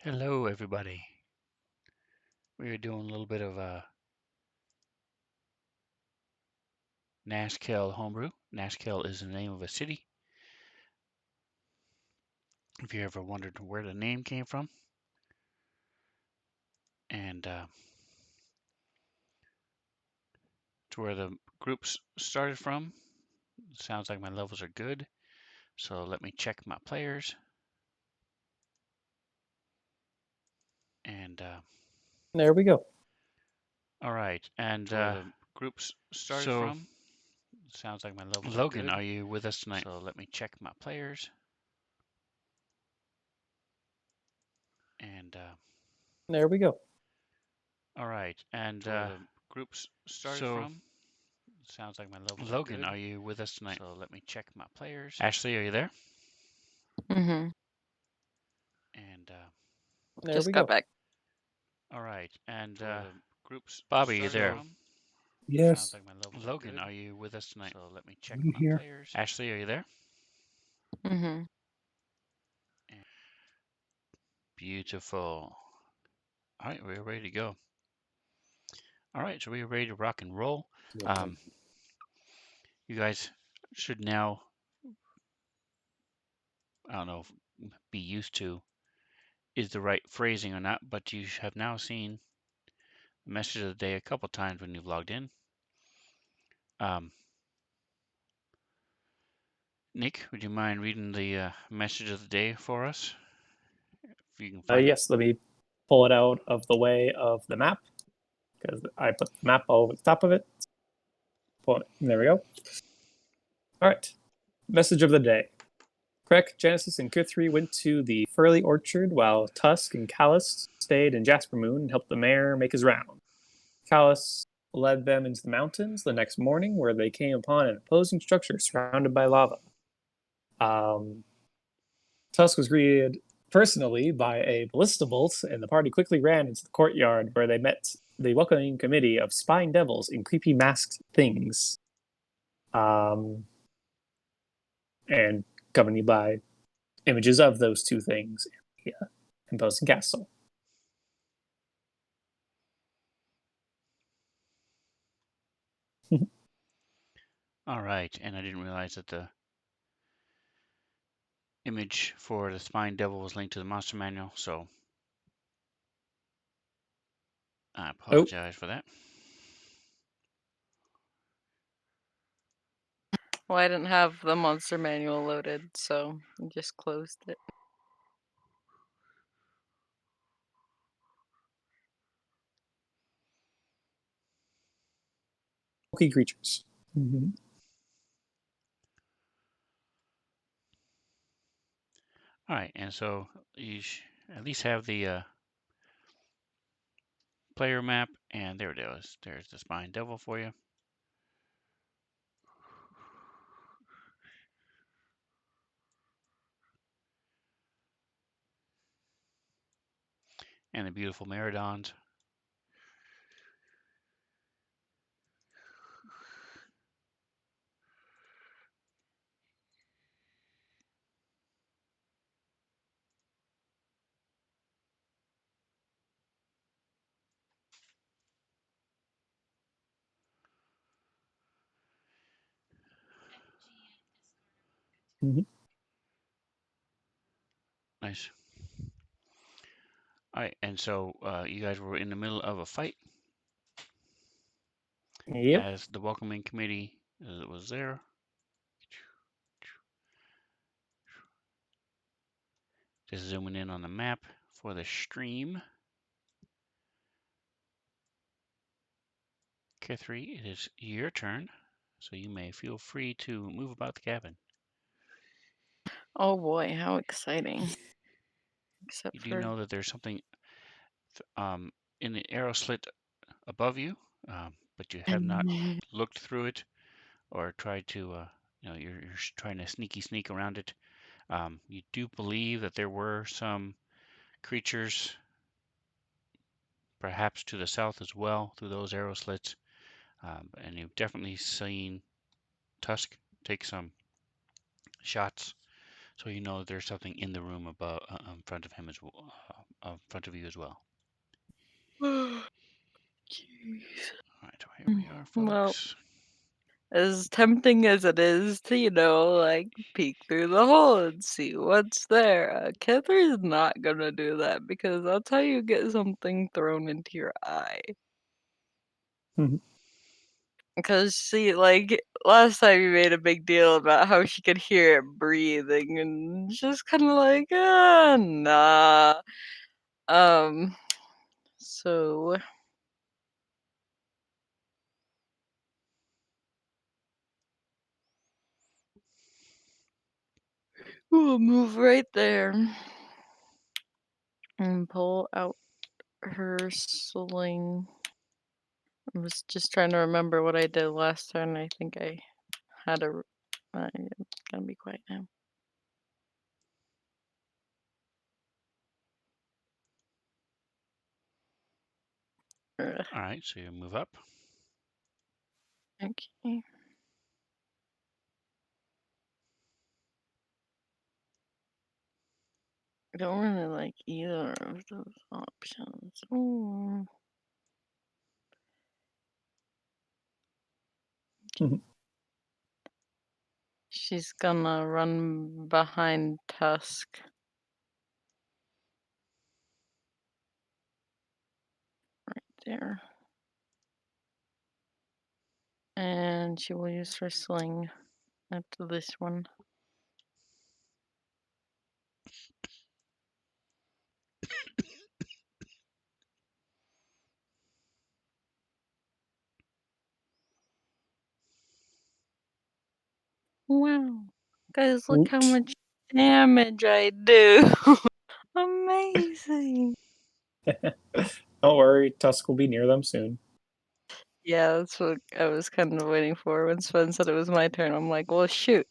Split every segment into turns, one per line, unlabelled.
Hello, everybody. We are doing a little bit of Nashkel Homebrew. Nashkel is the name of a city. If you ever wondered where the name came from, and to where the groups started from. Sounds like my levels are good. So let me check my players. And
There we go.
all right, and where the groups started from. Sounds like my levels Logan, are good. Are you with us tonight? So let me check my players. And
There we go.
all right, and where the groups started from. Sounds like my levels Logan, are you with us tonight? So let me check my players. Ashley, are you there?
Mm-hmm.
And
There
Just
we
got
go.
back.
all right, and groups. Bobby, you there? From?
Yes.
Sounds like my levels Logan, are you with us tonight? So let me check
I'm
my
here.
players. Ashley, are you there?
Mm-hmm.
And beautiful. All right, we're ready to go. All right, so we're ready to rock and roll. You guys should now, I don't know, be used to is the right phrasing or not, but you have now seen the message of the day a couple times when you've logged in. Nick, would you mind reading the message of the day for us? If you can find
Yes, let me pull it out of the way of the map because I put the map over the top of it. There we go. All right. Message of the day. Krek, Genesis, and Guthrie went to the Furley Orchard while Tusk and Callus stayed in Jasper Moon and helped the mayor make his round. Callus led them into the mountains the next morning where they came upon an imposing structure surrounded by lava. Tusk was greeted personally by a ballista bolt, and the party quickly ran into the courtyard where they met the welcoming committee of spying devils and creepy masked things. And accompanied by images of those two things in the imposing castle.
All right, and I didn't realize that the image for the Spine Devil was linked to the Monster Manual, so I apologize for that.
Well, I didn't have the monster manual loaded, so I just closed it.
Spooky creatures. Mm-hmm.
All right, and so you at least have the player map, and there it is. There's the Spine Devil for you. And the beautiful Meridons.
Mm-hmm.
Nice. All right, and so you guys were in the middle of a fight
Yep.
as the welcoming committee was there. Just zooming in on the map for the stream. K3, it is your turn, so you may feel free to move about the cabin.
Oh boy, how exciting. Except
You do
for
know that there's something in the arrow slit above you, but you have not looked through it or tried to, you're trying to sneak around it. You do believe that there were some creatures perhaps to the south as well through those arrow slits, and you've definitely seen Tusk take some shots, so you know that there's something in the room above, in front of him as well, in front of you as well.
Jeez.
All right, so here we are,
Well,
folks.
as tempting as it is to, like, peek through the hole and see what's there, Catherine's not gonna do that because that's how you get something thrown into your eye.
Mhm.
Because see, like, last time you made a big deal about how she could hear it breathing, and just kind of like, nah. So we'll move right there and pull out her sling. I was just trying to remember what I did last turn. I think I had a. I'm gonna be quiet now.
All right, so you move up.
Okay. I don't really like either of those options. Ooh.
Mhm.
She's gonna run behind Tusk. Right there. And she will use her sling after this one. Wow. Guys, look how
Oops.
much damage I do. Amazing.
Don't worry, Tusk will be near them soon.
Yeah, that's what I was kind of waiting for. When Sven said it was my turn, I'm like, well, shoot.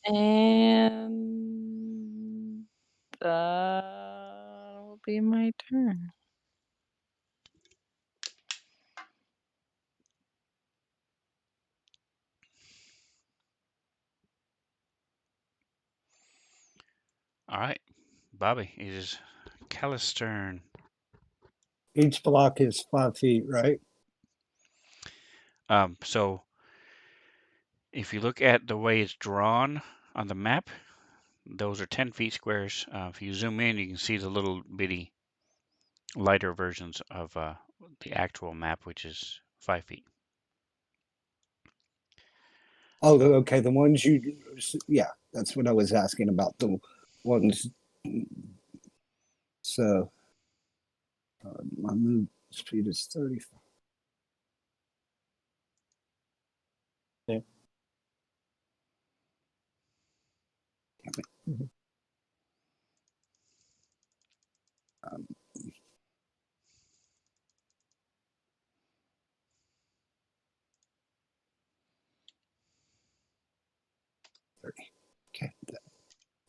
And that will be my turn.
All right, Bobby, it is Callus' turn.
Each block is 5 feet, right?
So if you look at the way it's drawn on the map, those are 10 feet squares. If you zoom in, you can see the little bitty lighter versions of the actual map, which is 5 feet.
Oh, okay. The ones yeah, that's what I was asking about. The ones. So my move speed is 35.
Yeah.
Mhm. Um, 30. Okay.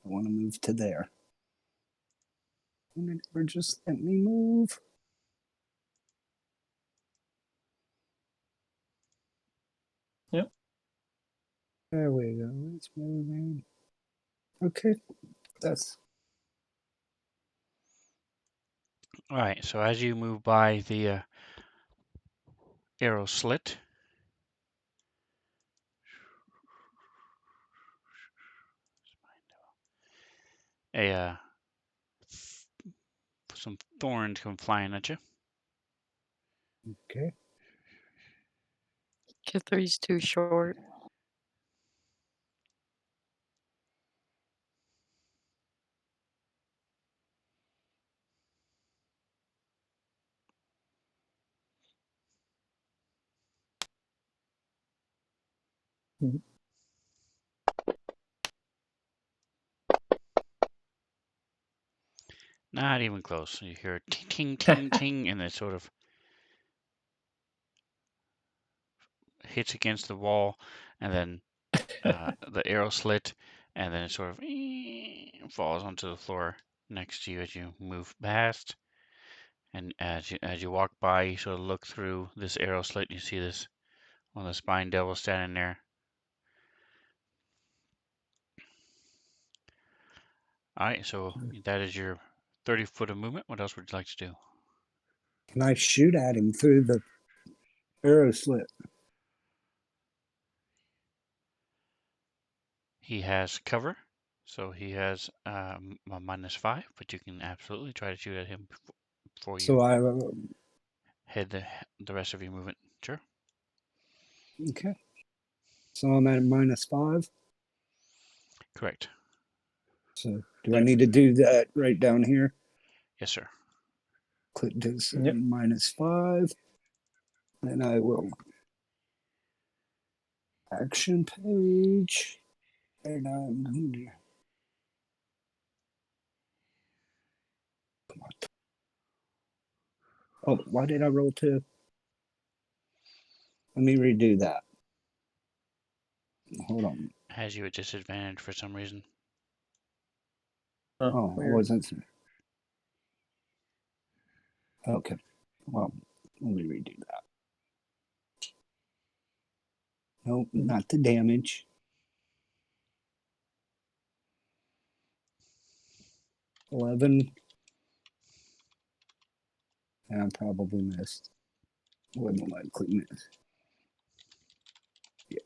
I want to move to there. And it never just let me move.
Yep.
There we go. Let's move in. Okay. That's
All right, so as you move by the arrow slit, a some thorns come flying at you.
okay.
K3's too short.
Mhm.
Not even close. You hear a ting, ting, ting, ting, and it sort of hits against the wall, and then the arrow slit, and then it sort of falls onto the floor next to you as you move past. And as you walk by, you sort of look through this arrow slit, and you see this one of the spine devils standing there. All right, so that is your 30 foot of movement. What else would you like to do?
Can I shoot at him through the arrow slit?
He has cover, so he has a -5, but you can absolutely try to shoot at him before you
So I
head the rest of your movement. Sure.
okay. So I'm at a -5.
Correct.
So do I need to do that right down here?
Yes, sir.
Click this
Yep.
-5. Then I will action page. And I'm going to come on. Oh, why did I roll 2? Let me redo that. Hold on.
Has you at disadvantage for some reason.
Oh,
Oh, I
weird.
wasn't. Okay. Well, let me redo that. Nope, not the damage. 11. And I probably missed. Wouldn't likely miss. Yeah.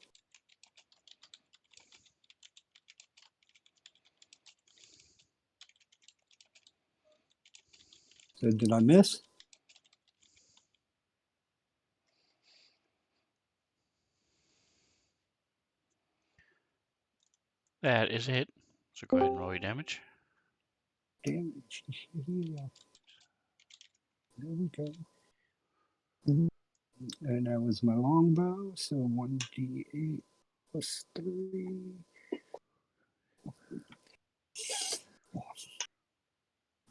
So did I miss?
That is a hit. So go ahead and roll your damage.
Damage. There we go. And that was my longbow, so 1d8 plus 3.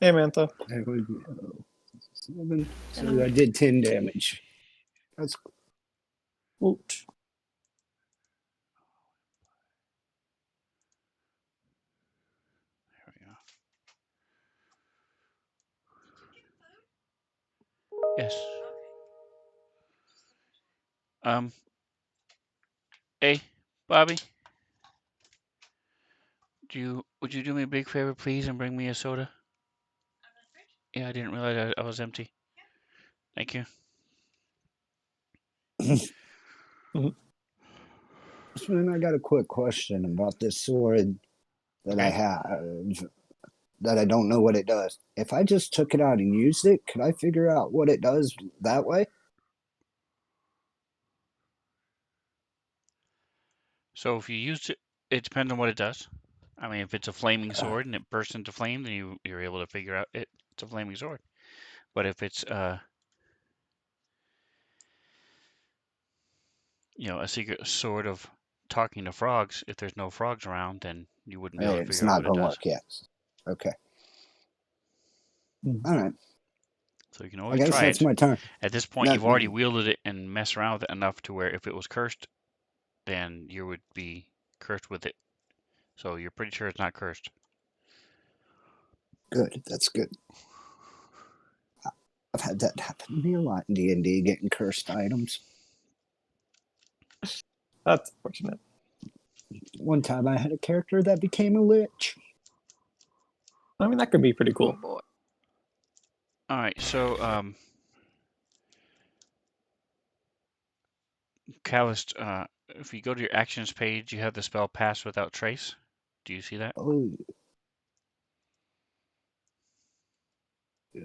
Hey, Mantha.
There we go. 7. So I did 10 damage. That's
Woot.
There we go. Yes. Hey, Bobby. Would you do me a big favor, please, and bring me a soda? Yeah, I didn't realize I was empty. Thank you.
Sven, I got a quick question about this sword that I
Okay.
have that I don't know what it does. If I just took it out and used it, could I figure out what it does that way?
So if you used it, it depends on what it does. I mean, if it's a flaming sword and it bursts into flame, then you're able to figure out it's a flaming sword. But if it's a secret sword of talking to frogs, if there's no frogs around, then you wouldn't be able to
It's
figure out
not
what it
going to
does.
work yet. Okay.
Mhm.
All right.
So you can
I
always
guess
try
that's
it.
my turn.
At this point,
No,
you've already wielded it and messed around with it enough to where if it was cursed, then you would be cursed with it. So you're pretty sure it's not cursed.
good. That's good. I've had that happen to me a lot in D&D, getting cursed items.
That's fortunate.
One time I had a character that became a lich.
I mean, that could be pretty
Oh
cool.
boy.
All right, so Callist, if you go to your actions page, you have the spell Pass Without Trace. Do you see that?
Oh, uh,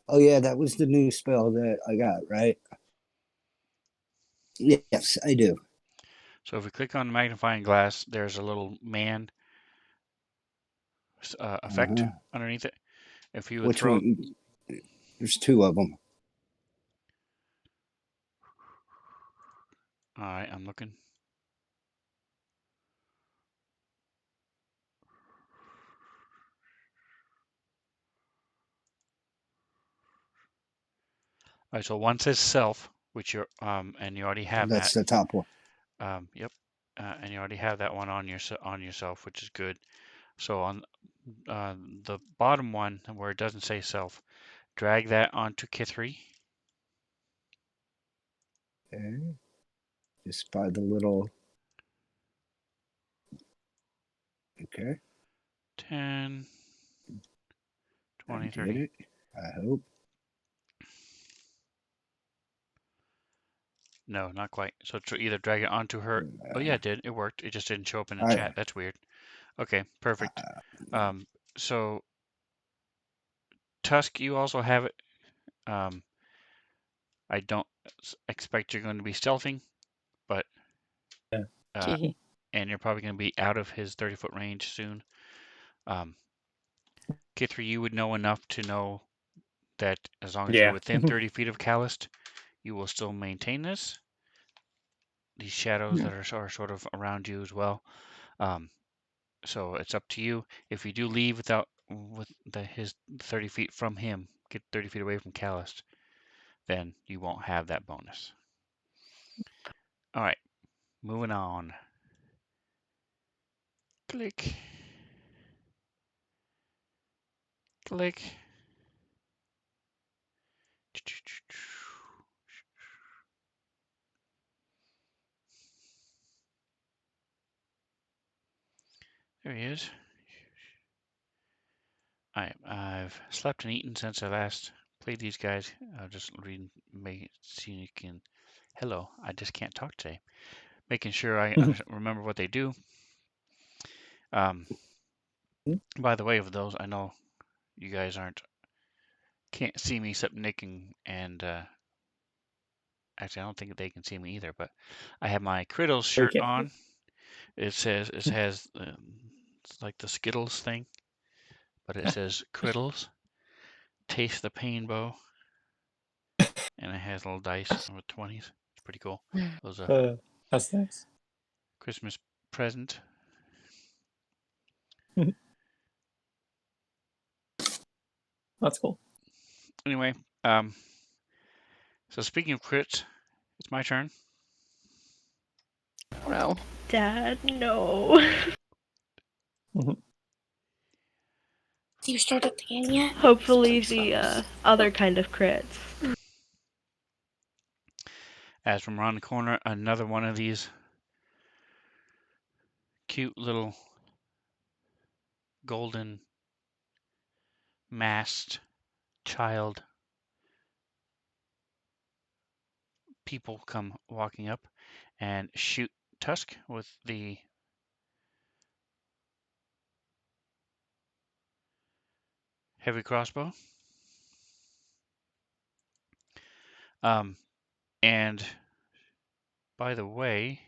oh yeah, that was the new spell that I got, right? Yes, I do.
So if we click on the magnifying glass, there's a little man effect
Uh-huh.
underneath it. If you would
Which
throw,
one? There's 2 of them.
all right, I'm looking. All right, so one says self, which you're and you already have that.
That's the top one.
Yep, and you already have that one on yourself, which is good. So on the bottom one where it doesn't say self, drag that onto Kithri.
Okay. Just by the little. Okay.
10,
I
20,
did
30.
it. I hope.
No, not quite. So to either drag it onto her. Oh yeah, it did. It worked. It just didn't show up in the
I,
chat. That's weird. Okay, perfect. So Tusk, you also have it. I don't expect you're going to be stealthing, but
Gee.
and you're probably going to be out of his 30-foot range soon. Kithri, you would know enough to know that as long as you're
Yeah.
within 30 feet of Callist, you will still maintain these shadows that are sort of around you as well. So it's up to you. If you do leave with his 30 feet from him, get 30 feet away from Callist, then you won't have that bonus. All right, moving on. Click. Click. There he is. I've slept and eaten since I last played these guys. I'll just read, see if you can. Hello, I just can't talk today. Making sure I remember what they do. By the way, of those, I know you guys can't see me except Nick and actually I don't think they can see me either. But I have my Criddles shirt
Okay.
on. It has it's like the Skittles thing, but it says Criddles. Taste the Painbow, and it has little dice with 20s. It's pretty cool. Those
That's nice.
Christmas present.
That's cool.
Anyway, so speaking of crits, it's my turn.
No.
Dad, no.
Mhm.
Do you start up the game yet? Hopefully the other kind of crits.
As from around the corner, another one of these cute little golden masked child people come walking up and shoot Tusk with the heavy crossbow. And by the way,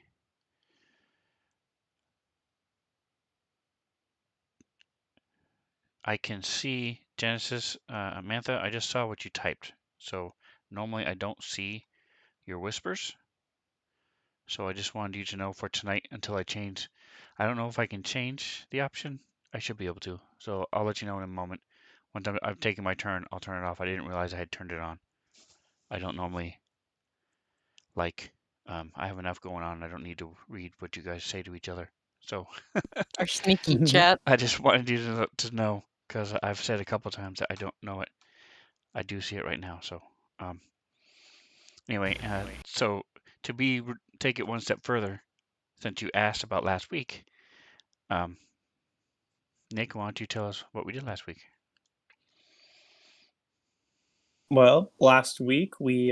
I can see Genesis, Amantha, I just saw what you typed. So normally I don't see your whispers. So I just wanted you to know for tonight until I change. I don't know if I can change the option. I should be able to. So I'll let you know in a moment. Once I've taken my turn, I'll turn it off. I didn't realize I had turned it on. I don't normally like, I have enough going on. I don't need to read what you guys say to each other. So
Our sneaky chat.
I just wanted you to know because I've said a couple times that I don't know it. I do see it right now. So anyway, so to take it one step further, since you asked about last week, Nick, why don't you tell us what we did last week?
Well, last week we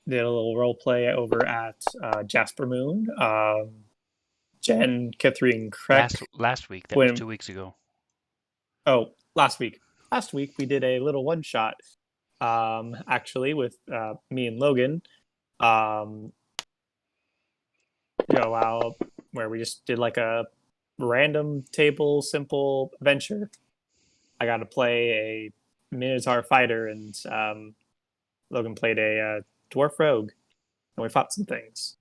did a little role play over at Jasper Moon. Jen, Catherine, Kreck.
Last week, that was 2 weeks ago.
Oh, last week. Last week we did a little one shot. Actually, with me and Logan. Where we just did like a random table simple adventure. I got to play a Minotaur fighter, and Logan played a dwarf rogue, and we fought some things.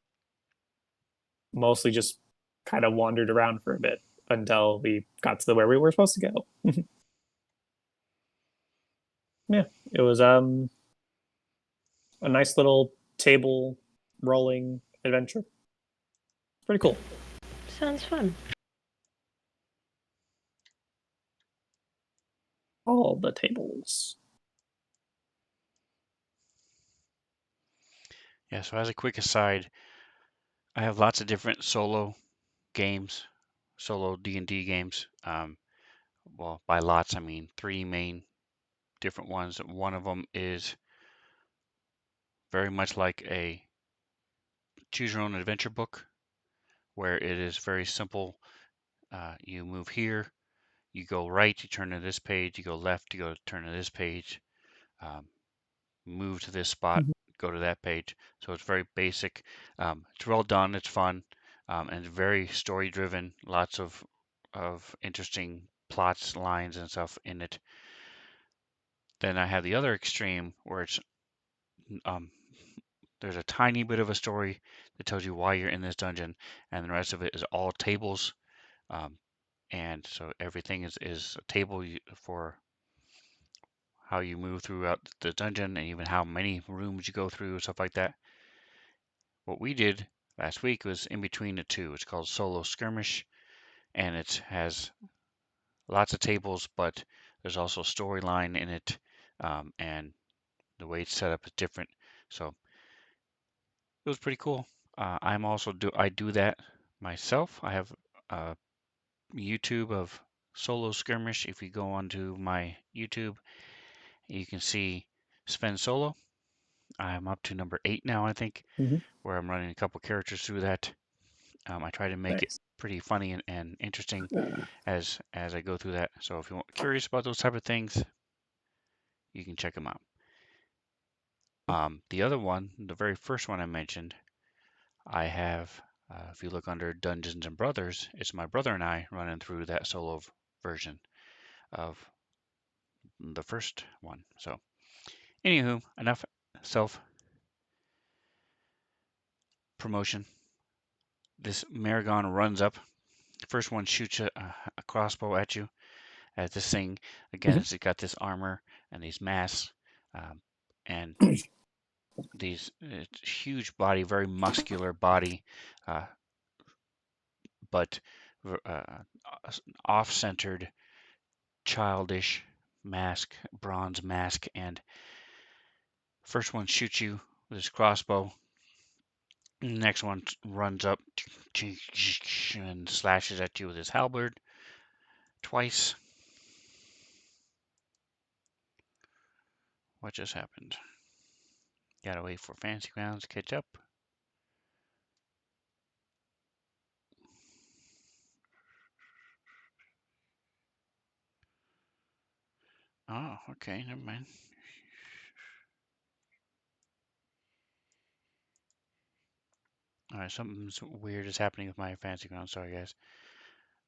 Mostly just kind of wandered around for a bit until we got to where we were supposed to go. Yeah, it was a nice little table rolling adventure. Pretty cool.
Sounds fun.
All the tables.
Yeah, so as a quick aside, I have lots of different solo games solo D&D games. Well, by lots, I mean 3 main different ones. One of them is very much like a choose your own adventure book, where it is very simple. You move here, you go right, you turn to this page, you go left, you go turn to this page, um, move to this spot,
Mhm.
go to that page. So it's very basic. It's well done, it's fun, and very story driven. Lots of interesting plots, lines, and stuff in it. Then I have the other extreme where it's um, there's a tiny bit of a story that tells you why you're in this dungeon, and the rest of it is all tables. Um, and so everything is a table for how you move throughout the dungeon and even how many rooms you go through, stuff like that. What we did last week was in between the two. It's called Solo Skirmish, and it has lots of tables, but there's also storyline in it, and the way it's set up is different. So it was pretty cool. I do that myself. I have a YouTube of Solo Skirmish. If you go onto my YouTube, you can see Svenzone. I'm up to number 8 now, I think,
Mhm.
where I'm running a couple characters through that. I try to make it
Nice.
pretty funny and interesting as I go through that. So if you're curious about those type of things, you can check them out. The other one, the very first one I mentioned, I have, if you look under Dungeons and Brothers, it's my brother and I running through that solo version of the first one. So, anywho, enough self promotion. This Maragon runs up. The first one shoots a crossbow at you. As this thing, again,
Mhm.
it's got this armor and these masks, and these huge body, very muscular body, uh, but off-centered, childish mask, bronze mask, and first one shoots you with his crossbow. Next one runs up and slashes at you with his halberd twice. What just happened? Gotta wait for Fancy Grounds to catch up. Oh, okay, never mind. Alright, something weird is happening with my Fancy Grounds. Sorry, guys.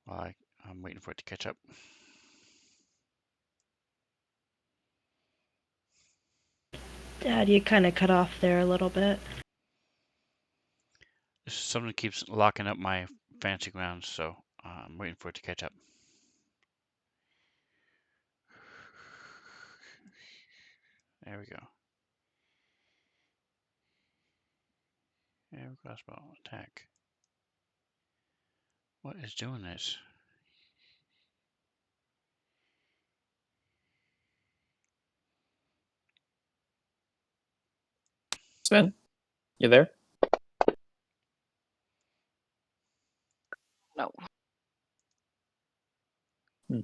While I'm waiting for it to catch up.
Dad, you kind of cut off there a little bit.
Something keeps locking up my Fancy Grounds, so I'm waiting for it to catch up. There we go. Air crossbow attack. What is doing this?
Sven, you there?
No.
Hmm.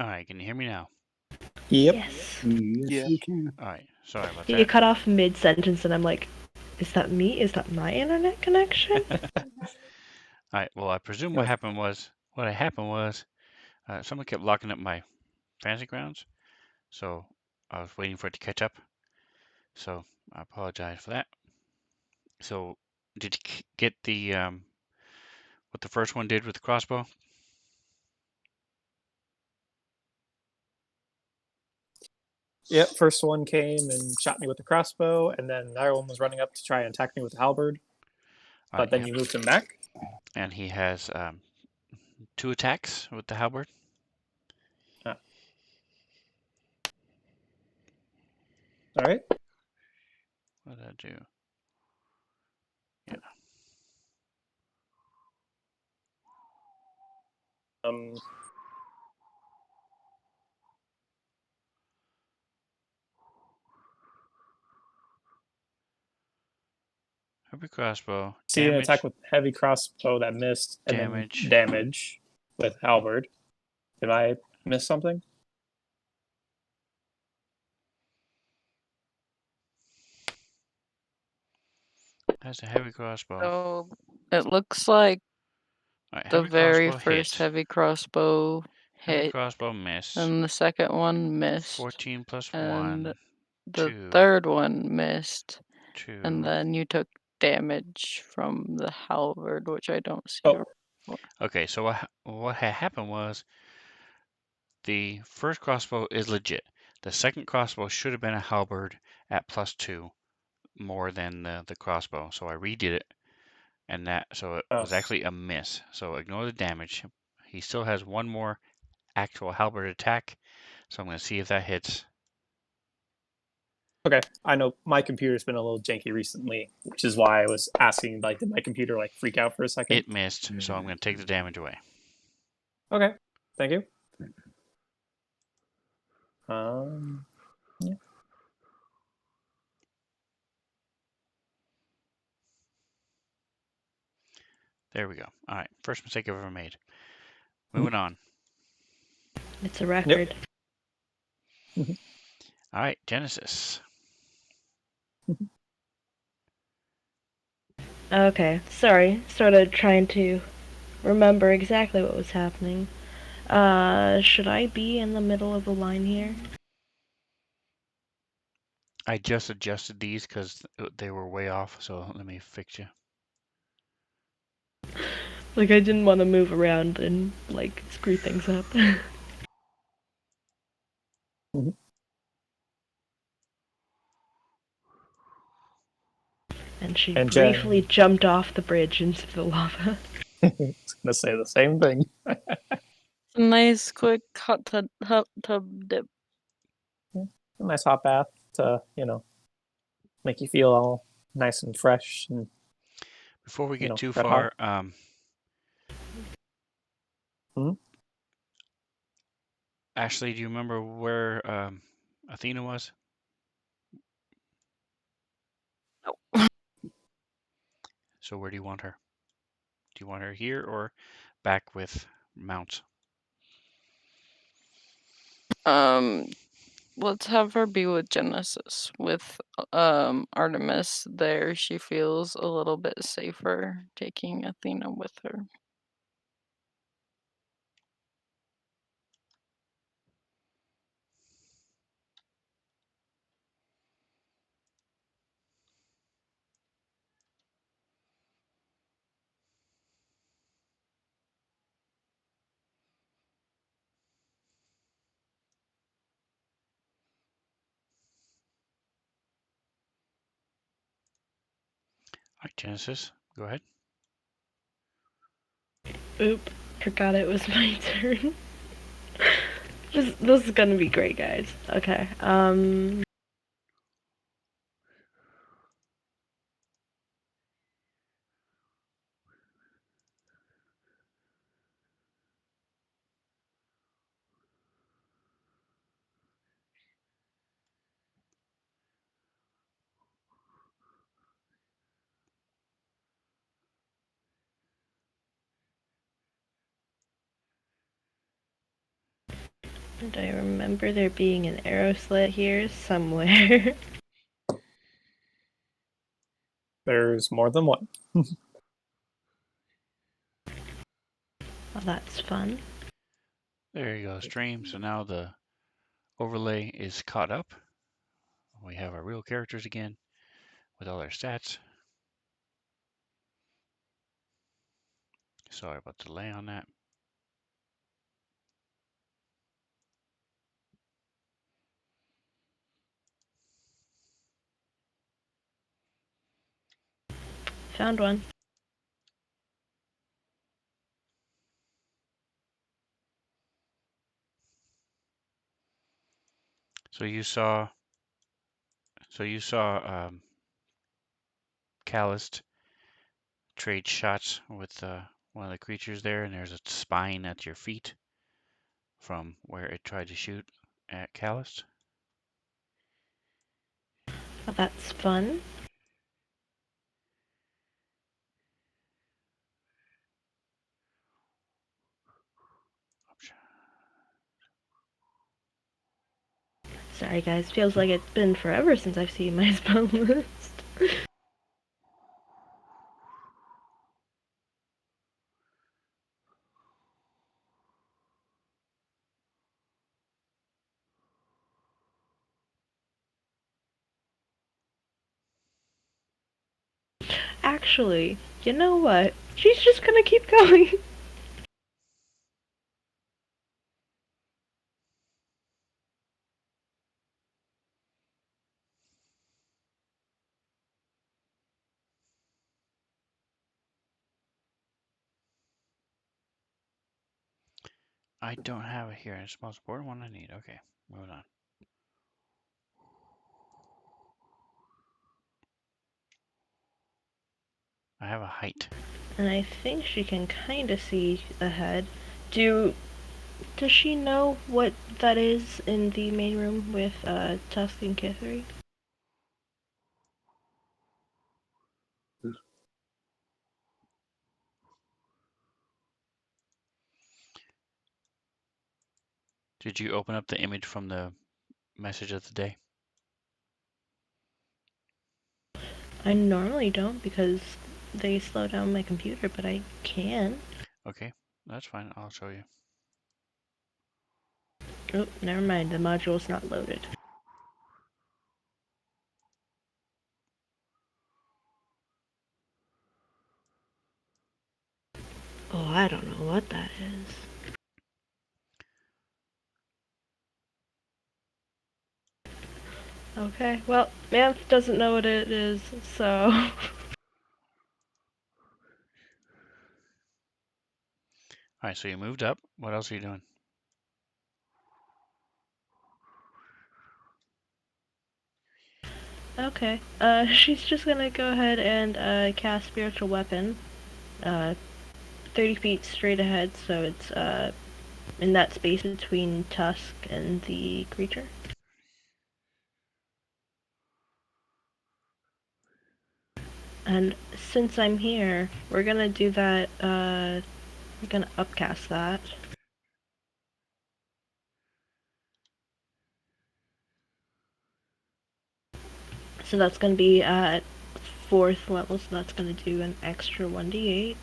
Alright, can you hear me now?
Yep.
Yes.
Yes,
Yeah.
you can.
Alright, sorry about
You
that.
cut off mid sentence, and I'm like, is that me? Is that my internet connection?
Alright, well, I presume
Yeah.
what happened was someone kept locking up my Fancy Grounds, so I was waiting for it to catch up. So I apologize for that. So, did you get the what the first one did with the crossbow?
Yep. First one came and shot me with the crossbow, and then the other one was running up to try and attack me with the halberd. But then
Yep.
you moved him back.
And he has 2 attacks with the halberd.
Ah. All right.
What did that do? Yeah.
Um.
Heavy crossbow.
See an attack
Damage.
with heavy crossbow that missed, and
Damage.
then damage with halberd. Did I miss something?
That's a heavy crossbow.
So it looks like
All right,
the
heavy
very
crossbow
first
hit.
heavy crossbow
Heavy
hit,
crossbow miss.
and the second one missed,
14 plus
and
1.
the
2.
third one missed,
2.
and then you took damage from the halberd, which I don't see.
Oh.
Okay, so what had happened was the first crossbow is legit. The second crossbow should have been a halberd at +2 more than the crossbow. So I redid it, and so it was actually a miss. So ignore the damage. He still has one more actual halberd attack. So I'm going to see if that hits.
Okay, I know my computer's been a little janky recently, which is why I was asking, like, did my computer, like, freak out for a second?
It missed, so I'm going to take the damage away.
Okay, thank you. Yeah.
There we go. All right, first mistake I've ever made. Moving on.
It's a record.
All right, Genesis.
Okay, sorry. Started trying to remember exactly what was happening. Should I be in the middle of the line here?
I just adjusted these because they were way off, so let me fix you.
Like, I didn't want to move around and, like, screw things up. And she
And
briefly jumped off the bridge into the lava.
I was gonna say the same thing.
Nice quick hot tub dip.
A nice hot bath to, make you feel all nice and fresh and
Before we get too
red hot.
far, Ashley, do you remember where Athena was?
No.
So where do you want her? Do you want her here or back with mounts?
Let's have her be with Genesis. With Artemis there, she feels a little bit safer taking Athena with her.
All right, Genesis, go ahead.
Oop, forgot it was my turn. This is gonna be great, guys. Okay, and I remember there being an arrow slit here somewhere.
There's more than one.
Well, that's fun.
There you go, stream. So now the overlay is caught up. We have our real characters again with all their stats. Sorry about the delay on that.
Found one.
So you saw Callist trade shots with one of the creatures there, and there's a spine at your feet from where it tried to shoot at Callist.
Well, that's fun. Sorry guys, feels like it's been forever since I've seen my spell list. Actually, you know what? She's just gonna keep going.
I don't have it here. It's the most important one I need. Okay, moving on. I have a height.
And I think she can kind of see ahead. Does she know what that is in the main room with Tusk and Kithri?
Did you open up the image from the message of the day?
I normally don't because they slow down my computer, but I can.
Okay, that's fine. I'll show you.
Oh, never mind. The module's not loaded. Oh, I don't know what that is. Okay, well, Manth doesn't know what it is, so...
Alright, so you moved up. What else are you doing?
Okay, she's just gonna go ahead and cast Spiritual Weapon. 30 feet straight ahead, so it's in that space between Tusk and the creature. And since I'm here, we're gonna do that, we're gonna upcast that. So that's gonna be at 4th level, so that's gonna do an extra 1d8.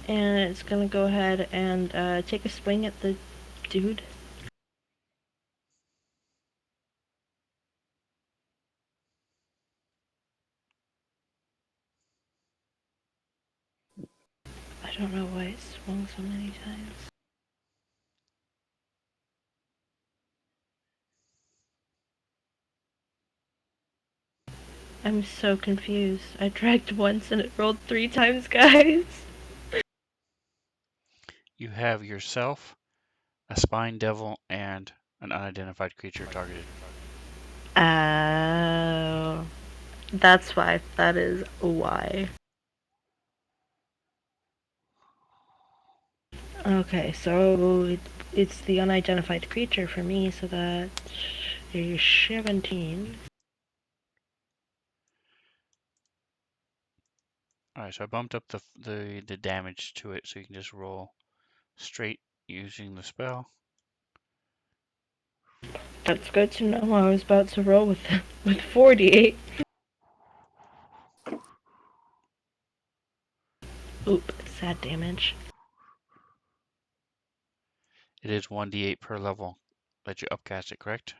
And it's gonna go ahead and take a swing at the dude. I don't know why it swung so many times. I'm so confused. I dragged once and it rolled 3 times, guys.
You have yourself, a spine devil, and an unidentified creature targeted.
Oh, that's why. That is why. Okay, so it's the unidentified creature for me, so that is 17.
Alright, so I bumped up the damage to it so you can just roll straight using the spell.
That's good to know. I was about to roll with 48. Oop, sad damage.
It is 1d8 per level that you upcast it, correct?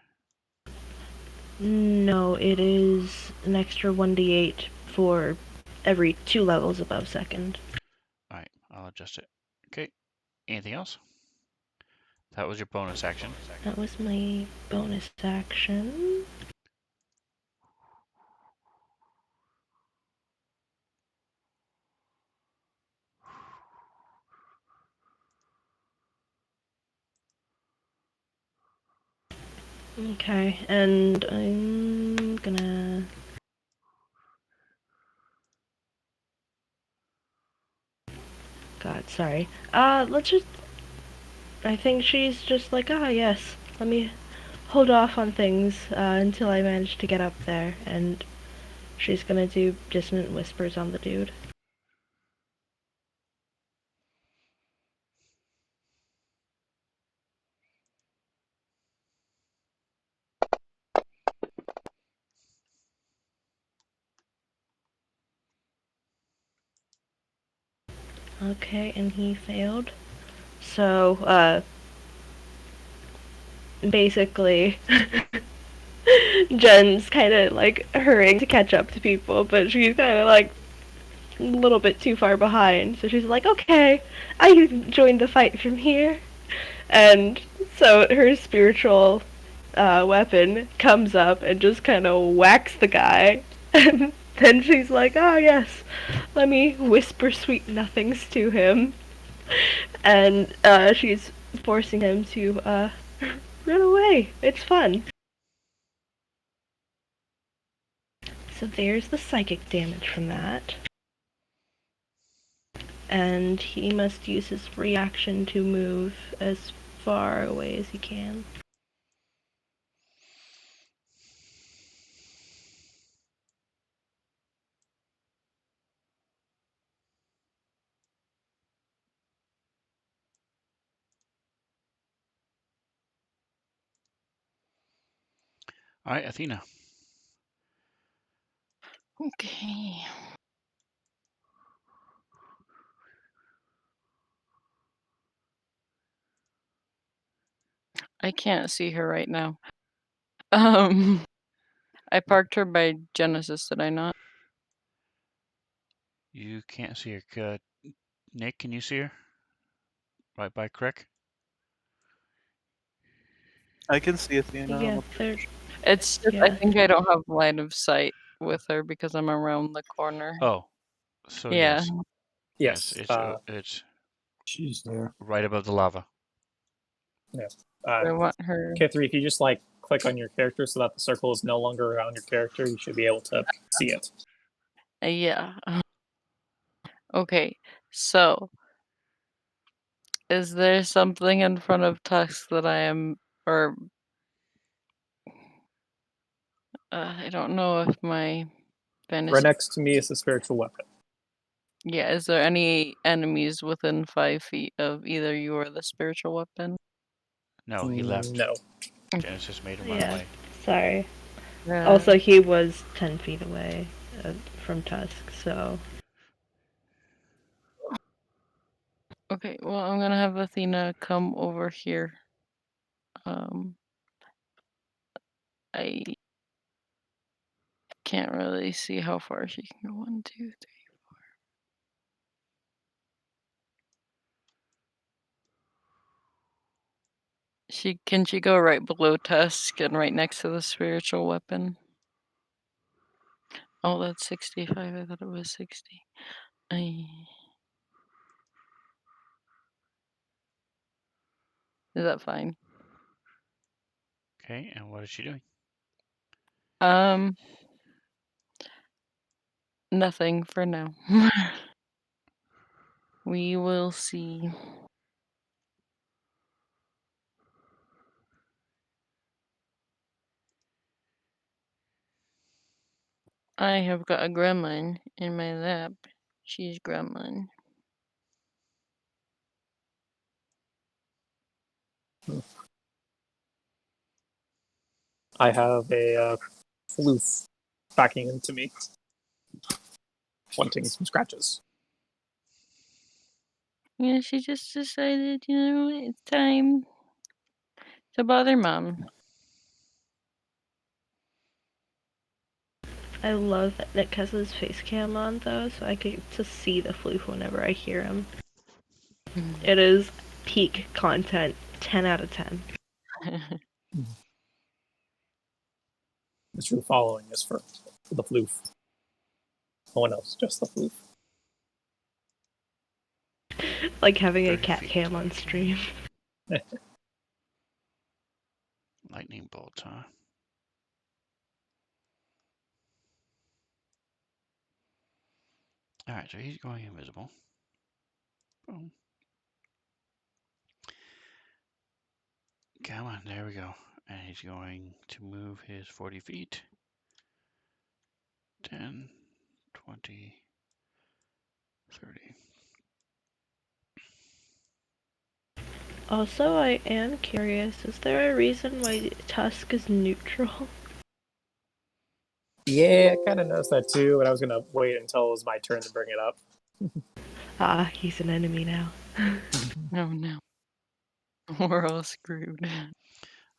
No, it is an extra 1d8 for every 2 levels above 2nd.
Alright, I'll adjust it. Okay, anything else? That was your bonus action.
That was my bonus action. Okay, and I'm gonna Sorry. Let's just. I think she's just like, ah, yes. Let me hold off on things until I manage to get up there, and she's gonna do dissonant whispers on the dude. Okay, and he failed. So, basically, Jen's kind of like hurrying to catch up to people, but she's kind of like a little bit too far behind. So she's like, okay, I can join the fight from here. And so her spiritual weapon comes up and just kind of whacks the guy. And then she's like, oh, yes, let me whisper sweet nothings to him. And she's forcing him to run away. It's fun. So there's the psychic damage from that. And he must use his reaction to move as far away as he can.
All right, Athena.
Okay. I can't see her right now. I parked her by Genesis, did I not?
You can't see her. Nick, can you see her? Right by Crick?
I can see Athena.
Yeah, there.
It's just I
Yeah.
think I don't have line of sight with her because I'm around the corner.
Oh, so
Yeah.
yes,
Yes.
it's
She's there.
right above the lava.
Yes.
I want her.
K3, if you just like click on your character so that the circle is no longer around your character, you should be able to see it.
Yeah. Okay. So, is there something in front of Tux that I am, or I don't know if my fantasy.
Right next to me is the spiritual weapon.
Yeah, is there any enemies within 5 feet of either you or the spiritual weapon?
No, he left.
No.
Genesis made him run
Yeah.
away.
Sorry.
Yeah.
Also, he was 10 feet away from Tusk, so.
Okay, well, I'm gonna have Athena come over here. I can't really see how far she can go. 1, 2, 3. Can she go right below Tusk and right next to the spiritual weapon? Oh, that's 65. I thought it was 60. Is that fine?
Okay, and what is she doing?
Nothing for now. We will see. I have got a gremlin in my lap. She's gremlin.
I have a floof backing into me, wanting some scratches.
Yeah, she just decided, it's time to bother mom.
I love that Nick has his face cam on, though, so I get to see the floof whenever I hear him. It is peak content, 10 out of 10.
The true following is for the floof. No one else, just the floof.
Like having a
30
cat
feet.
cam on stream.
Lightning bolt, huh? All right, so he's going invisible. Boom. Come on, there we go. And he's going to move his 40 feet. 10, 20, 30.
Also, I am curious, is there a reason why Tusk is neutral?
Yeah, I kind of noticed that too, and I was gonna wait until it was my turn to bring it up.
Ah, he's an enemy now.
Oh no. We're all screwed.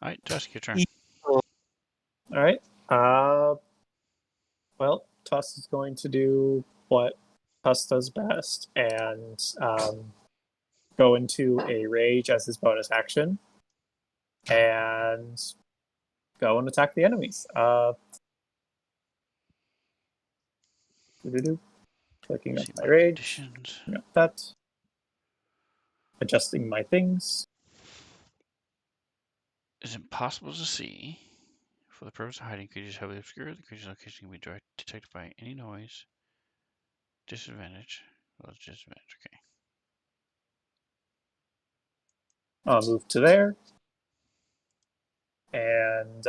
All right, Tusk, your turn.
Evil.
All right. Well, Tuss is going to do what Tuss does best and go into a rage as his bonus action and go and attack the enemies. Clicking up
See
my
my
rage.
conditions.
Got that. Adjusting my things.
Is it possible to see? For the purpose of hiding, creatures heavily obscured. The creature's location can be detected by any noise. Disadvantage. Well, it's disadvantage. Okay.
I'll move to there. And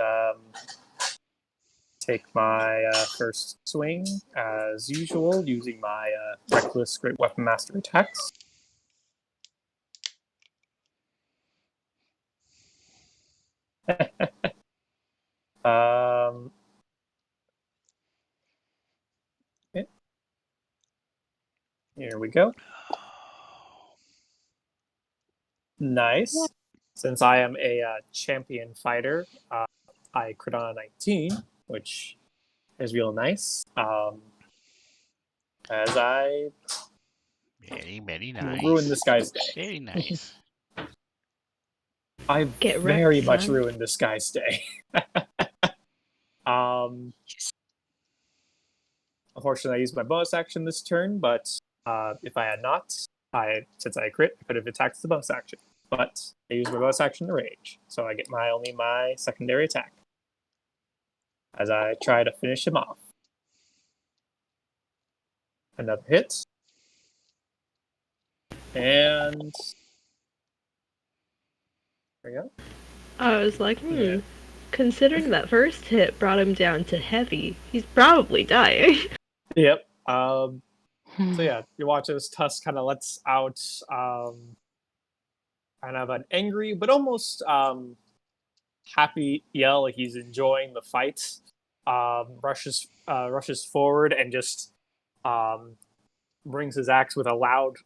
take my first swing as usual, using my reckless great weapon master attacks. Okay. Here we go. Nice. Since I am a champion fighter, I crit on a 19, which is real nice. As I
Very, very nice.
ruin this guy's day.
Very nice.
I
Get
very
wrecked,
much
son.
ruined this guy's day. Unfortunately, I used my bonus action this turn, but if I had not, since I crit, I could have attacked the bonus action. But I used my bonus action to rage, so I get only my secondary attack as I try to finish him off. Another hit, and there we go.
I was like,
Yeah.
considering that first hit brought him down to heavy, he's probably dying.
Yep. So yeah, you watch as Tusk kind of lets out kind of an angry but almost happy yell, like he's enjoying the fight. Rushes forward and just brings his axe with a loud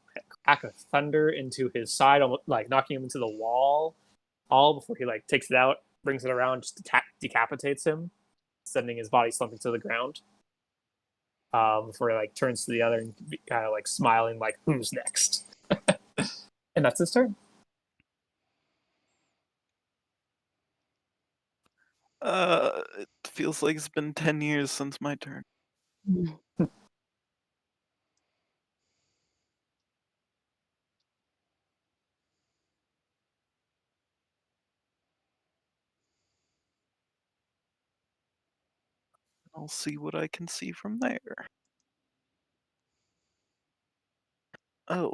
crack of thunder into his side, almost like knocking him into the wall. All before he like takes it out, brings it around, just decapitates him, sending his body slumping to the ground. Before he like turns to the other and kind of like smiling, like who's next? And that's his turn.
It feels like it's been 10 years since my turn. I'll see what I can see from there. Oh.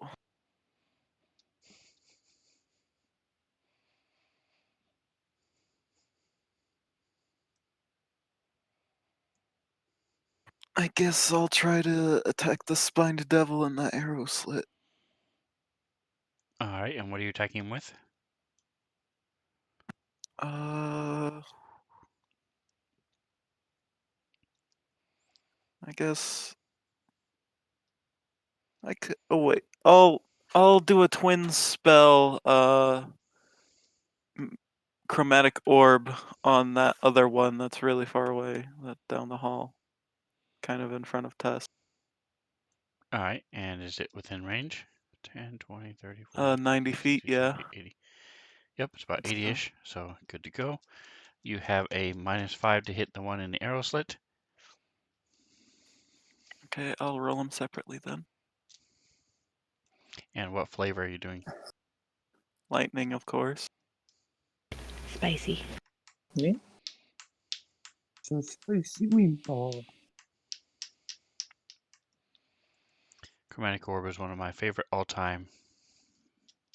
I guess I'll try to attack the spined devil in that arrow slit.
All right, and what are you attacking him with?
I guess I could. Oh wait. I'll do a twin spell. Chromatic orb on that other one that's really far away, that down the hall, kind of in front of Tess.
All right, and is it within range? 10, 20, 30, 40,
90
50,
feet.
60,
Yeah.
70, 80. Yep, it's about
Let's go.
80-ish, so good to go. You have a -5 to hit the one in the arrow slit.
Okay, I'll roll them separately then.
And what flavor are you doing?
Lightning, of course.
Spicy.
Yeah.
It's a spicy meatball.
Chromatic Orb is one of my favorite all-time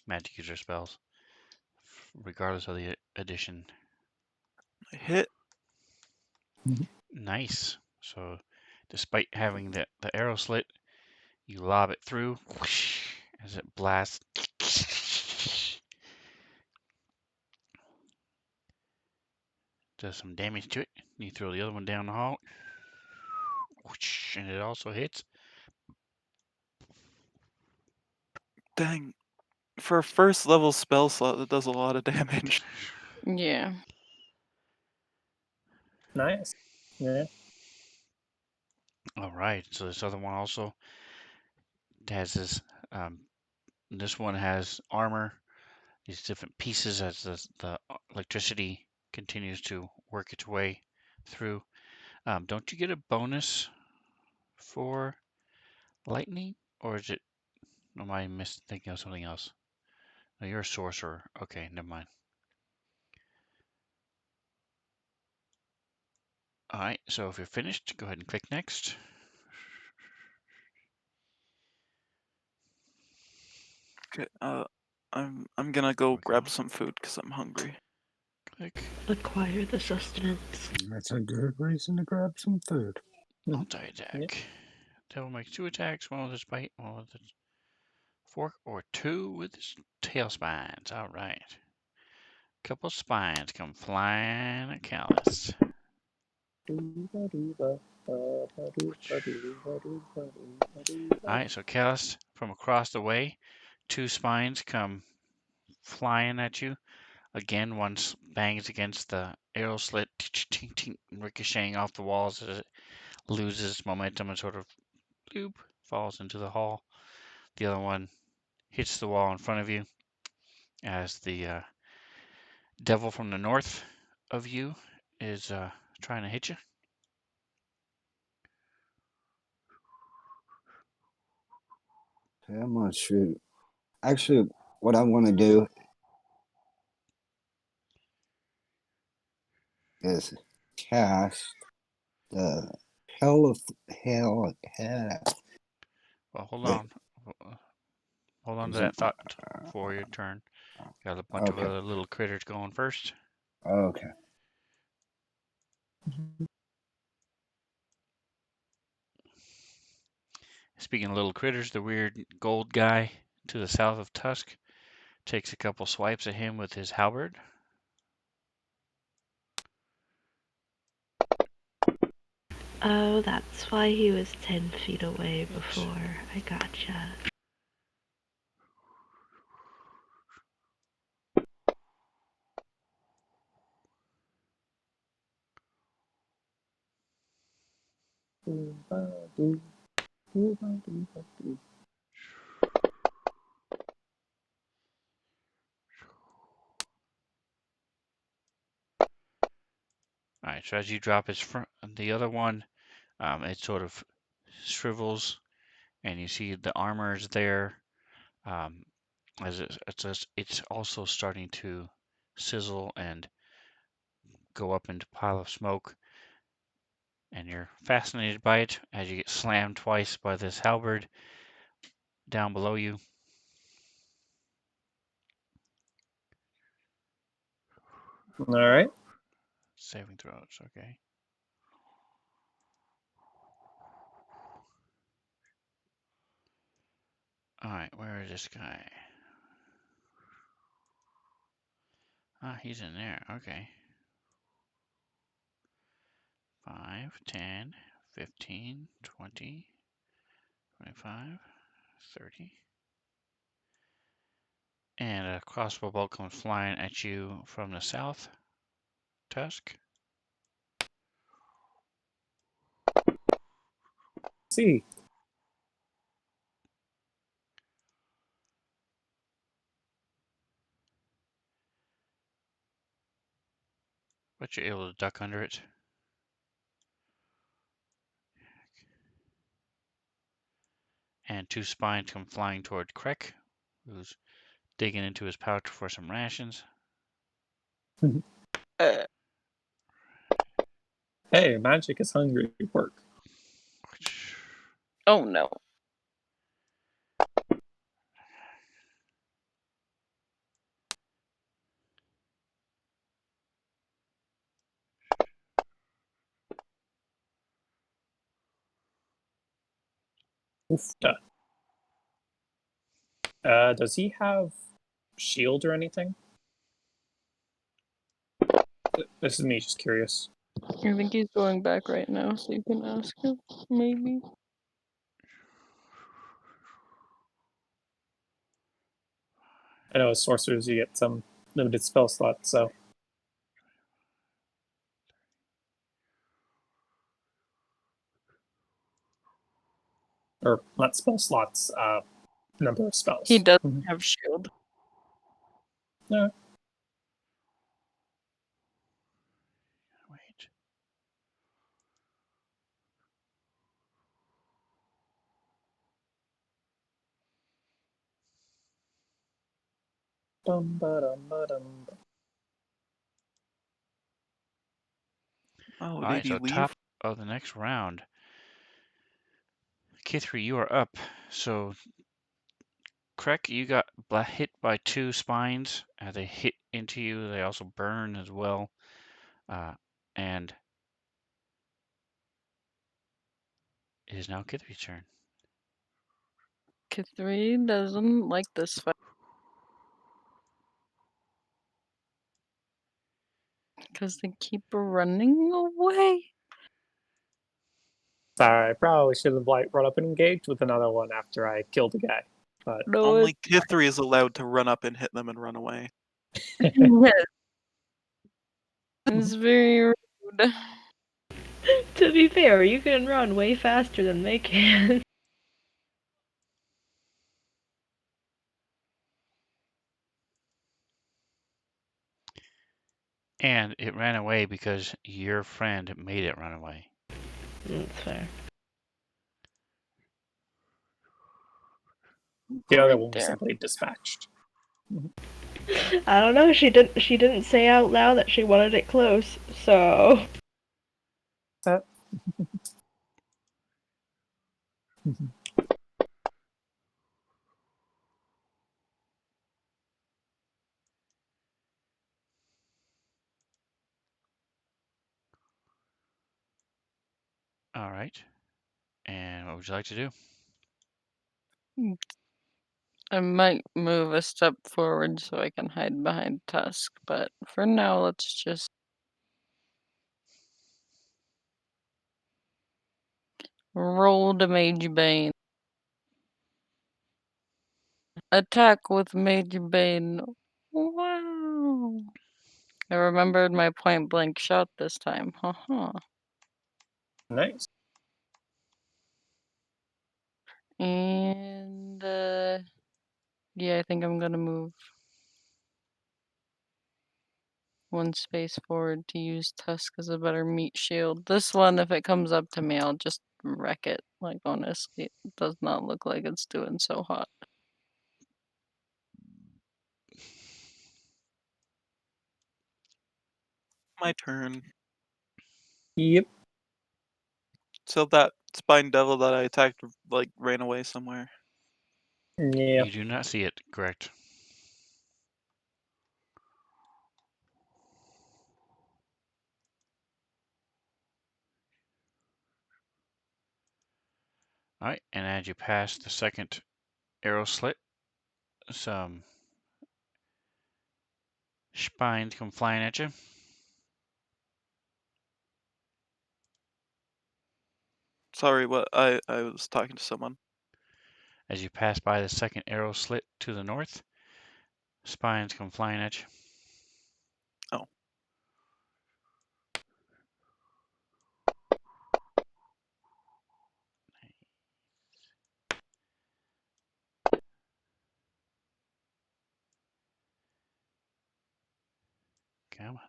magic user spells. Regardless of the edition.
I hit.
Nice. So, despite having the arrow slit, you lob it through whoosh, as it blasts. Does some damage to it. You throw the other one down the hall, whoosh, and it also hits.
Dang. For a first level spell slot, that does a lot of damage.
Yeah.
Nice. Yeah.
All right. So this other one also has this. This one has armor. These different pieces as the electricity continues to work its way through. Don't you get a bonus for lightning, or is it? Am I thinking of something else? No, you're a sorcerer. Okay, never mind. All right. So if you're finished, go ahead and click next.
Okay, I'm gonna go
we
grab
go.
some food because I'm hungry.
Click.
Acquire the sustenance.
That's a good reason to grab some food.
Multi-attack.
Yep.
Devil makes 2 attacks, one with his bite, one with his fork, or 2 with his tail spines. All right. Couple spines come flying at Callus. Alright, so Callus, from across the way, 2 spines come flying at you. Again, one bangs against the arrow slit, ricocheting off the walls as it loses momentum and sort of bloop, falls into the hall. The other one hits the wall in front of you as the devil from the north of you is trying to hit you.
Okay, I'm gonna shoot. Actually, what I want to do is cast the hell of hell.
Well, hold
Wait,
on. Hold on to
is it?
that thought for your turn. Got a bunch of
Okay.
other little critters going first.
Okay.
Speaking of little critters, the weird gold guy to the south of Tusk takes a couple swipes at him with his halberd.
Oh, that's why he was 10 feet away
Oops.
before. I gotcha.
All right, so as you drop his front, the other one, it sort of shrivels, and you see the armor is there. As it's also starting to sizzle and go up into a pile of smoke, and you're fascinated by it as you get slammed twice by this halberd down below you.
All right.
Saving throws, okay. All right, where is this guy? Ah, he's in there. Okay. 5, 10, 15, 20, 25, 30. And a crossbow bolt comes flying at you from the south, Tusk.
See.
But you're able to duck under it. And 2 spines come flying toward Krek, who's digging into his pouch for some rations.
Uh,
Hey, magic is hungry. Work.
oh no.
Oof. Does he have shield or anything? This is me, just curious.
I think he's going back right now, so you can ask him, maybe.
I know as sorcerers you get some limited spell slots, so. Or not spell slots, number of spells.
He doesn't
Mhm.
have shield.
Yeah.
Wait.
Bum.
Oh,
All
did
right,
he
so
leave?
top of the next round. Kithri, you are up. So, Krek, you got hit by 2 spines. They hit into you. They also burn as well. And it is now Kithri's turn.
Kithri doesn't like this fight. Because they keep running away.
Sorry, I probably should have run up and engaged with another one after I killed a guy. But
No,
Only Kithri is allowed to run up and hit them and run away.
it's very rude.
To be fair, you can run way faster than they can.
And it ran away because your friend made it run away.
That's fair.
the other
Right
one was
there.
simply dispatched.
I don't know. She didn't say out loud that she wanted it close. So
That.
All right. And what would you like to do?
I might move a step forward so I can hide behind Tusk, but for now, let's just roll the Mage Bane. Attack with Mage Bane. Wow. I remembered my point blank shot this time. Haha.
Nice.
And yeah, I think I'm gonna move one space forward to use Tusk as a better meat shield. This one, if it comes up to me, I'll just wreck it. Like, honestly, it does not look like it's doing so hot.
My turn.
Yep.
So that spine devil that I attacked, like, ran away somewhere.
Yeah.
You do not see it, correct? All right, and as you pass the second arrow slit, some spines come flying at you.
Sorry, what? I was talking to someone.
As you pass by the second arrow slit to the north, spines come flying at you.
Oh.
Come on.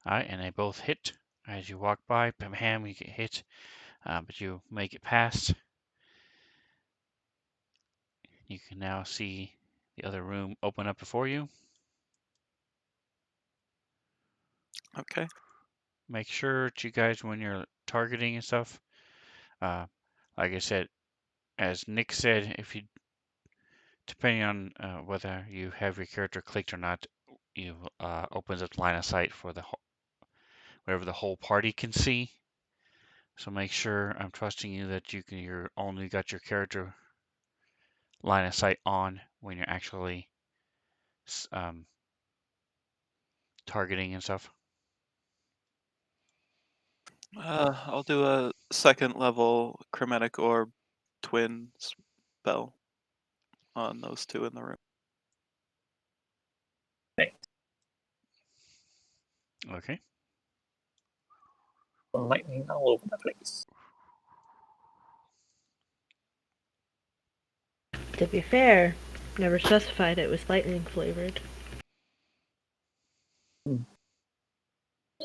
All right, and they both hit. As you walk by, bam, you get hit, but you make it past. You can now see the other room open up before you.
Okay.
Make sure that you guys, when you're targeting and stuff, like I said, as Nick said, if you, depending on whether you have your character clicked or not, you opens up line of sight for the whatever the whole party can see. So make sure I'm trusting you that you're only got your character line of sight on when you're actually targeting and stuff.
I'll do a second level chromatic orb twin spell on those two in the room.
Okay.
Lightning all over the place.
To be fair, never specified it was lightning flavored.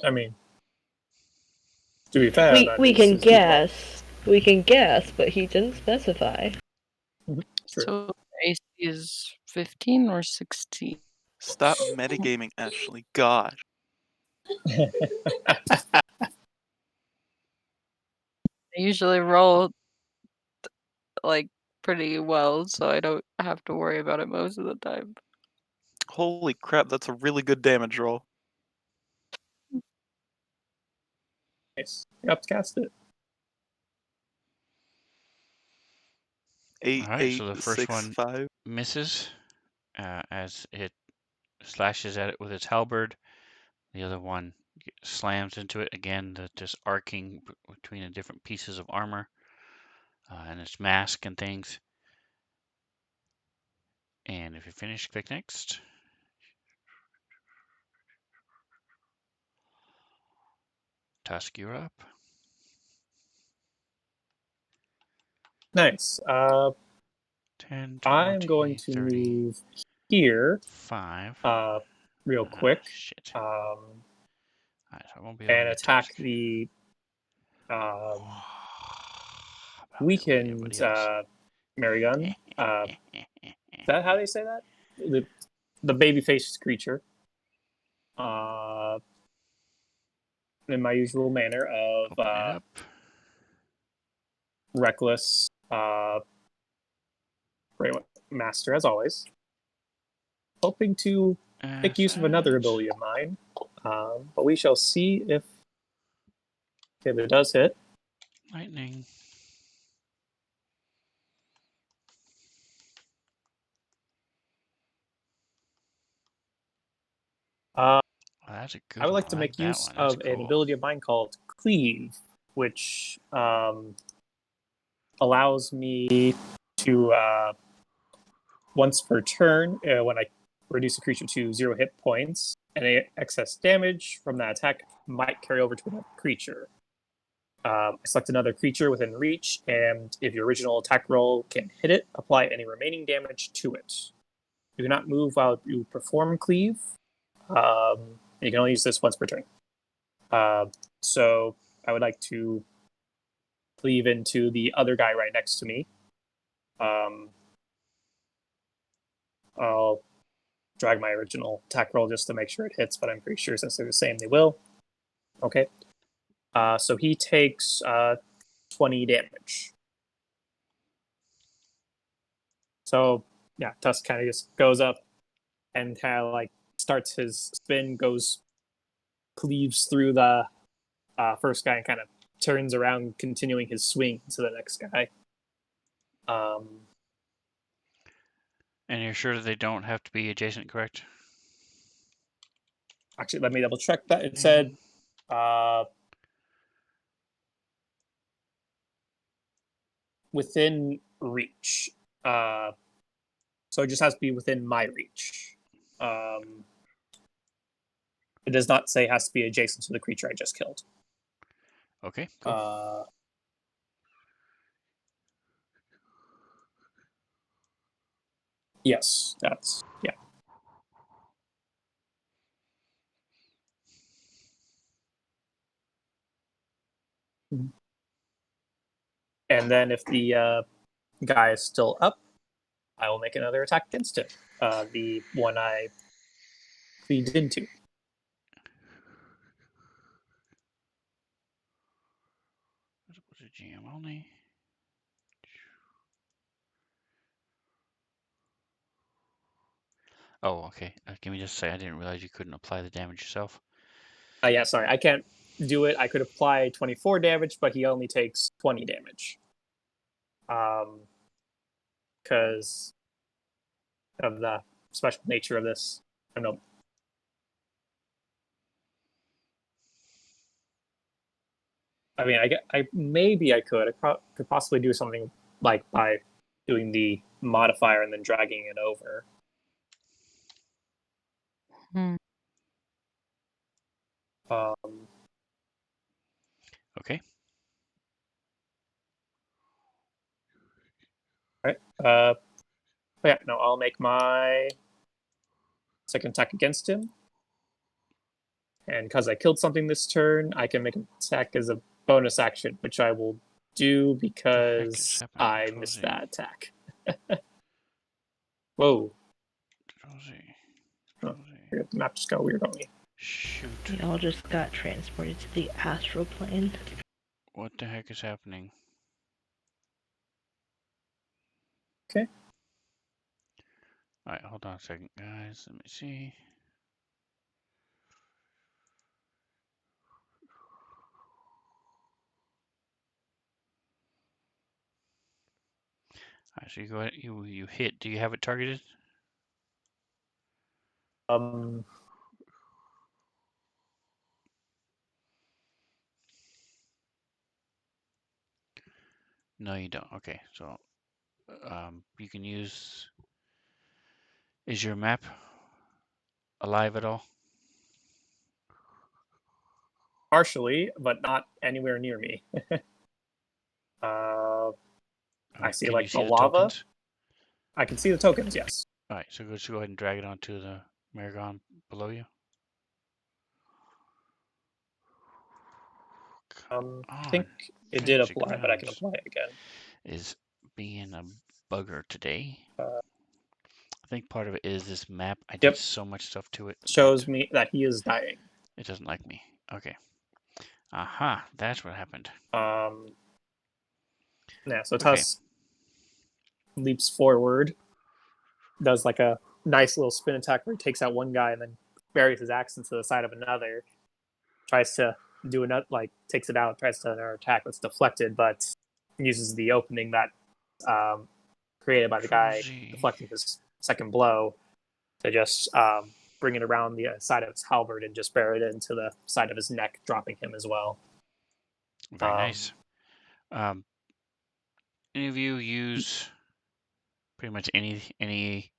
I mean, to be fair,
We can guess. We can guess, but he didn't specify.
True.
So AC is 15 or 16?
Stop metagaming, Ashley. Gosh.
I usually roll like pretty well, so I don't have to worry about it most of the time.
Holy crap, that's a really good damage roll.
Nice. You upcast it.
8,
All right.
8,
So the first
6,
one
5.
misses as it slashes at it with its halberd. The other one slams into it again, just arcing between the different pieces of armor and its mask and things. And if you're finished, click next. Tusk, you're up.
Nice.
10, 20,
I'm going to
30,
move here
5.
real quick
Shit.
um,
All right, so I won't be able
and
to get
attack
Tusk.
the
I'll be able to get
weakened
everybody else.
Marigun. Is that how they say that? The baby-faced creature. In my usual manner of
Open it up.
reckless master, as always. Hoping to make use of another ability of mine, but we shall see if it does hit.
Lightning. That's a good
I would
one.
like to
I
make
that
use
one. That's
of an
cool.
ability of mine called Cleave, which allows me to, once per turn, when I reduce a creature to 0 hit points, any excess damage from that attack might carry over to another creature. I select another creature within reach, and if your original attack roll can hit it, apply any remaining damage to it. You cannot move while you perform Cleave. You can only use this once per turn. So I would like to cleave into the other guy right next to me. I'll drag my original attack roll just to make sure it hits, but I'm pretty sure since they're the same, they will. Okay. So he takes 20 damage. So yeah, Tusk kind of just goes up and kind of like starts his spin, cleaves through the first guy and kind of turns around, continuing his swing to the next guy.
And you're sure that they don't have to be adjacent, correct?
Actually, let me double check that. It said within reach. So it just has to be within my reach. It does not say it has to be adjacent to the creature I just killed.
Okay, cool.
Yes, that's yeah. And then if the guy is still up, I will make another attack against it. The one I cleaved into.
Was a GM only? Oh, okay. Give me just a second. I didn't realize you couldn't apply the damage yourself.
Yeah, sorry, I can't do it. I could apply 24 damage, but he only takes 20 damage. Because of the special nature of this. I don't know. I mean, maybe I could. Could possibly do something like by doing the modifier and then dragging it over.
Hmm.
Okay.
Right. Yeah. No, I'll make my second attack against him, and because I killed something this turn, I can make an attack as a bonus action, which I will do because
happening,
I
Control
missed
Z?
that attack. Whoa.
Control Z.
Oh,
Control Z.
the map just got weird on me.
Shoot.
We all just got transported to the astral plane.
What the heck is happening?
Okay.
Alright, hold on a second, guys. Let me see. Alright, so you go ahead, you hit. Do you have it targeted? No, you don't. Okay, so you can use. Is your map alive at all?
Partially, but not anywhere near me. I see
Can you
like the
see the
lava.
tokens?
I can see the tokens, yes.
Alright, so just go ahead and drag it onto the Maragon below you.
I think it did
Fancy
apply, but I can
Grounds
apply it again.
is being a bugger today.
Uh,
I think part of it is this map. I did
Yep.
so much stuff to it
Shows
that
me that he is dying.
it doesn't like me. Okay. Aha, that's what happened.
Yeah, so
Okay.
Tusk leaps forward, does like a nice little spin attack where he takes out one guy and then buries his axe into the side of another. Tries to do another, like takes it out, tries to another attack that's deflected, but uses the opening that created by the guy deflecting his second blow to just bring it around the side of his halberd and just bury it into the side of his neck, dropping him as well.
Very nice. Any of you use pretty much any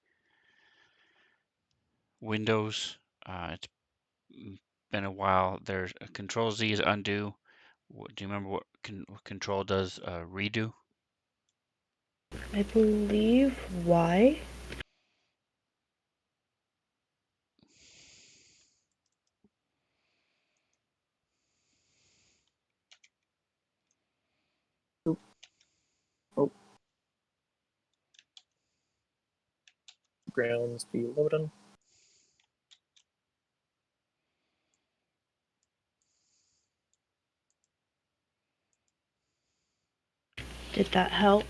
Windows? It's been a while. There's Control Z is undo. Do you remember what Control does? Redo.
I believe why?
Oh. Grounds be loading.
Did that help?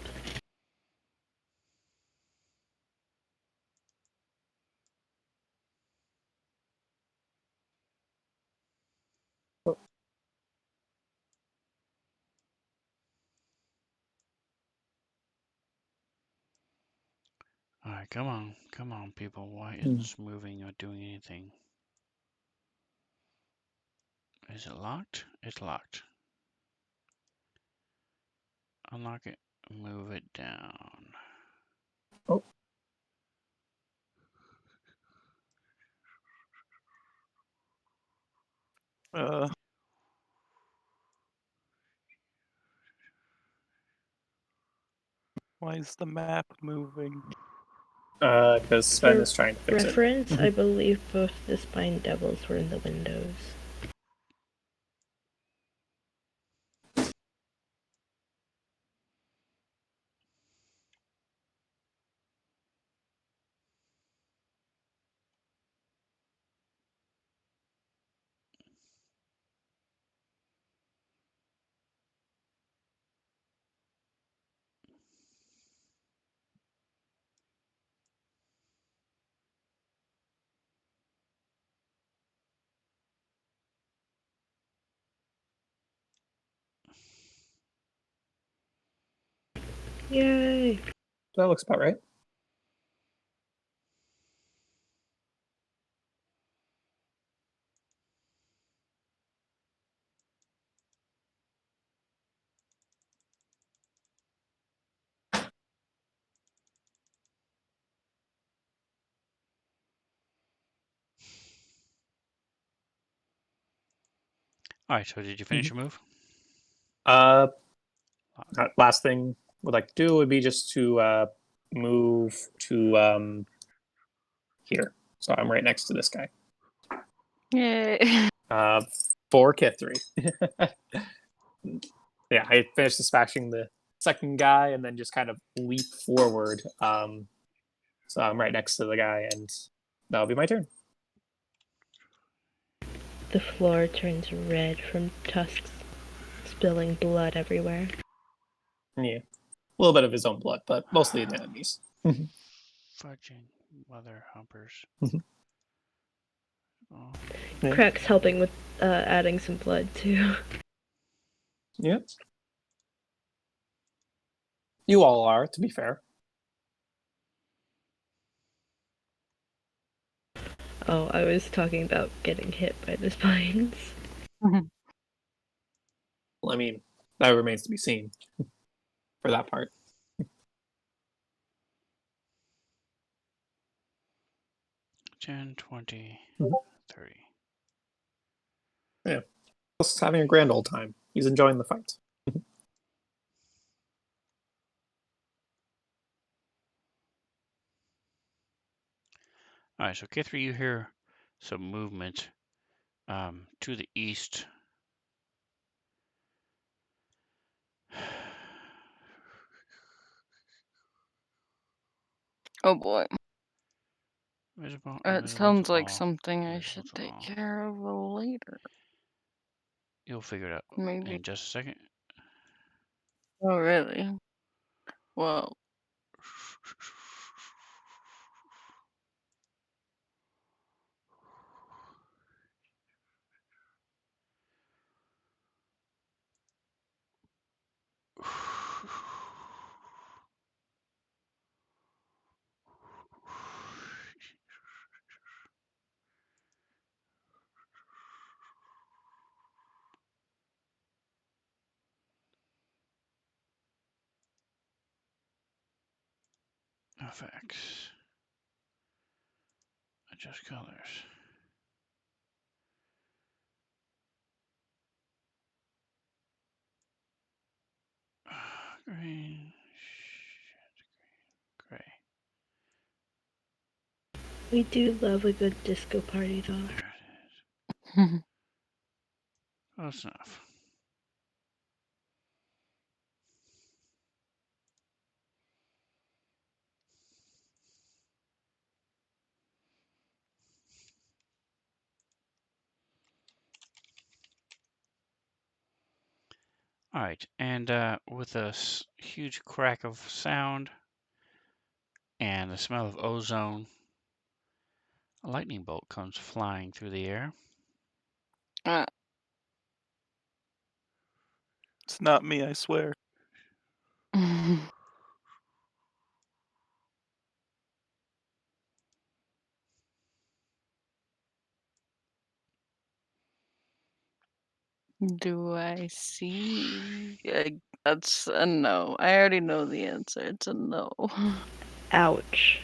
All right, come on, people. Why isn't this moving or doing anything? Is it locked? It's locked. Unlock it. Move it down.
Oh.
Why is the map moving?
Because Sven
For
is trying to fix
reference,
it.
I believe both the Spine Devils were in the windows. Yay!
That looks about right.
All right. So did you finish your move?
Last thing would like to do would be just to move to here. So I'm right next to this guy.
Yay.
For Kithri. Yeah, I finished dispatching the second guy and then just kind of leap forward. So I'm right next to the guy, and that'll be my turn.
The floor turns red from tusks, spilling blood everywhere.
Yeah, a little bit of his own blood, but mostly the enemies.
Fudging mother humpers. Oh.
Yeah.
Crack's helping with adding some blood too.
Yeah. You all are, to be fair.
Oh, I was talking about getting hit by the spines.
Well, I mean, that remains to be seen for that part.
10, 20, 30.
Yeah. Just having a grand old time. He's enjoying the fight.
All right. So Kithri, you hear some movement to the east.
Oh boy.
Visible,
It
invisible
sounds
to
like
all.
something I
Invisible
should
to
take
all.
care of later.
You'll figure it out
Maybe.
in just a second.
Oh, really? Well,
Effects. Adjust colors. Green. Gray.
We do love a good disco party, though.
There it is. Close enough. All right, and with a huge crack of sound and the smell of ozone, a lightning bolt comes flying through the air.
It's not me, I swear.
do I see? That's a no. I already know the answer. It's a no.
Ouch.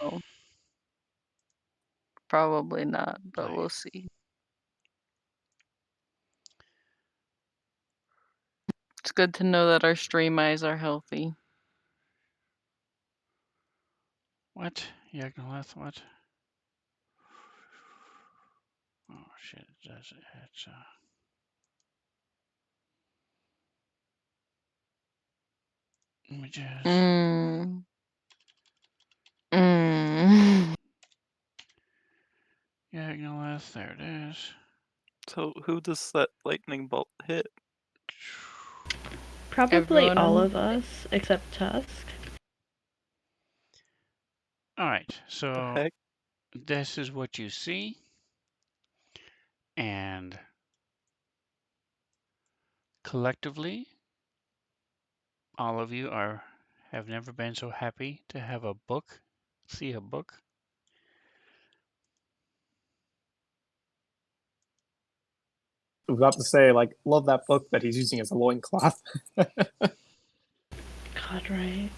Oh. Probably not, but
Right.
we'll see. It's good to know that our stream eyes are healthy.
What? Yagnolith, what? Oh shit, it does it. It's images. Yagnolith, there it is.
So who does that lightning bolt hit?
Probably
Everyone
all
on-
of us, except Tusk.
All right,
The
so
heck?
this is what you see, and collectively, all of you have never been so happy to have a book, see a book.
I was about to say, like, love that book that he's using as a loincloth.
God, right.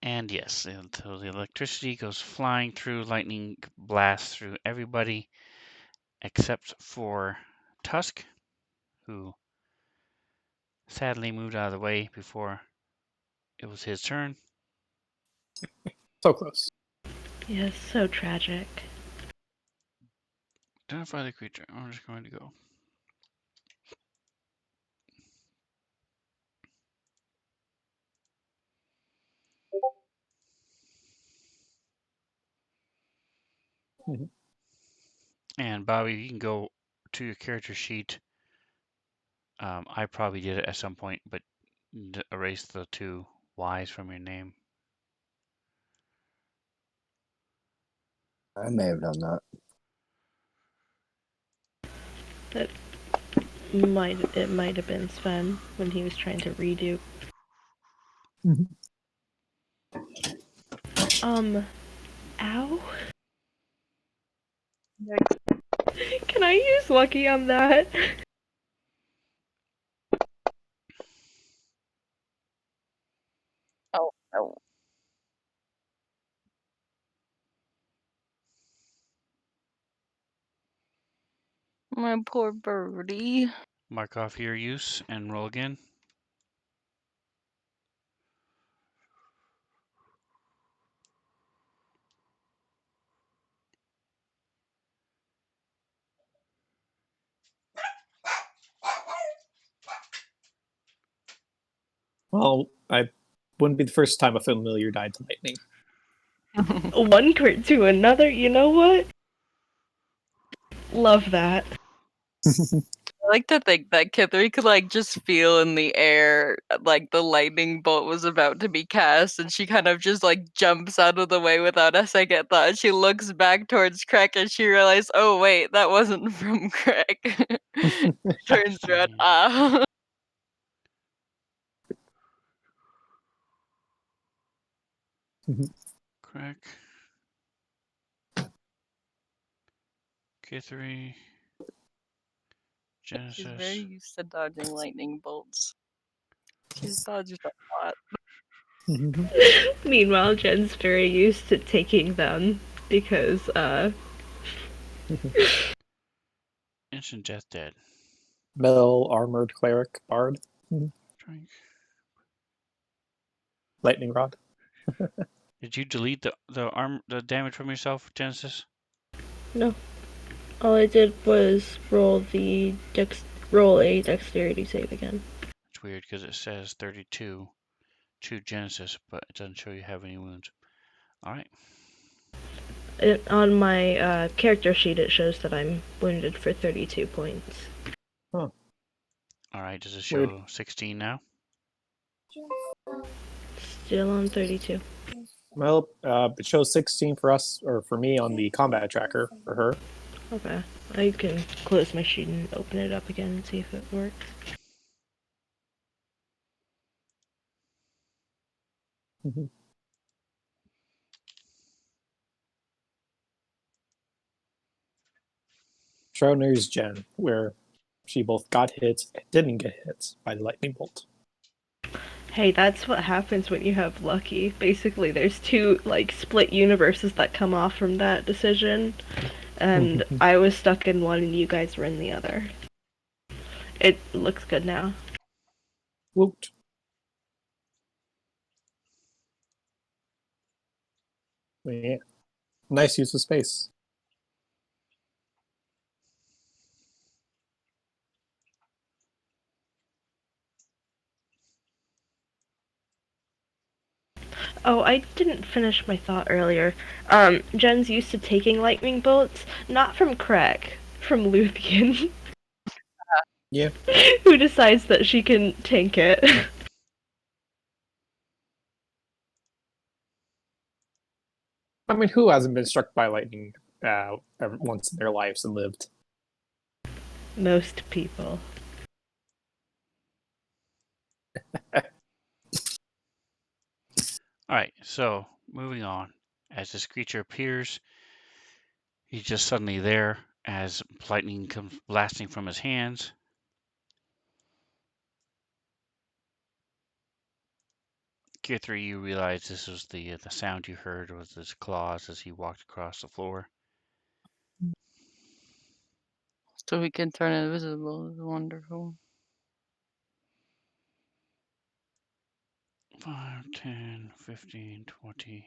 And yes, so the electricity goes flying through, lightning blasts through everybody except for Tusk, who sadly moved out of the way before it was his turn.
So close.
Yes, so tragic.
Identify the creature. I'm just going to go.
Mhm.
And Bobby, you can go to your character sheet. I probably did it at some point, but erase the two Y's from your name.
I may have done that.
It might have been Sven when he was trying to redo. Ow. Can I use lucky on that?
Oh, no. My poor birdie.
Mark off your use and roll again.
Well, I wouldn't be the first time a familiar died to lightning.
One crit to another, you know what? Love that.
I like to think that Kithri could like just feel in the air like the lightning bolt was about to be cast, and she kind of just like jumps out of the way without a second thought. She looks back towards Craig and she realized, oh wait, that wasn't from Craig. Turns around, ah.
Crack. K3.
She's very
Genesis.
used to dodging lightning bolts. She's dodged a lot.
Meanwhile, Jen's very used to taking them because,
Instant death dead.
Metal armored cleric bard.
Drink.
Lightning rod.
Did you delete the damage from yourself, Genesis?
no. All I did was roll a dexterity save again.
It's weird because it says 32 to Genesis, but it doesn't show you have any wounds. Alright.
On my character sheet, it shows that I'm wounded for 32 points.
Alright, does it show
Weird.
16 now?
Still on 32.
Well, it shows 16 for us, or for me on the combat tracker for her.
Okay. I can close my sheet and open it up again and see if it works.
Schrodinger's Gen, where she both got hit and didn't get hit by the lightning bolt.
Hey, that's what happens when you have lucky. Basically, there's two, like, split universes that come off from that decision. And I was stuck in one and you guys were in the other. It looks good now.
Woot. Yeah. Nice use of space.
Oh, I didn't finish my thought earlier. Jen's used to taking lightning bolts, not from Craig, from Luthien.
Yeah.
Who decides that she can tank it.
I mean, who hasn't been struck by lightning once in their lives and lived?
Most people.
Alright, so moving on. As this creature appears, he's just suddenly there as lightning comes blasting from his hands. Gear 3, you realize this was the sound you heard was his claws as he walked across the floor.
So we can turn invisible. Wonderful.
5, 10, 15, 20.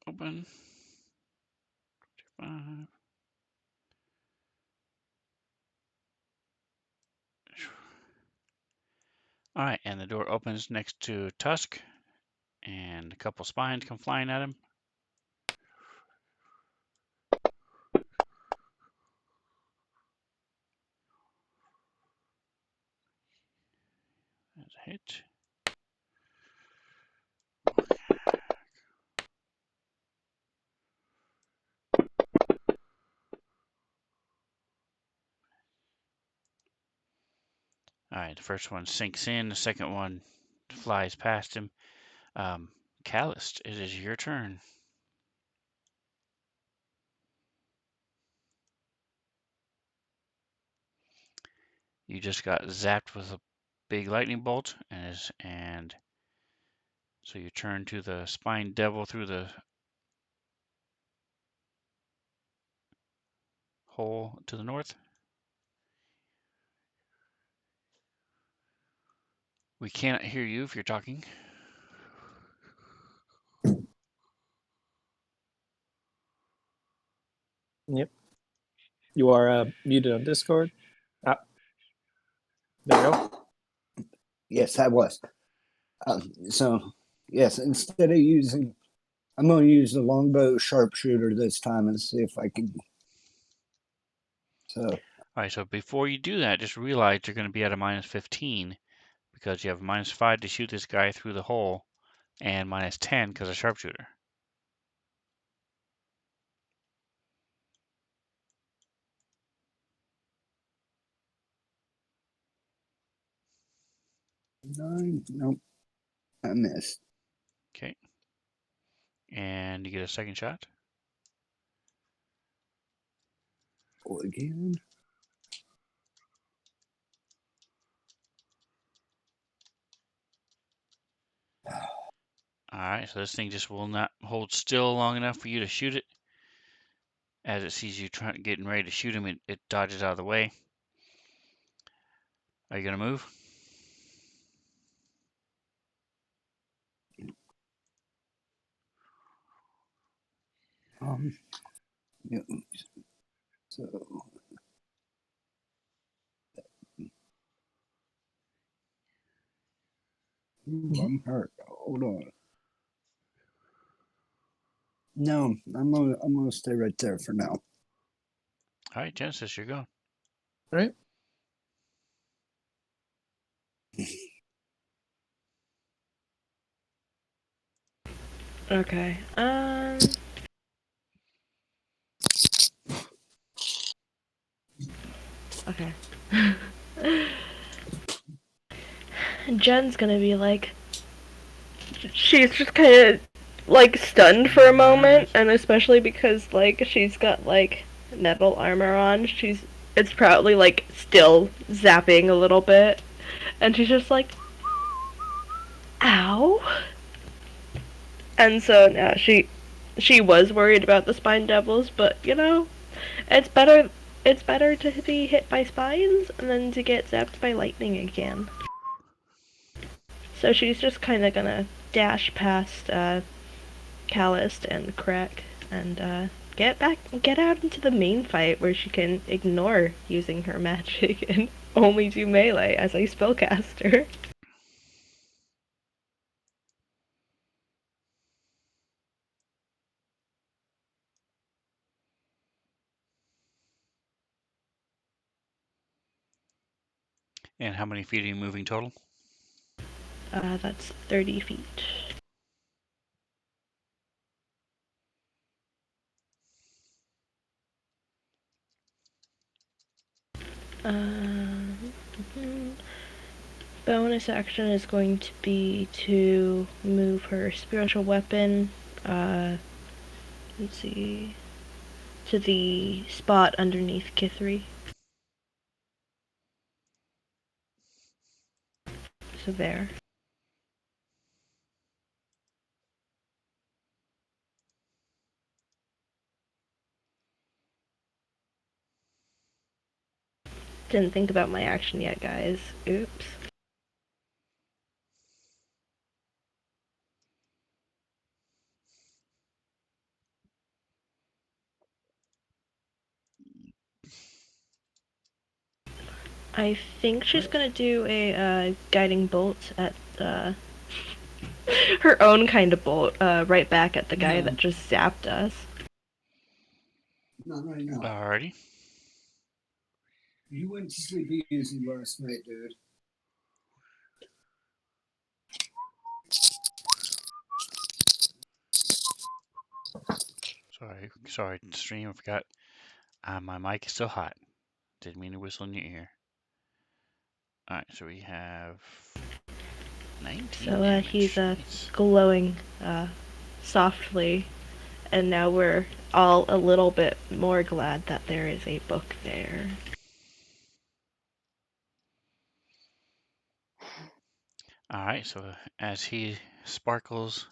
Open. 25. Alright, and the door opens next to Tusk, and a couple spines come flying at him. That's a hit. Alright, the first one sinks in, the second one flies past him. Calloused, it is your turn. You just got zapped with a big lightning bolt, and so you turn to the spine devil through the hole to the north. We cannot hear you if you're talking.
Yep. You are muted on Discord. Ah, there you go.
Yes, I was. So, yes, instead of using, I'm going to use the longbow sharpshooter this time and see if I can. So,
All right, so before you do that, just realize you're going to be at a minus 15 because you have minus 5 to shoot this guy through the hole and minus 10 because of sharpshooter.
nine. Nope. I missed.
Okay. And you get a second shot.
Roll again.
All right, so this thing just will not hold still long enough for you to shoot it. As it sees you getting ready to shoot him, it dodges out of the way. Are you going to move?
Yeah, so, I'm hurt. Hold on. No, I'm gonna stay right there for now.
All right, Genesis, you're going.
All right.
Okay. Okay. Jen's gonna be like, she's just kind of like stunned for a moment, and especially because like she's got like metal armor on, it's probably like still zapping a little bit, and she's just like, ow. And so now she was worried about the spine devils, but you know, it's better to be hit by spines and then to get zapped by lightning again. So she's just kind of gonna dash past Calloused and Crack and get out into the main fight where she can ignore using her magic and only do melee as a spellcaster.
And how many feet are you moving total?
That's 30 feet. Mhm. Bonus action is going to be to move her spiritual weapon, let's see, to the spot underneath Kithri. So there. Didn't think about my action yet, guys. Oops. I think she's gonna do a guiding bolt at her own kind of bolt, right back at the guy that just zapped us.
Not right now.
Alrighty.
You went to sleep easy last night, dude.
Sorry, stream. I forgot. My mic is still hot. Didn't mean to whistle in your ear. Alright, so we have 19
So
damage.
he's
Jeez.
glowing softly, and now we're all a little bit more glad that there is a book there.
Alright, so as he sparkles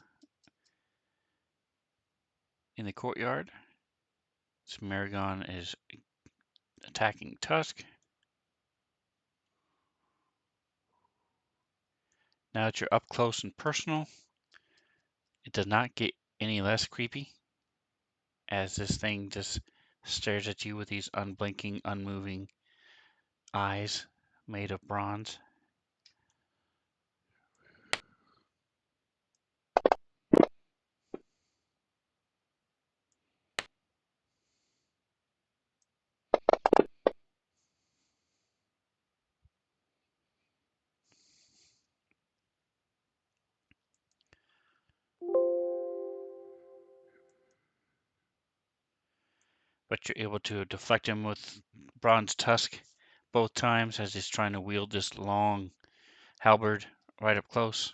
in the courtyard, Smaragon is attacking Tusk. Now that you're up close and personal, it does not get any less creepy as this thing just stares at you with these unblinking, unmoving eyes made of bronze. But you're able to deflect him with bronze tusk both times as he's trying to wield this long halberd right up close.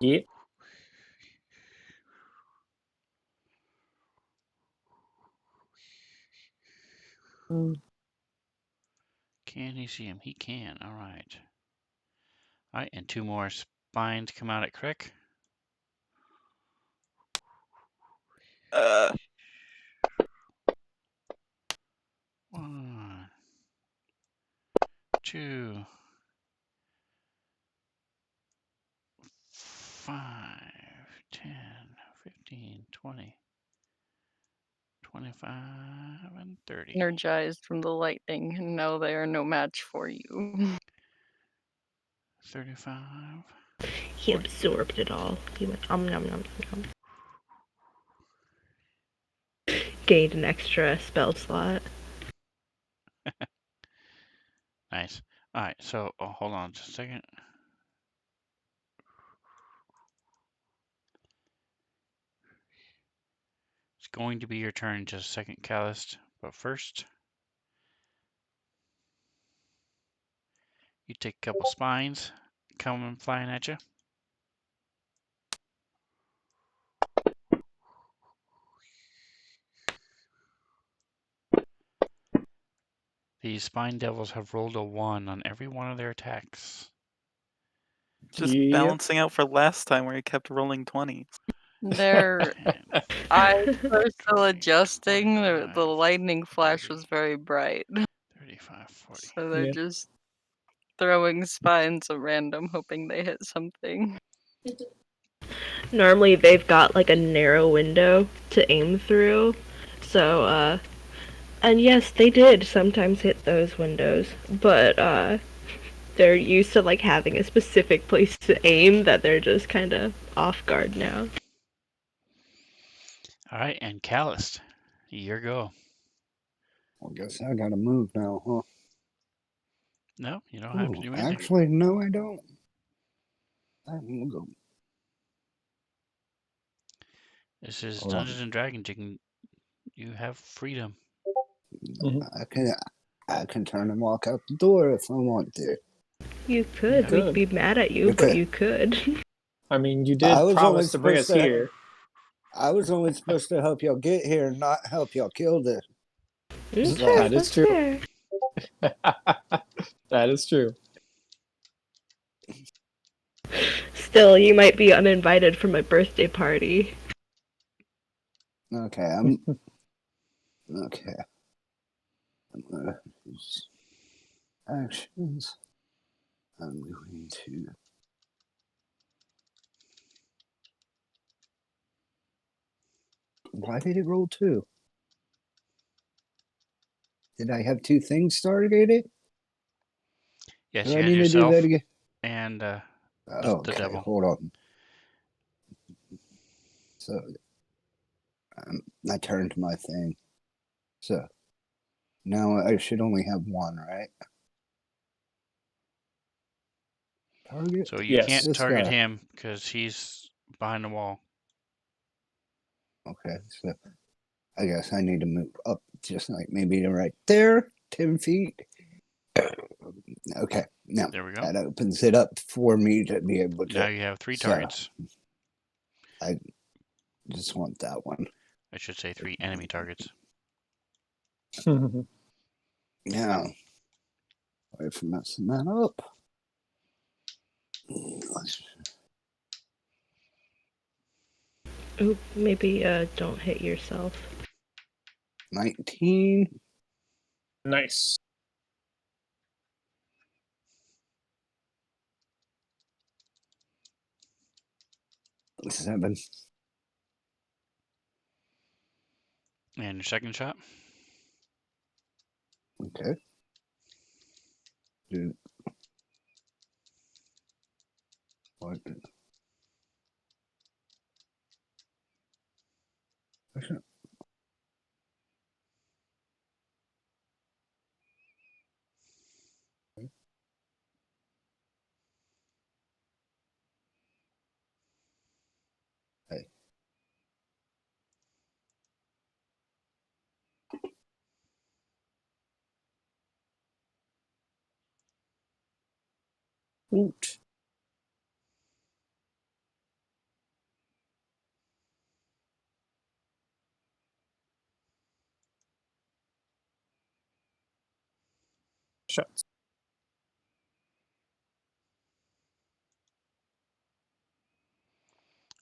Yep.
Can he see him? He can. All right. All right, and two more spines come out at Crick.
Uh,
One, two, 5, 10, 15, 20, 25, and 30.
Energized from the lightning, and now they are no match for you.
35.
He absorbed it all. He went nom nom nom nom. Gained an extra spell slot.
Nice. All right, so hold on just a second. It's going to be your turn in just a second, Callist. But first, you take a couple spines coming flying at you. These spine devils have rolled a 1 on every one of their attacks.
just
Yep.
balancing out for last time where he kept rolling 20s.
Their
10,
eyes
15,
are still
20,
adjusting. The
25,
lightning flash
30,
was very bright.
35, 40.
So they're
Yep.
just throwing spines at random, hoping they hit something.
Normally they've got like a narrow window to aim through, so and yes, they did sometimes hit those windows, but they're used to like having a specific place to aim that they're just kind of off guard now.
All right, and Callist, your go.
I guess I gotta move now, huh?
No, you don't have to
Ooh,
do anything.
actually, no, I don't. I'm gonna go.
This is
Hold on.
Dungeons and Dragons. You have freedom.
I can turn and walk out the door if I want to.
You could.
Good.
We'd be mad at you, but you could.
I mean, you
I
did
was only
promise to bring us
supposed to-
here.
I was only supposed to help y'all get here, not help y'all kill the.
Sure,
That is
that's
true.
fair.
That is true.
Still, you might be uninvited for my birthday party.
Okay, okay. I'm gonna use actions. I'm going to. Why did it roll 2? Did I have 2 things targeted?
Yes,
Do
you
I
had
need to do
yourself
that again?
and the
Okay,
devil.
hold on. So I turned my thing. So now I should only have 1, right? Target.
So you
Yes.
can't
This
target
guy.
him because he's behind the wall.
Okay, so I guess I need to move up just like maybe to right there, 10 feet. Okay, now
There we go.
that opens it up for me to be able to.
Now you have 3
so-
targets.
I just want that one.
I should say 3 enemy targets.
Now, wait for messing that up.
Oop, maybe don't hit yourself.
19.
Nice.
Seven.
And your second shot?
Okay. Dude. What? Hey.
Woot. Shots.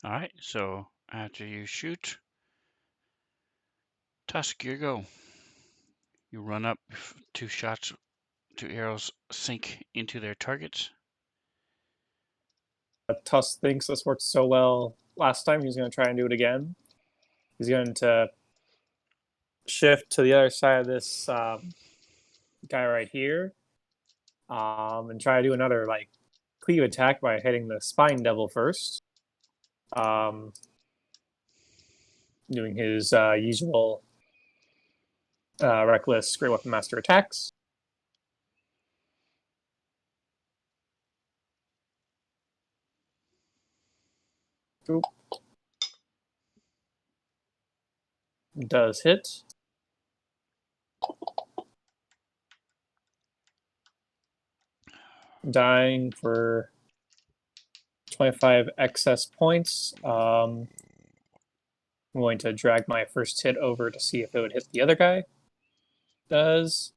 All right, so after you shoot, Tusk, you go. You run up, 2 shots, 2 arrows sink into their targets.
Tusk thinks this worked so well last time, he's going to try and do it again. He's going to shift to the other side of this guy right here, and try to do another like cleave attack by hitting the spine devil first. Doing his usual reckless great weapon master attacks. Oop. Does hit. Dying for 25 excess points. I'm going to drag my first hit over to see if it would hit the other guy. Does.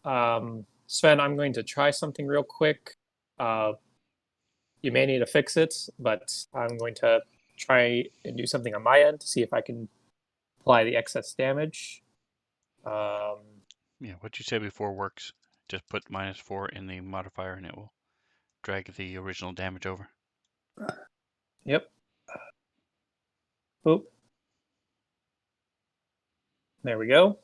Sven, I'm going to try something real quick. You may need to fix it, but I'm going to try and do something on my end to see if I can apply the excess damage.
Yeah, what you said before works. Just put -4 in the modifier and it will drag the original damage over.
Yep. Boop. There we go.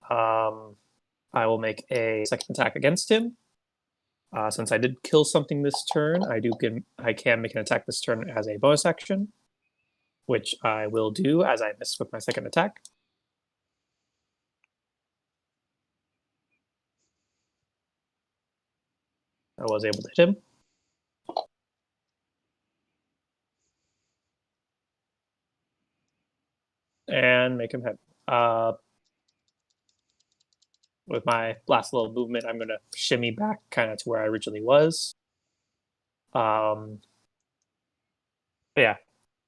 I will make a second attack against him. Since I did kill something this turn, I can make an attack this turn as a bonus action, which I will do as I miss with my second attack. I was able to hit him. And make him hit. with my last little movement, I'm gonna shimmy back kind of to where I originally was. Yeah.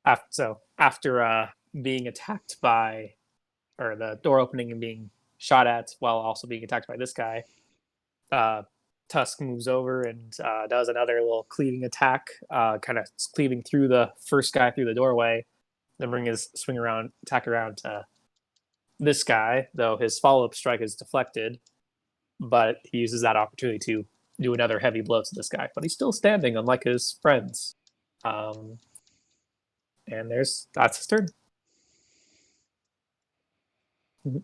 After being attacked by, or the door opening and being shot at while also being attacked by this guy, uh, Tusk moves over and does another little cleaving attack, kind of cleaving through the first guy through the doorway. Then bring his swing around, attack around to this guy, though his follow up strike is deflected, but he uses that opportunity to do another heavy blow to this guy. But he's still standing, unlike his friends. And that's his turn. Mhm.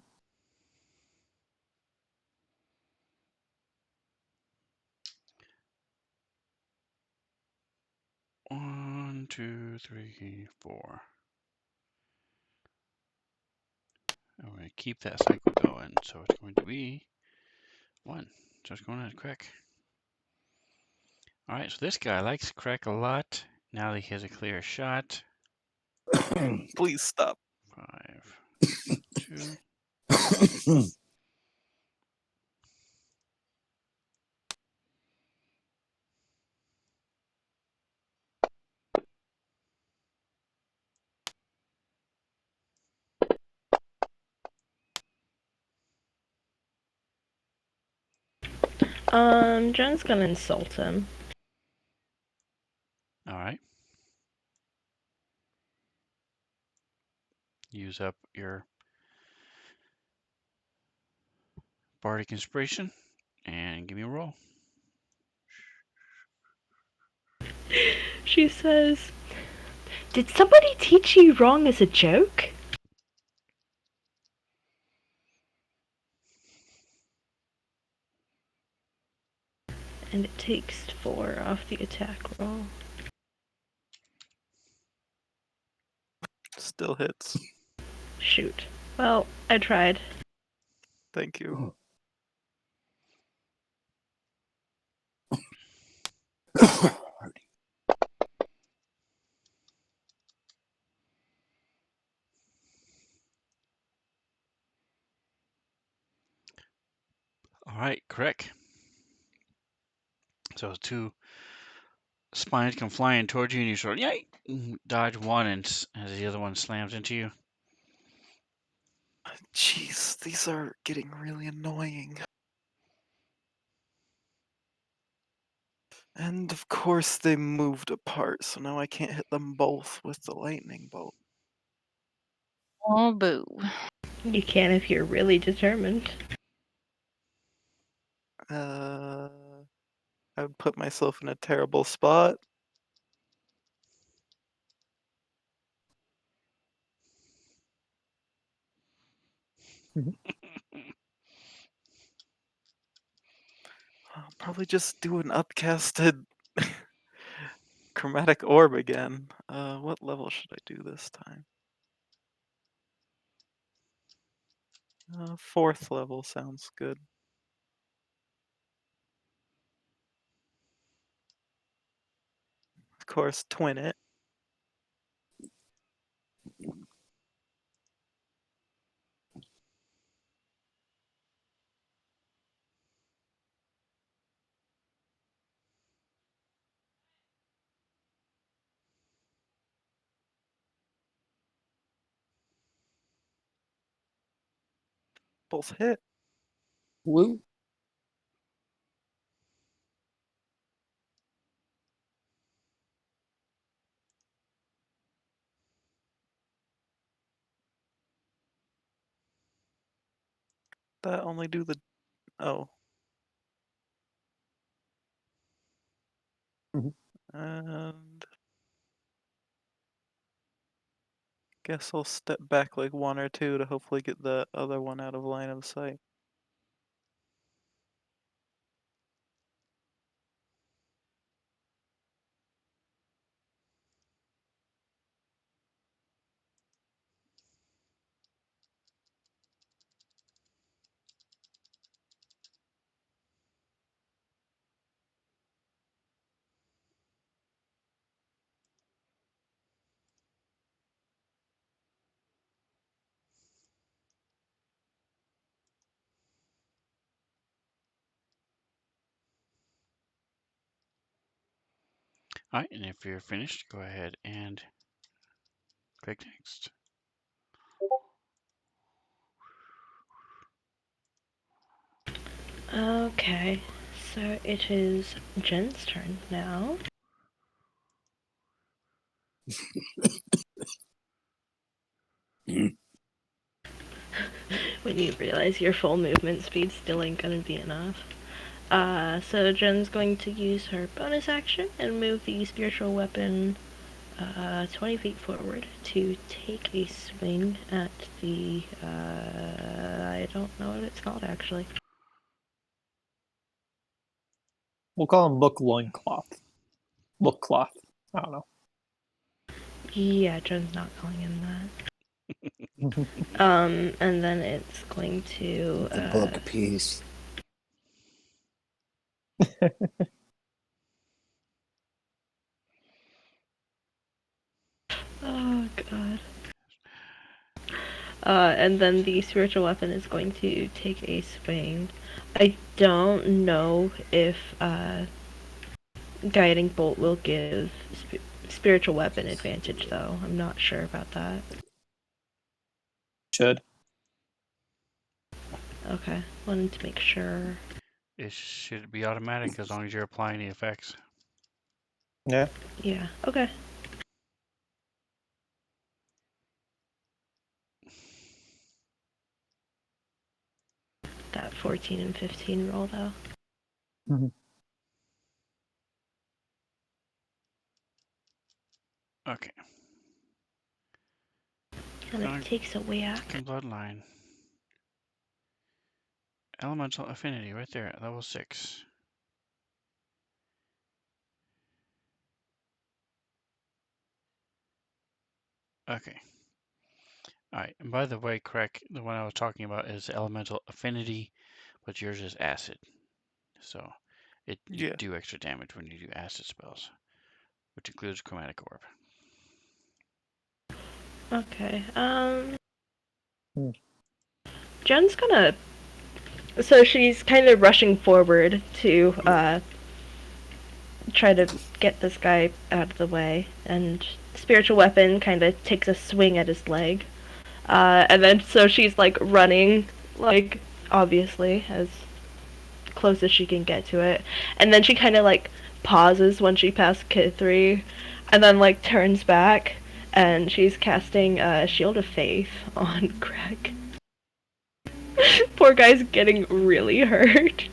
1, 2, 3, 4. I'm going to keep that cycle going, so it's going to be 1. So it's going to Crack. All right, so this guy likes Crack a lot. Now that he has a clear shot.
Please stop.
5, 2.
Jen's gonna insult him.
All right. Use up your Bardic Inspiration and give me a roll.
She says, "Did somebody teach you wrong as a joke?" And it takes 4 off the attack roll.
Still hits.
Shoot. Well, I tried.
Thank you.
All right, correct. So 2 spines come flying towards you, and you sort of yay, dodge one, and as the other one slams into you.
Jeez, these are getting really annoying. And of course they moved apart, so now I can't hit them both with the lightning bolt.
Oh, boo.
You can if you're really determined.
I would put myself in a terrible spot. I'll probably just do an upcasted chromatic orb again. What level should I do this time? 4th level sounds good. Of course, twin it. Both hit.
Woo.
That only do the... Oh.
Mhm.
And... Guess I'll step back like 1 or 2 to hopefully get the other one out of line of sight.
All right, and if you're finished, go ahead and click next.
Okay, so it is Jen's turn now. When you realize your full movement speed still ain't gonna be enough. So Jen's going to use her bonus action and move the spiritual weapon 20 feet forward to take a swing at the, I don't know what it's called actually.
We'll call him Book Loincloth. Book Cloth. I don't know.
Yeah, Jen's not calling him that. And then it's going to,
The book piece.
oh god. And then the spiritual weapon is going to take a swing. I don't know if guiding bolt will give spiritual weapon advantage, though. I'm not sure about that.
Should.
Okay, wanted to make sure.
It should be automatic as long as you're applying the effects.
Yeah.
Yeah, okay. That 14 and 15 roll, though.
Mm-hmm.
Okay.
And it takes a whack.
Second bloodline. Elemental affinity right there at level 6. Okay. Alright, and by the way, correct, the one I was talking about is elemental affinity, but yours is acid. So you do extra damage when you do acid spells, which includes chromatic orb.
Okay, Jen's gonna... So she's kind of rushing forward to, try to get this guy out of the way, and spiritual weapon kind of takes a swing at his leg. And then so she's like running, like obviously as close as she can get to it, and then she kind of like pauses when she passes Kit 3, and then like turns back, and she's casting Shield of Faith on Greg. Poor guy's getting really hurt.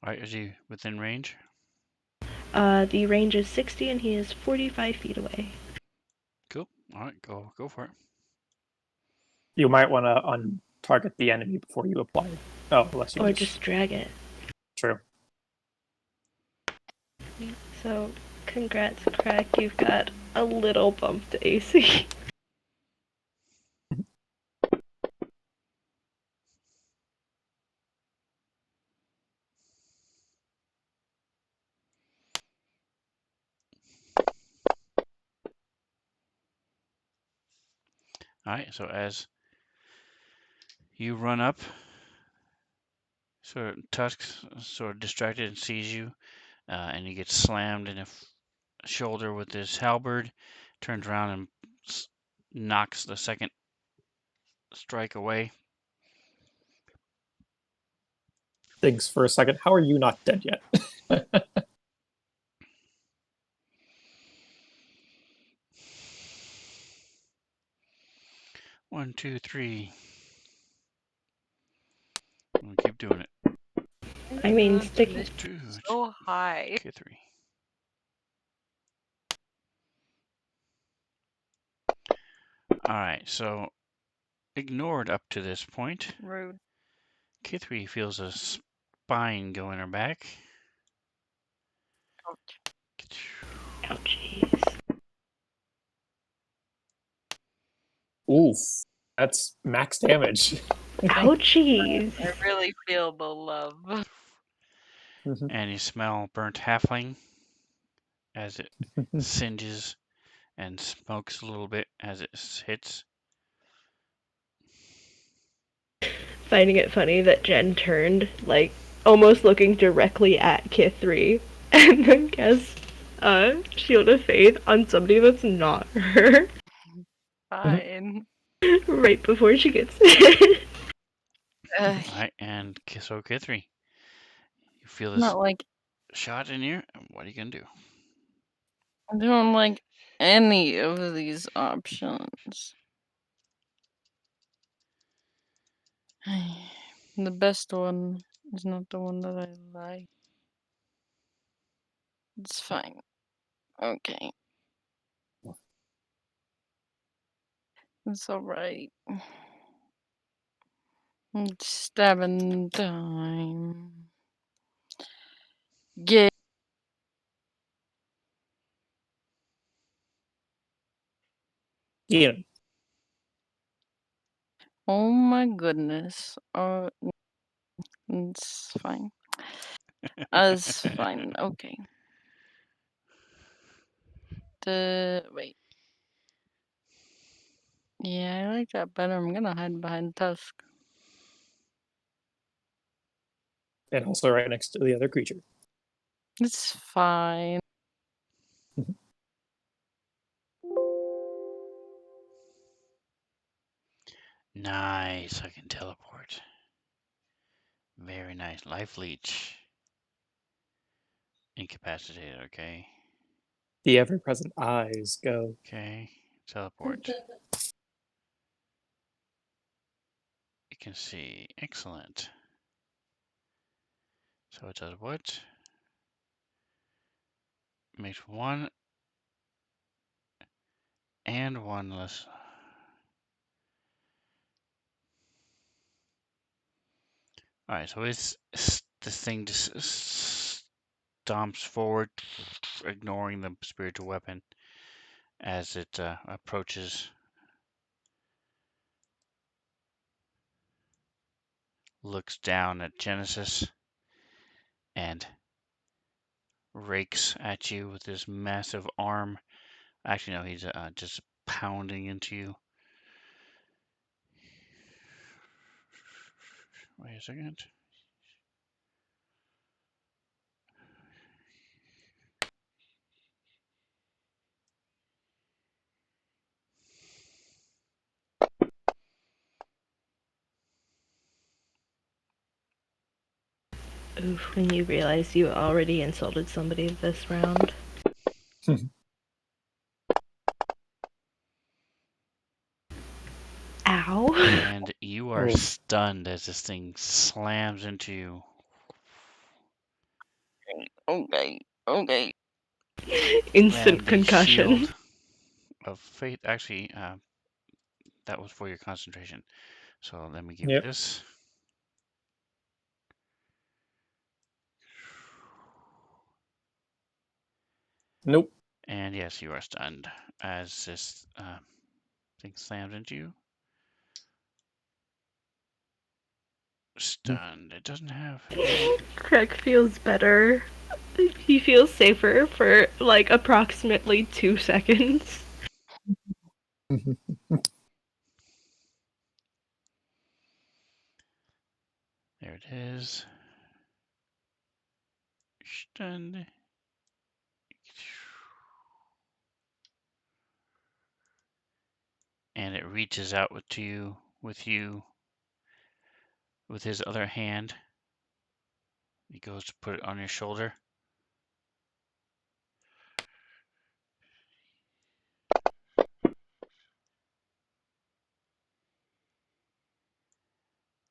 Alright, is he within range?
The range is 60 and he is 45 feet away.
Cool. Alright, go for it.
You might want to un-target the enemy before you apply it. Oh, unless you
Or just drag it.
True.
So, congrats, Craig. You've got a little bump to AC.
Alright, so as you run up, sort of Tusk's sort of distracted and sees you, and he gets slammed in the shoulder with his halberd, turns around and knocks the second strike away.
Thinks for a second, how are you not dead yet?
1, 2, 3. I'm gonna keep doing it.
I mean, stick...
Two,
So high.
okay, 3. Alright, so ignored up to this point.
Rude.
K3 feels a spine go in her back.
Ouch.
Ouchies.
Oof. That's max damage.
Ouchies.
I really feel the love.
And you smell burnt halfling as it singes and smokes a little bit as it hits.
Finding it funny that Jen turned, like, almost looking directly at Kith 3, and then guess Shield of Faith on somebody that's not her
Fine.
right before she gets hit.
Ugh,
All right, and so Kithri, you feel this
not like
shot in you. What are you gonna do?
I don't like any of these options. The best one is not the one that I like. It's fine. Okay. It's alright. It's stabbing time. Get.
Ian.
Oh my goodness. It's fine. It's fine. Okay. Wait. Yeah, I like that better. I'm gonna hide behind Tusk.
And also right next to the other creature.
It's fine.
Nice, I can teleport. Very nice. Life leech. Incapacitated, okay.
The ever-present eyes go.
Okay, teleport. You can see. Excellent. So it does what? Makes one and one less. Alright, so this thing just stomps forward, ignoring the spiritual weapon as it approaches. Looks down at Genesis and rakes at you with his massive arm. Actually, no, he's just pounding into you. Wait a second.
Oof, when you realize you already insulted somebody this round. Ow.
And you are
Oh.
stunned as this thing slams into you.
Okay. Okay.
Instant
And the
concussion.
shield of faith, actually, that was for your concentration. So let me give you
Yep.
this.
Nope.
And yes, you are stunned as this thing slams into you. Stunned. It doesn't have.
Craig feels better. He feels safer for like approximately 2 seconds.
There it is. Stunned. And it reaches out with you with his other hand. He goes to put it on your shoulder.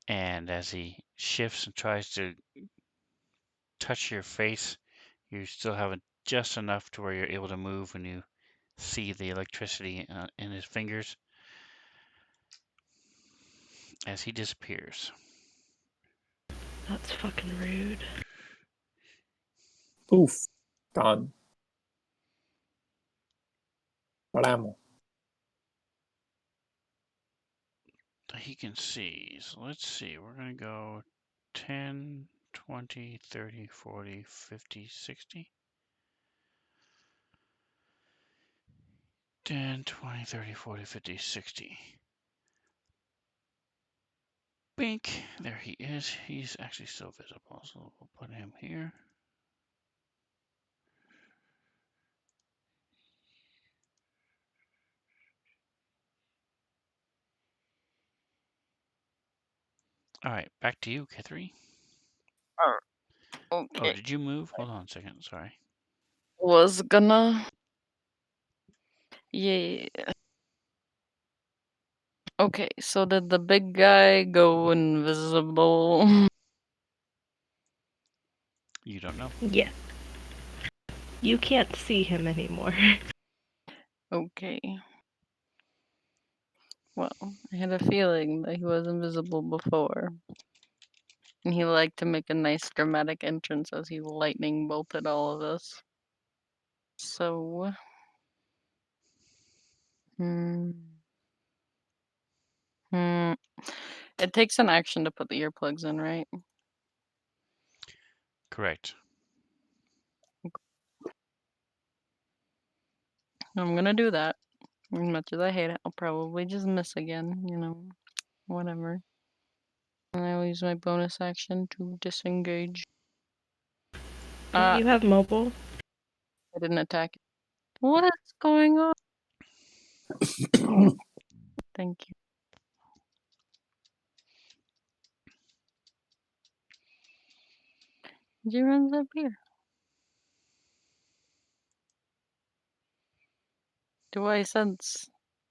And as he shifts and tries to touch your face, you still have just enough to where you're able to move when you see the electricity in his fingers as he disappears.
That's fucking rude.
Poof. Gone. Blam.
He can see. So let's see. We're going to go 10, 20, 30, 40, 50, 60. 10, 20, 30, 40, 50, 60. Bink. There he is. He's actually still visible. So we'll put him here. All right, back to you, Kithri. Oh,
Okay.
did you move? Hold on a second. Sorry.
Was gonna. Yeah. Okay, so did the big guy go invisible?
You don't know.
Yeah. You can't see him anymore.
Okay. Well, I had a feeling that he was invisible before. And he liked to make a nice dramatic entrance as he lightning bolted all of us. So. Hmm. It takes an action to put the earplugs in, right?
Correct.
I'm gonna do that. As much as I hate it, I'll probably just miss again, whatever. And I'll use my bonus action to disengage.
Don't you have mobile?
I didn't attack it. What is going on? Thank you. He runs up here. Do I sense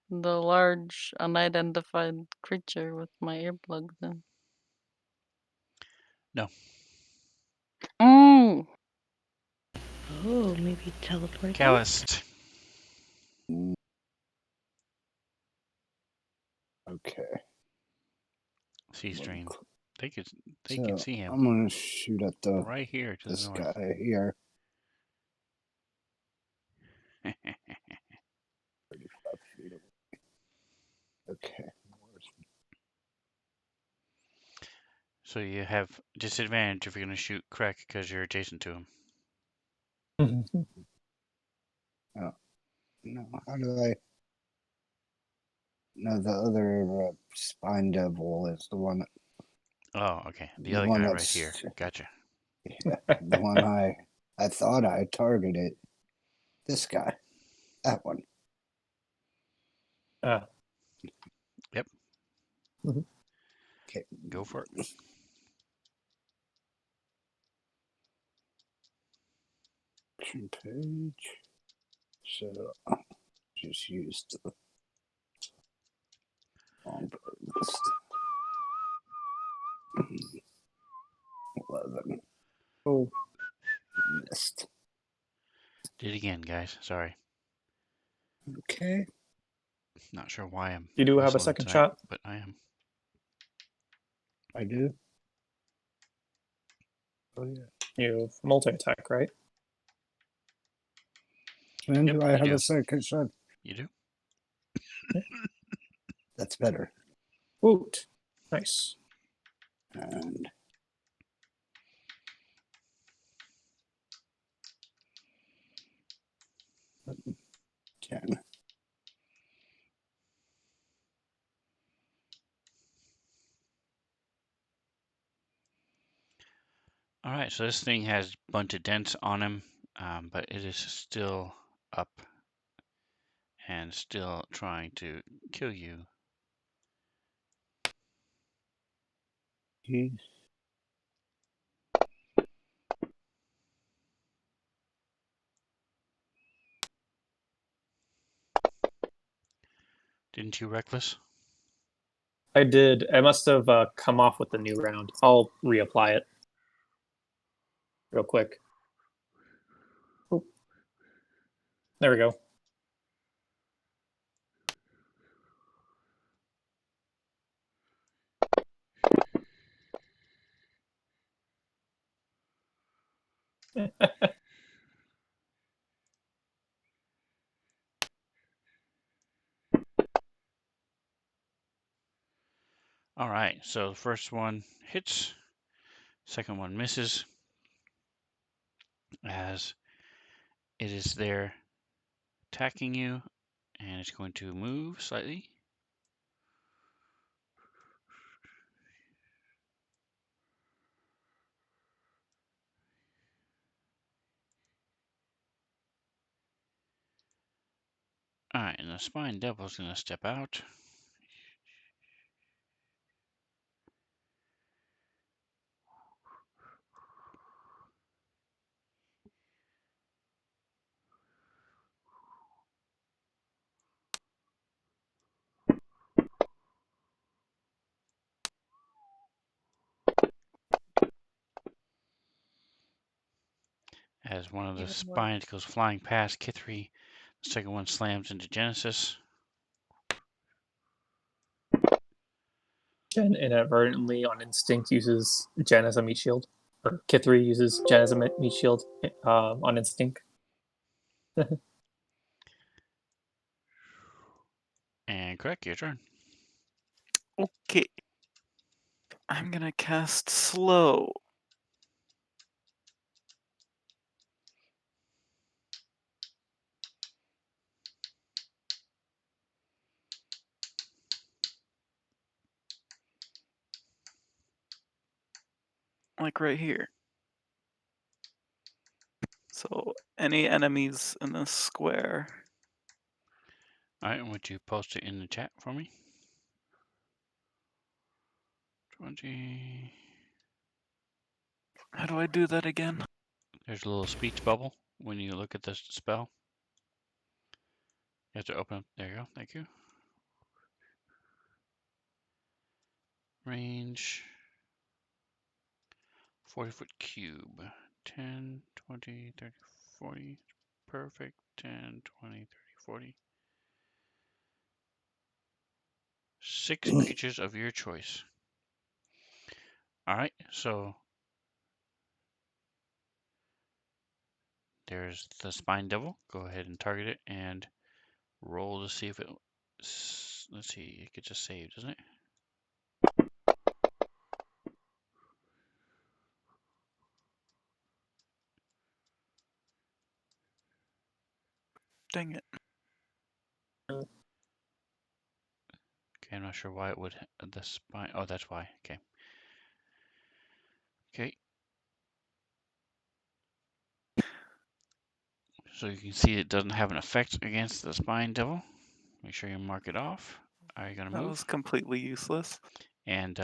the large, unidentified creature with my earplugs in?
No.
Oh!
Oh, maybe teleport.
Calloused.
Okay.
See stream. They can
So
see him
I'm gonna shoot at
right here to the
this
north.
guy here. 35 feet away. Okay.
So you have disadvantage if you're going to shoot Crack because you're adjacent to him.
Oh, no, how do I? No, the other spine devil is the one.
Oh, okay. The
The
other
one
guy right
that's
here. Gotcha.
yeah, the one I thought I targeted. This guy, that one.
Ah.
Yep.
Okay,
Go for it.
action page. So just use the longbow list. 11. Oh, missed.
Did it again, guys. Sorry.
Okay.
Not sure why I'm
You do have a
whistling
second
tonight,
shot?
but I am.
I do. Oh yeah.
You have multi-attack, right?
When
Yep,
do I
you
have
do.
a second shot?
You do?
That's better.
Woot. Nice.
And 10.
All right, so this thing has a bunch of dents on him, but it is still up and still trying to kill you.
Jeez.
Didn't you, Reckless?
I did. I must have come off with the new round. I'll reapply it real quick. Oop. There we go.
All right, so the first one hits, second one misses, as it is there attacking you, and it's going to move slightly. All right, and the Spine Devil's going to step out. as one of the
Even worse.
spines goes flying past Kithri. The second one slams into Genesis.
Jen inadvertently on instinct uses Jen as a meat shield. Or Kithri uses Jen as a meat shield on instinct.
And correct, your turn.
Okay. I'm gonna cast slow. Like right here. So any enemies in this square.
All right, and would you post it in the chat for me? 20.
How do I do that again?
There's a little speech bubble when you look at the spell. You have to open up. There you go. Thank you. Range 40-foot cube. 10, 20, 30, 40. Perfect. 10, 20, 30, 40. 6 creatures of your choice. All right, so there's the spine devil. Go ahead and target it and roll to see if it. Let's see, it could just save, doesn't it?
Dang it.
Okay, I'm not sure why it would. The spine. Oh, that's why. Okay. Okay. So you can see it doesn't have an effect against the spine devil. Make sure you mark it off. Are you going to
That
move?
was completely useless.
And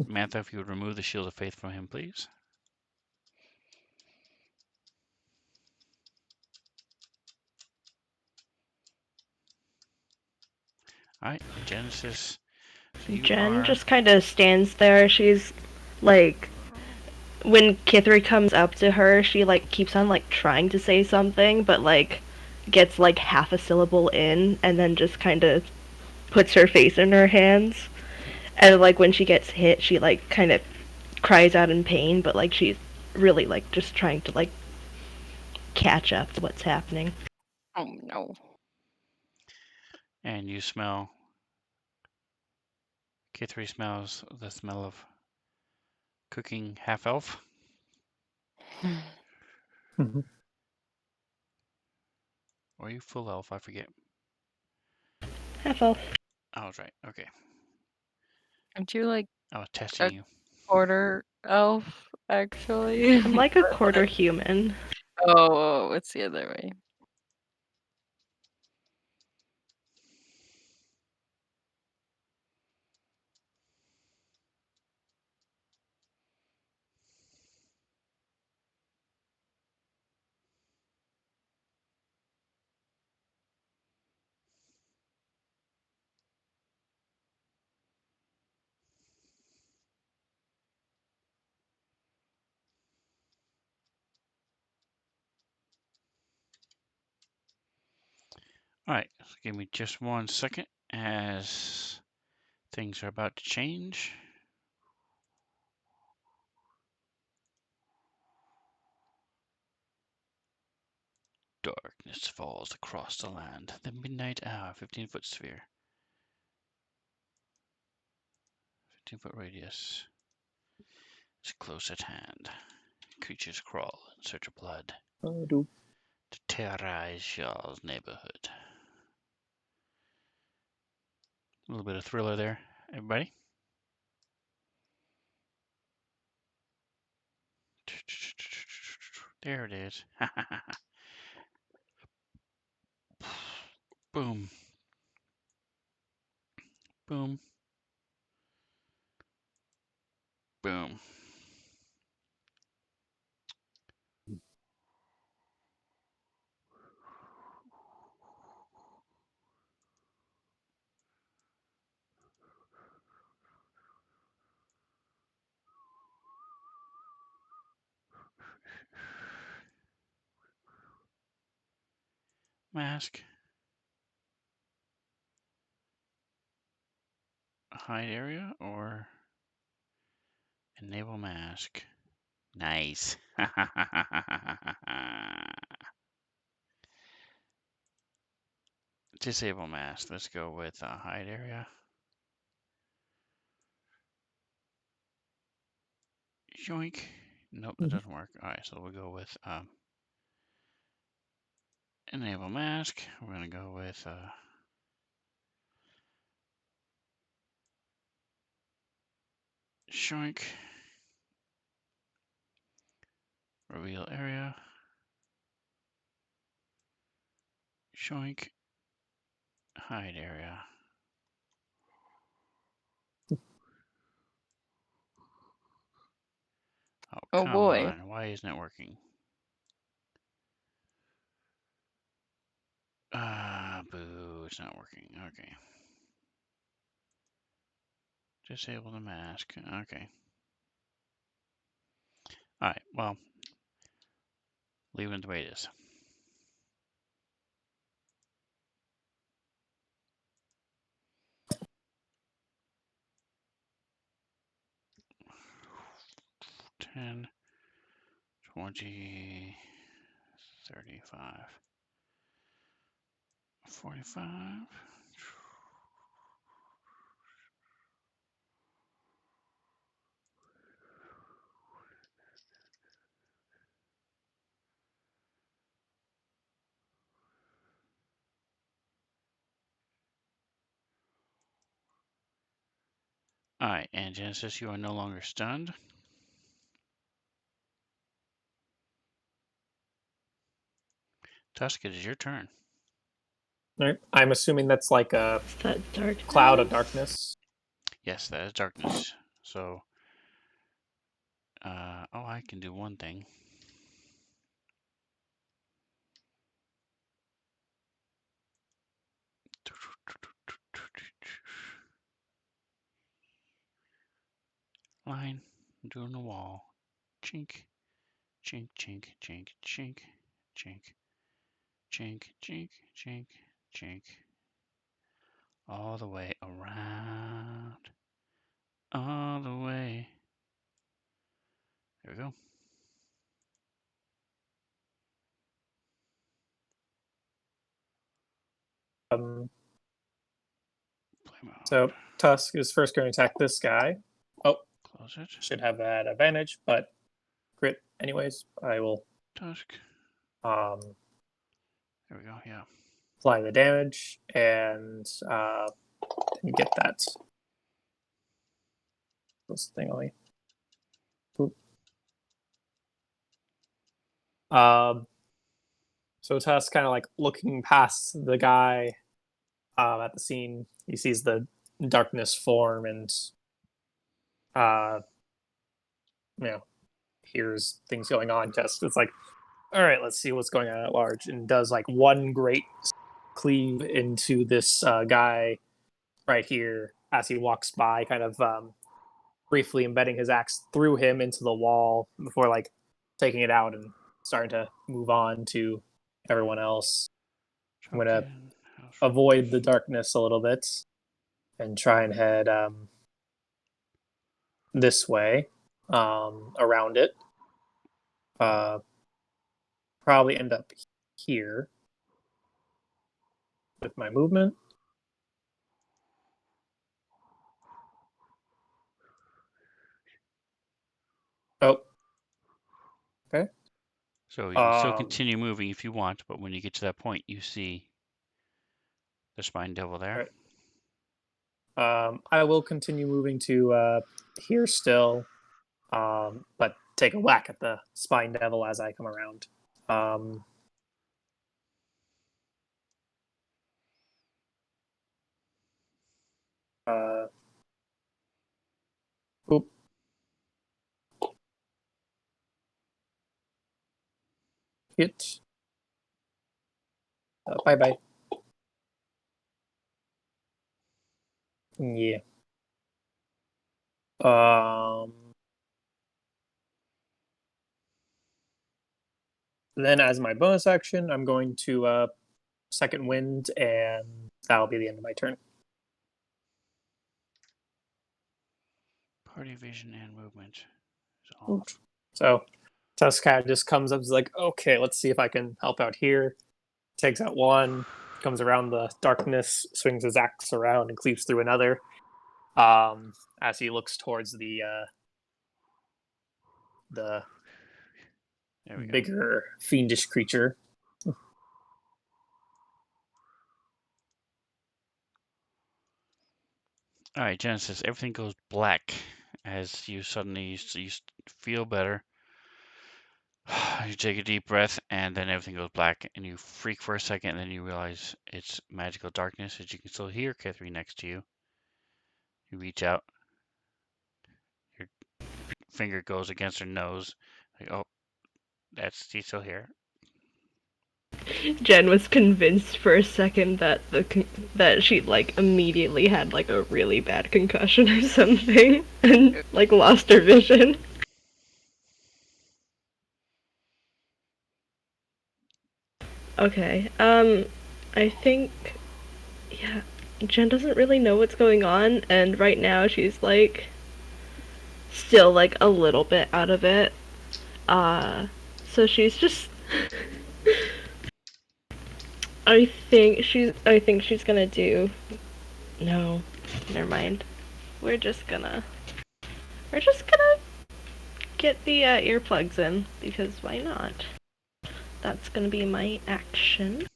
Mantha, if you would remove the shield of faith from him, please. All right, Genesis. So you
Jen
are.
just kind of stands there. She's like, when Kithri comes up to her, she like keeps on like trying to say something, but like gets like half a syllable in, and then just kind of puts her face in her hands. And like when she gets hit, she like kind of cries out in pain, but like she's really like just trying to like catch up to what's happening.
Oh no.
And you smell. Kithri smells the smell of cooking half elf. Or are you full elf? I forget.
Half elf.
Oh, that's right. Okay.
Aren't you like
I was testing
a
you.
quarter elf, actually?
I'm like a quarter human.
Oh, it's the other way.
All right. So give me just 1 second as things are about to change. Darkness falls across the land. The midnight hour, 15-foot sphere. 15-foot radius is close at hand. Creatures crawl in search of blood to terrorize y'all's neighborhood. A little bit of thriller there, everybody. There it is. Boom. Boom. Boom. mask. Hide area or enable mask. Nice. Disable mask. Let's go with hide area. Yoink. Nope, that doesn't work. All right, so we'll go with enable mask. We're going to go with shrink. Reveal area. Shrink. Hide area. Oh,
Oh
come
boy.
on. Why isn't it working? Boo. It's not working. Okay. Disable the mask. Okay. All right. Well, leave it the way it is. $10, $20, $35, $45. All right, and Genesis, you are no longer stunned. Tusk, it is your turn.
All right. I'm assuming that's like a
It's that dark
cloud of darkness.
Yes, that is darkness. So, oh, I can do one thing. Line, doing the wall. Chink, chink, chink, chink, chink, chink, chink, chink, chink, chink. All the way around. All the way. There we go. Play mode.
So Tusk is first going to attack this guy. Oh,
Close it.
should have that advantage, but crit anyways. I will
Tusk.
um,
There we go. Yeah.
apply the damage and get that. This thing only. Boop. So Tusk kind of like looking past the guy at the scene. He sees the darkness form and hears things going on. Just it's like, all right, let's see what's going on at large, and does like one great cleave into this guy right here as he walks by, kind of briefly embedding his axe through him into the wall before like taking it out and starting to move on to everyone else. I'm gonna avoid the darkness a little bit and try and head this way around it. Probably end up here with my movement. Oh, okay.
So you can still continue moving if you want, but when you get to that point, you see the spine devil there.
Right. I will continue moving to here still, but take a whack at the spine devil as I come around. Oop. Hit. Bye-bye. Yeah. Then as my bonus action, I'm going to second wind, and that'll be the end of my turn.
Party vision and movement. So,
So Tusk kind of just comes up, is like, okay, let's see if I can help out here. Takes out one, comes around the darkness, swings his axe around, and cleaves through another. As he looks towards the
there we go.
bigger fiendish creature.
All right, Genesis. Everything goes black as you suddenly you feel better. You take a deep breath, and then everything goes black, and you freak for a second, and then you realize it's magical darkness, as you can still hear Catherine next to you. You reach out, your finger goes against her nose, like, oh, she's still here.
Jen was convinced for a second that that she like immediately had like a really bad concussion or something, and like lost her vision. Okay. I think, yeah, Jen doesn't really know what's going on, and right now she's like still like a little bit out of it. So she's just I think she's gonna do. No, never mind. We're just gonna get the earplugs in, because why not? That's gonna be my action.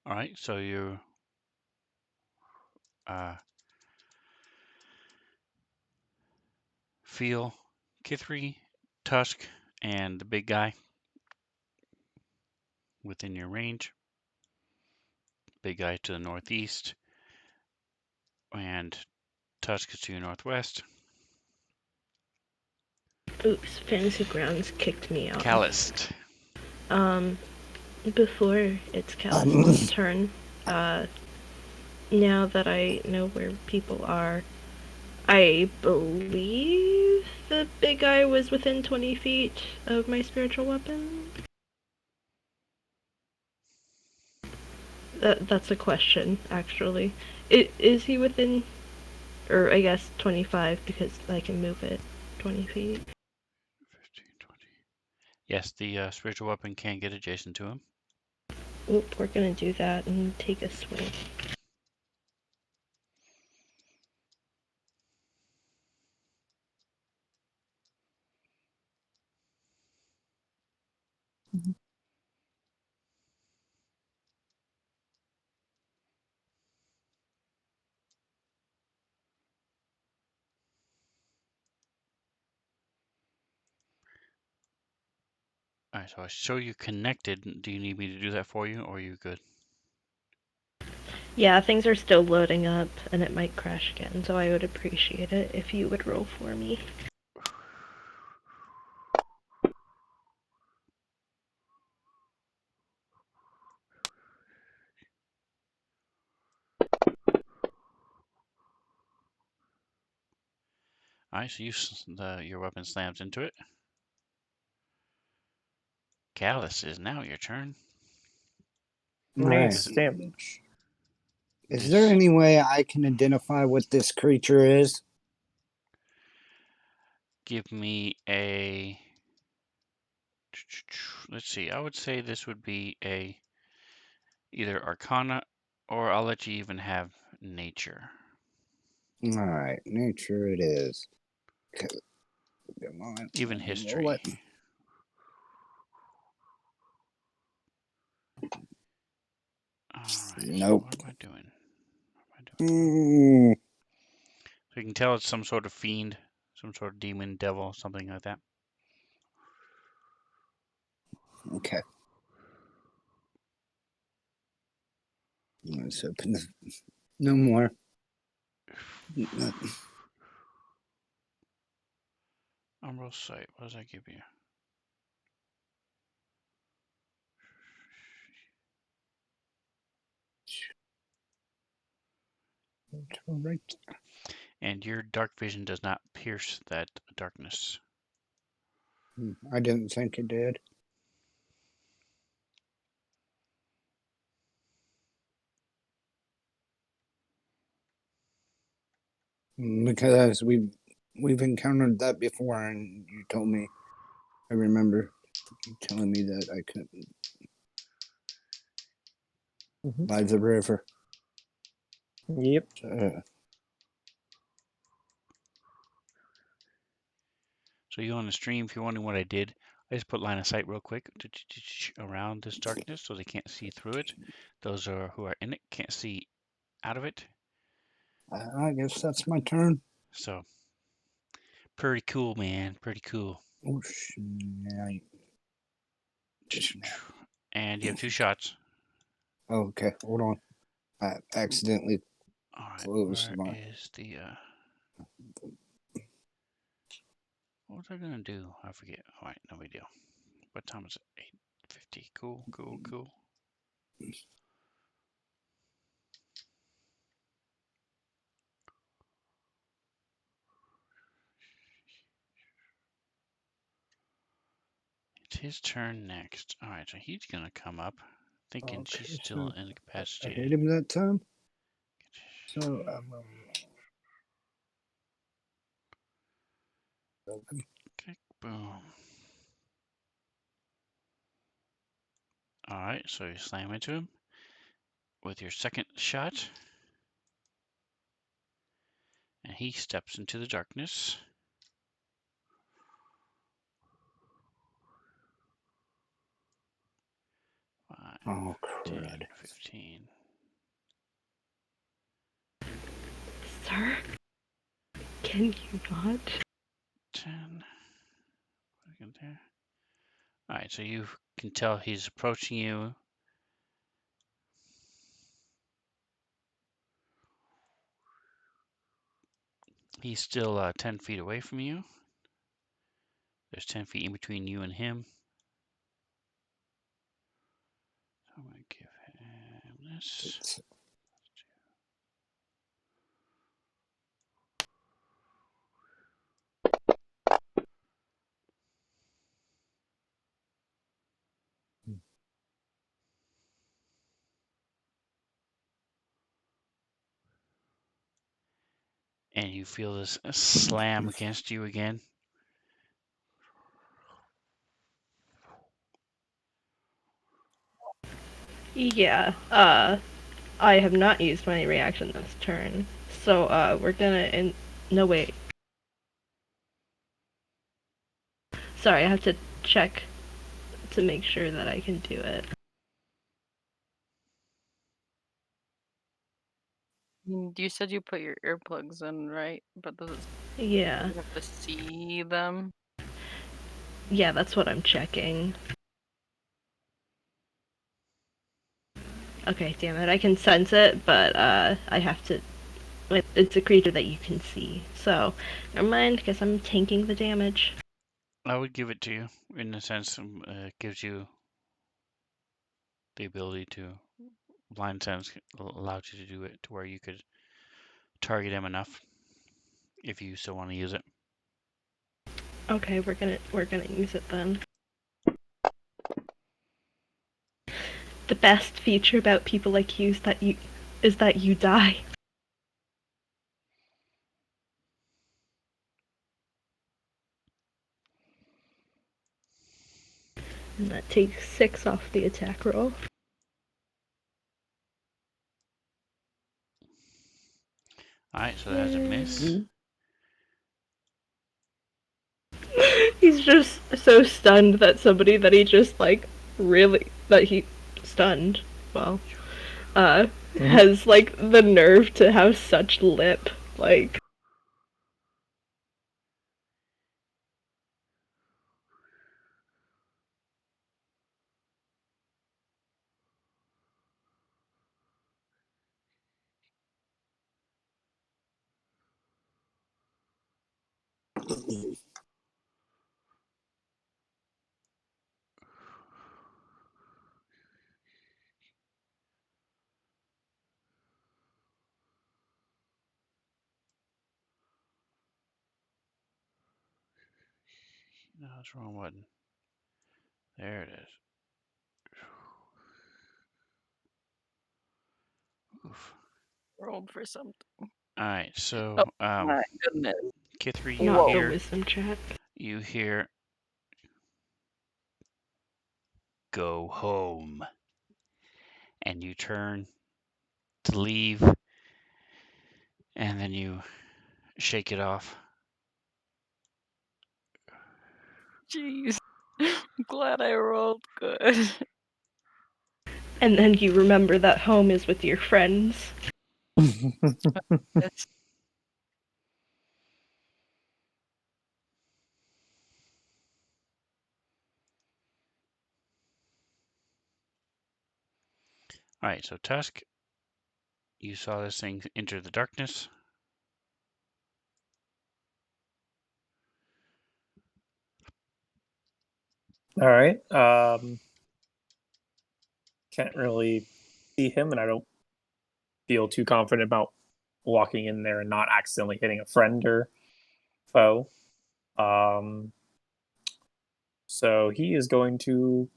All right, so you feel Kithri, Tusk, and the big guy within your range. Big guy to the northeast, and Tusk is to your northwest.
Oops, Fantasy Grounds kicked me out.
Calloused.
Before it's Callous's turn, now that I know where people are, I believe the big guy was within 20 feet of my spiritual weapon. That's a question, actually. Is he within, or I guess 25, because I can move it 20 feet.
15, 20. Yes, the spiritual weapon can get adjacent to him.
Oop, we're gonna do that and take a swing.
All right, so I show you connected. Do you need me to do that for you, or are you good?
Yeah, things are still loading up, and it might crash again, so I would appreciate it if you would roll for me.
All right, so your weapon slams into it. Callus, is now your turn.
Nice damage.
Is there any way I can identify what this creature is?
Give me a. Let's see. I would say this would be a either Arcana, or I'll let you even have Nature.
All right, nature it is.
Even History. All right.
Nope.
So what am I doing? So you can tell it's some sort of fiend, some sort of demon, devil, something like that.
Okay. Let's open this. No more.
Umbral Sight. What does that give you?
Right.
And your dark vision does not pierce that darkness.
I didn't think it did. Because we've encountered that before, and you told me. I remember you telling me that I couldn't by the river.
Yep.
So you on the stream, if you're wondering what I did, I just put line of sight real quick around this darkness so they can't see through it. Those who are in it can't see out of it.
I guess that's my turn.
So pretty cool, man. Pretty cool.
Oh, shit.
And you have 2 shots.
Okay, hold on. I accidentally
All right,
closed
where
my.
is the what was I gonna do? I forget. All right, no big deal. What time is it? 8:50. Cool, cool, cool. It's his turn next. All right, so he's gonna come up, thinking
Okay,
she's still
so I
incapacitated.
hit him that time. So
Okay, boom. All right, so you slam into him with your second shot, and he steps into the darkness. 5,
oh
10,
crud.
15.
Sir, can you not?
10. Put it in there. All right, so you can tell he's approaching you. He's still 10 feet away from you. There's 10 feet in between you and him. So I'm going to give him this. And you feel this slam against you again.
Yeah. I have not used my reaction this turn, so we're gonna. No, wait. Sorry, I have to check to make sure that I can do it.
You said you put your earplugs in, right? But does it
Yeah.
you have to see them?
Yeah, that's what I'm checking. Okay, damn it. I can sense it, but I have to. It's a creature that you can see. So, never mind, guess I'm tanking the damage.
I would give it to you in a sense. It gives you the ability to blind sense allowed you to do it to where you could target him enough if you still want to use it.
Okay, we're gonna use it then. The best feature about people like you is that you die. And that takes 6 off the attack roll.
Alright, so that's a miss.
He's just so stunned that somebody that he just like really that he stunned. Well, has like the nerve to have such lip. Like,
No, it's the wrong button. There it is. Oof.
Rolled for something.
All right, so
My goodness.
Kithri,
Not the
Whoa.
wisdom trap.
you hear "Go home," and you turn to leave, and then you shake it off.
Jeez. I'm glad I rolled good.
And then you remember that home is with your friends.
Yes.
All right, so Tusk, you saw this thing enter the darkness.
All right. Can't really see him, and I don't feel too confident about walking in there and not accidentally hitting a friend or foe. So he is going to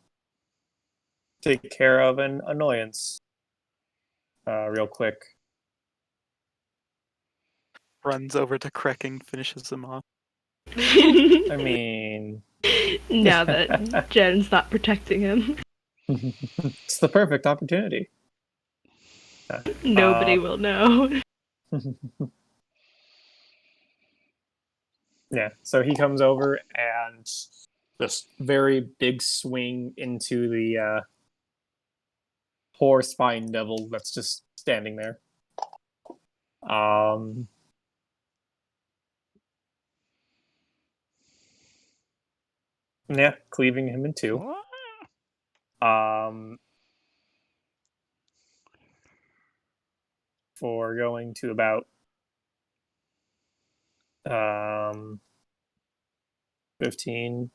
take care of an annoyance real quick.
Runs over to Krecking, finishes him off.
I mean,
Now that Jen's not protecting him,
it's the perfect opportunity.
nobody will know.
Yeah, so he comes over and just very big swing into the poor spine devil that's just standing there. Yeah, cleaving him in two. For going to about 15,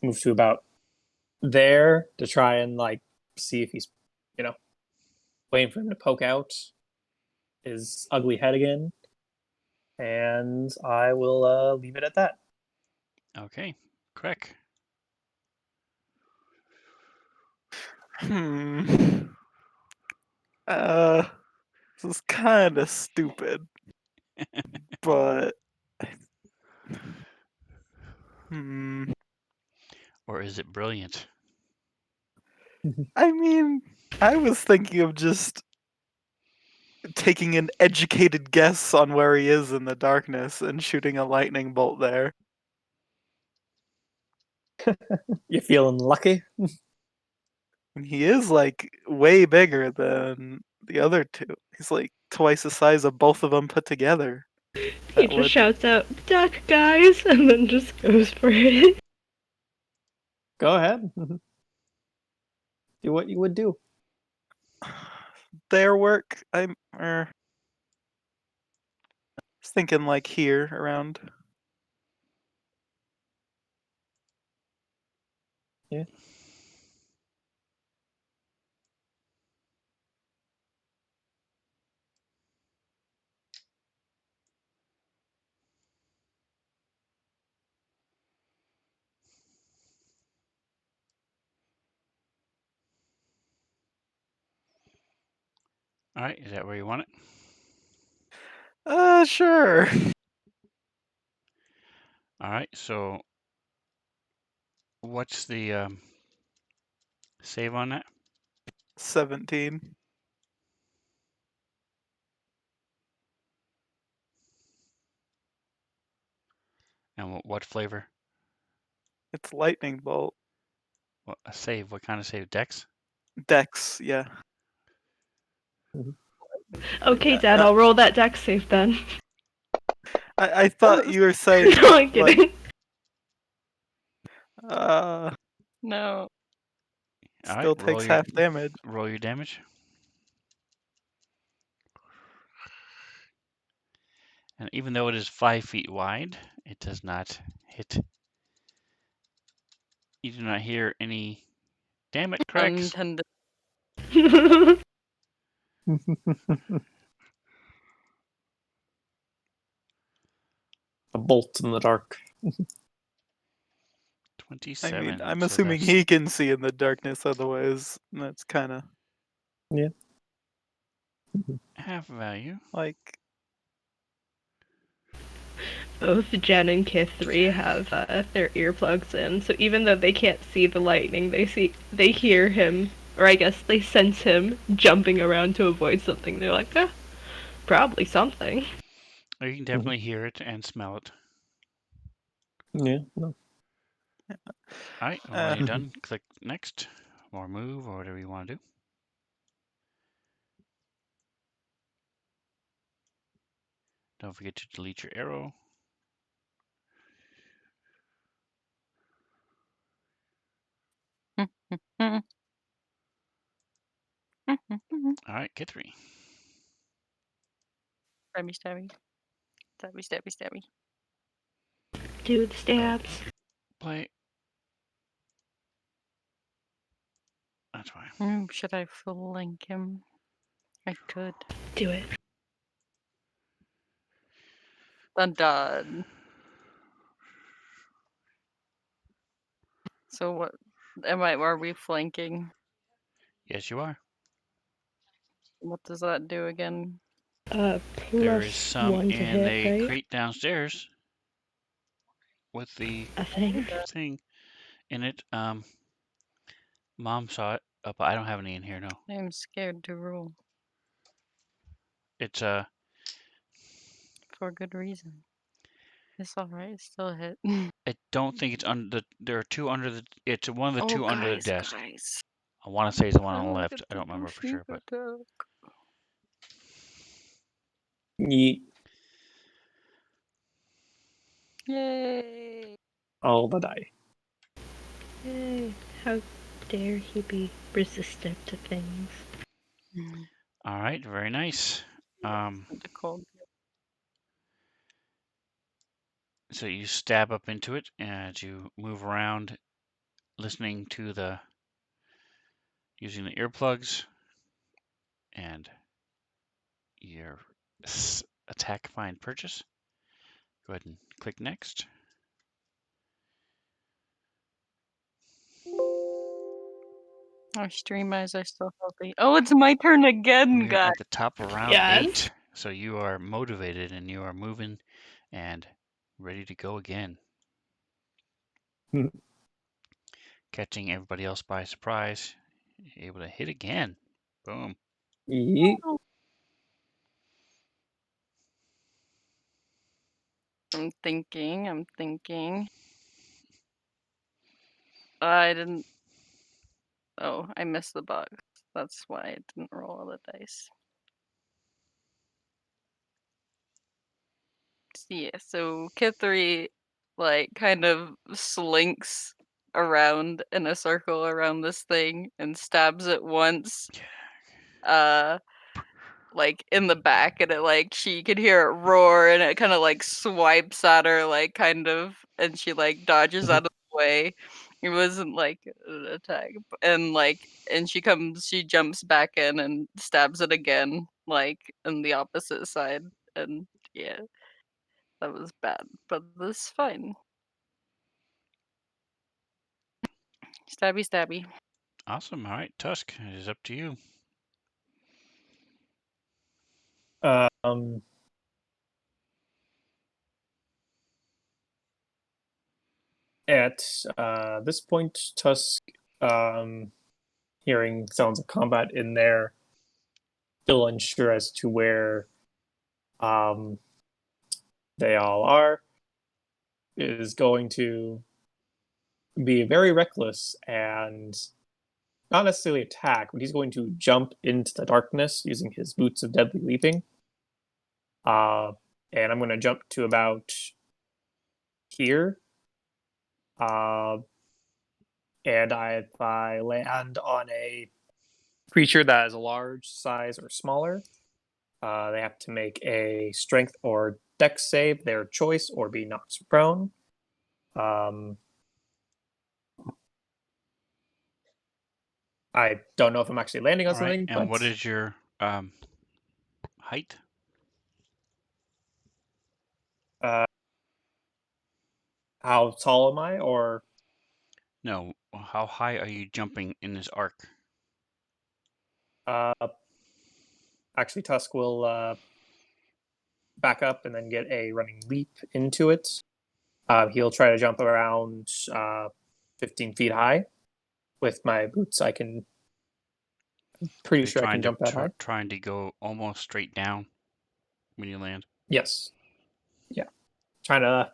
move to about there to try and like see if he's, waiting for him to poke out his ugly head again. And I will leave it at that.
Okay, Krek.
This is kind of stupid, but
Or is it brilliant?
I mean, I was thinking of just taking an educated guess on where he is in the darkness and shooting a lightning bolt there.
You feeling lucky?
And he is like way bigger than the other two. He's like twice the size of both of them put together.
He just shouts out, "Duck, guys!" and then just goes for it.
Go ahead. Do what you would do.
Their work. I'm thinking like here around.
Yeah.
All right, is that where you want it?
Sure.
All right, so what's the save on that?
17.
And what flavor?
It's lightning bolt.
What a save? What kind of save? Dex?
Dex, yeah.
Okay, Dad, I'll roll that deck save then.
I thought you were saying
No, I'm kidding.
like,
No.
All right,
still takes half damage.
Roll your damage. And even though it is 5 feet wide, it does not hit. You do not hear any. Damn it, Craigs.
Untended.
A bolt in the dark.
I
27.
mean, I'm
so
assuming
that's
he can see in the darkness, otherwise that's kind of
half value.
like.
Both Jen and Kith3 have their earplugs in, so even though they can't see the lightning, they hear him, or I guess they sense him jumping around to avoid something. They're like, probably something.
Or you can definitely hear it and smell it.
Yeah. No.
All right, well, when you're done, click next, or move, or whatever you want to do. Don't forget to delete your arrow. All right, Kith3.
Stabby, stabby. Stabby, stabby, stabby.
Do the stabs.
Play. That's fine.
Should I flank him? I could.
Do it.
Dun dun. So what? Are we flanking?
Yes, you are.
What does that do again?
There is
Plus
some
1 to
in
hit,
a
right?
crate downstairs with the
I think.
thing in it. Mom saw it, but I don't have any in here. No,
I'm scared to roll
it's
for good reason. It's alright. It's still a hit.
I don't think it's under the. There are two under the. It's one of the two under the desk.
Guys.
I want to say it's the one on the
Look
left.
at
I don't remember for sure, but
Yeet.
Yay!
All the die.
Yay. How dare he be resistant to things.
all right, very nice.
The cold.
So you stab up into it as you move around, listening to using the earplugs, and your attack find purchase. Go ahead and click next.
Our stream eyes are still healthy. Oh, it's my turn again,
We are
guys.
at the top of round
Yes.
8, so you are motivated and you are moving and ready to go again. Catching everybody else by surprise, able to hit again. Boom.
Yeet.
I'm thinking. I didn't. Oh, I missed the box. That's why I didn't roll all the dice. Yeah, so Kithri, like, kind of slinks around in a circle around this thing and stabs it once. Like in the back, and it like she could hear it roar, and it kind of like swipes at her, like kind of, and she like dodges out of the way. It wasn't like an attack, and like, and she jumps back in and stabs it again, like in the opposite side, and yeah, that was bad, but this is fine. Stabby, stabby.
Awesome. All right, Tusk, it is up to you.
At this point, Tusk, hearing sounds of combat in there, still unsure as to where they all are, is going to be very reckless and not necessarily attack, but he's going to jump into the darkness using his boots of deadly leaping. And I'm going to jump to about here. And if I land on a creature that is a large size or smaller, they have to make a strength or dex save, their choice, or be knocked prone. I don't know if I'm actually landing on
All right,
something,
and
but
what is your height?
How tall am I? Or
No, how high are you jumping in this arc?
actually, Tusk will back up and then get a running leap into it. He'll try to jump around 15 feet high. With my boots, I'm pretty
You're
sure I can jump that high.
trying to go almost straight down when you land.
Yes. Yeah. Trying to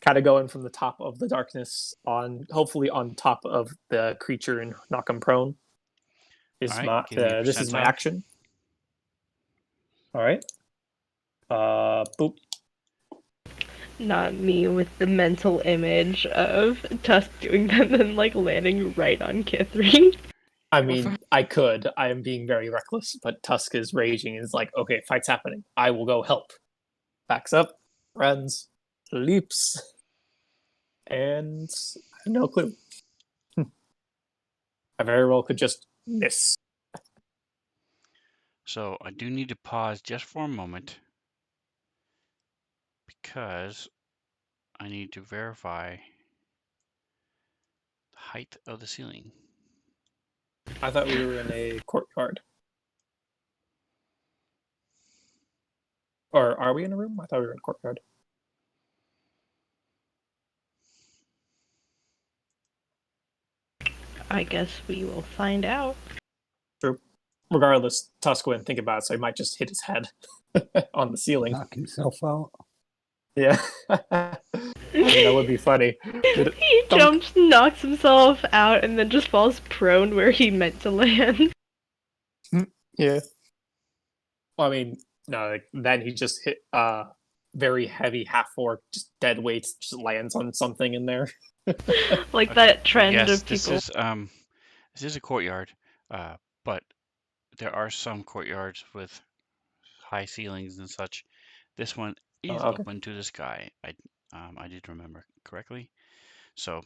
kind of go in from the top of the darkness hopefully on top of the creature and knock him prone.
All right, give me a
This is my
percentile.
action. All right. Boop.
Not me with the mental image of Tusk doing that and then like landing right on Kithri.
I mean, I could. I am being very reckless, but Tusk is raging and is like, okay, fight's happening. I will go help. Backs up, runs, leaps, and I have no clue. I very well could just miss.
So I do need to pause just for a moment because I need to verify the height of the ceiling.
I thought we were in a courtyard. Or are we in a room? I thought we were in a courtyard.
I guess we will find out.
True. Regardless, Tusk wouldn't think about it, so he might just hit his head on the ceiling.
Knock himself out.
Yeah. That would be funny.
He jumps, knocks himself out, and then just falls prone where he meant to land.
Yeah. Well, I mean, no, like, then he just hit very heavy half-orc, just dead weight, just lands on something in there.
Like that trend
Yes,
of people.
this is a courtyard, but there are some courtyards with high ceilings and such. This one is
okay.
open to the sky. I did remember correctly, so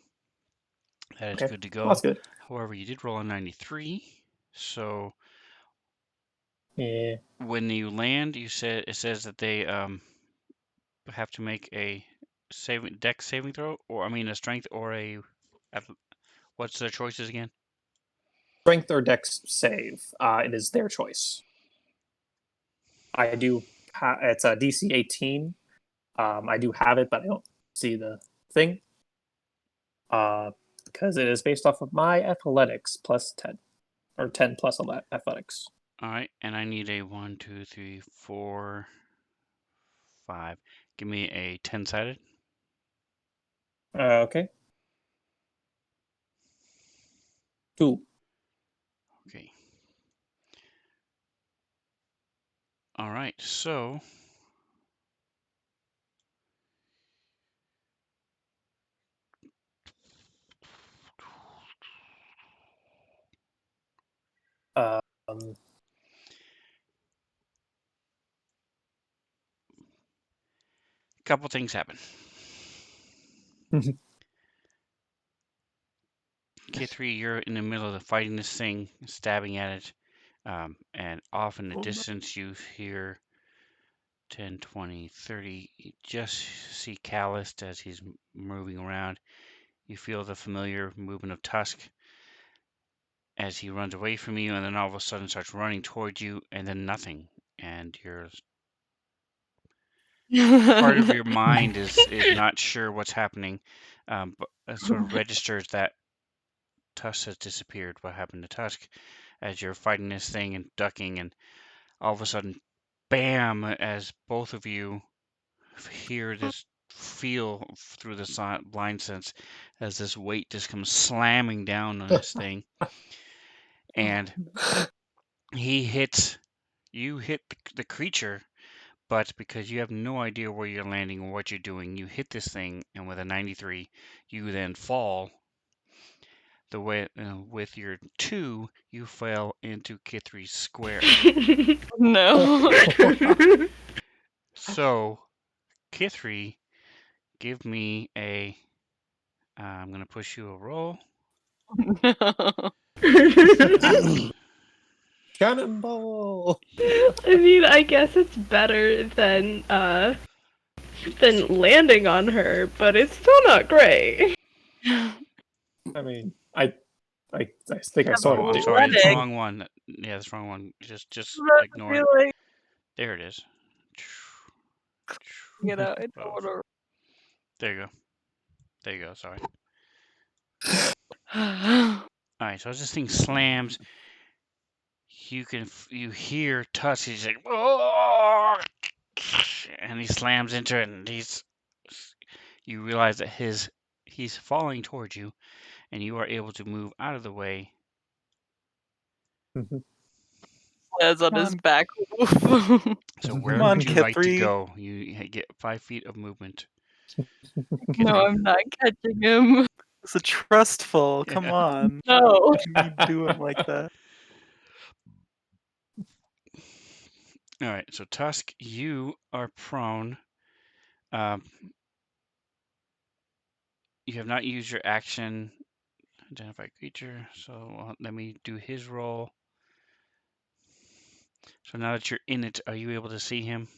that is
Okay.
good to go.
Well, that's good.
However, you did roll a 93, so
Yeah.
when you land, it says that they have to make a dex saving throw, or I mean a strength or a what's their choices again?
Strength or dex save. It is their choice. I do. It's a DC 18. I do have it, but I don't see the thing. Because it is based off of my athletics plus 10, or 10 plus athletics.
All right, and I need a 1, 2, 3, 4, 5. Give me a 10-sided.
Okay. 2.
Okay. All right, so
Um,
a couple things happen. K3, you're in the middle of fighting this thing, stabbing at it, and off in the distance you hear 10, 20, 30. You just see Calloused as he's moving around. You feel the familiar movement of Tusk as he runs away from you, and then all of a sudden starts running towards you, and then nothing. And you're part of your mind is not sure what's happening, but it sort of registers that Tusk has disappeared. What happened to Tusk? As you're fighting this thing and ducking, and all of a sudden, bam! As both of you hear this, feel through the blind sense, as this weight just comes slamming down on this thing, and you hit the creature. But because you have no idea where you're landing or what you're doing, you hit this thing, and with a 93, you then fall. The way with your 2, you fell into Kithri's square.
No.
So, Kithri, give me a. I'm gonna push you a roll.
No.
Cannonball!
I mean, I guess it's better than than landing on her, but it's still not great.
I mean, I think I sort
Oh,
of
I'm
do.
sorry. It's the
Athletic.
wrong one. Yeah, that's the wrong one. Just
That'd
ignore
be
it.
like,
There it is.
you know, I
Oh,
don't
there you go. There you go. Sorry.
wanna.
All right. So as this thing slams, you hear Tusk. He's like, oh, and he slams into it, and you realize that he's falling towards you, and you are able to move out of the way.
Lands on
Come
his
on.
back.
So where
Come on,
would you like to
Kithri.
go? You get 5 feet of movement.
No, I'm not catching him.
It's a trustful.
Yeah.
Come on.
No.
You do him like that.
All right. So Tusk, you are prone. Um, you have not used your action. Identify creature. So let me do his roll. So now that you're in it, are you able to see him?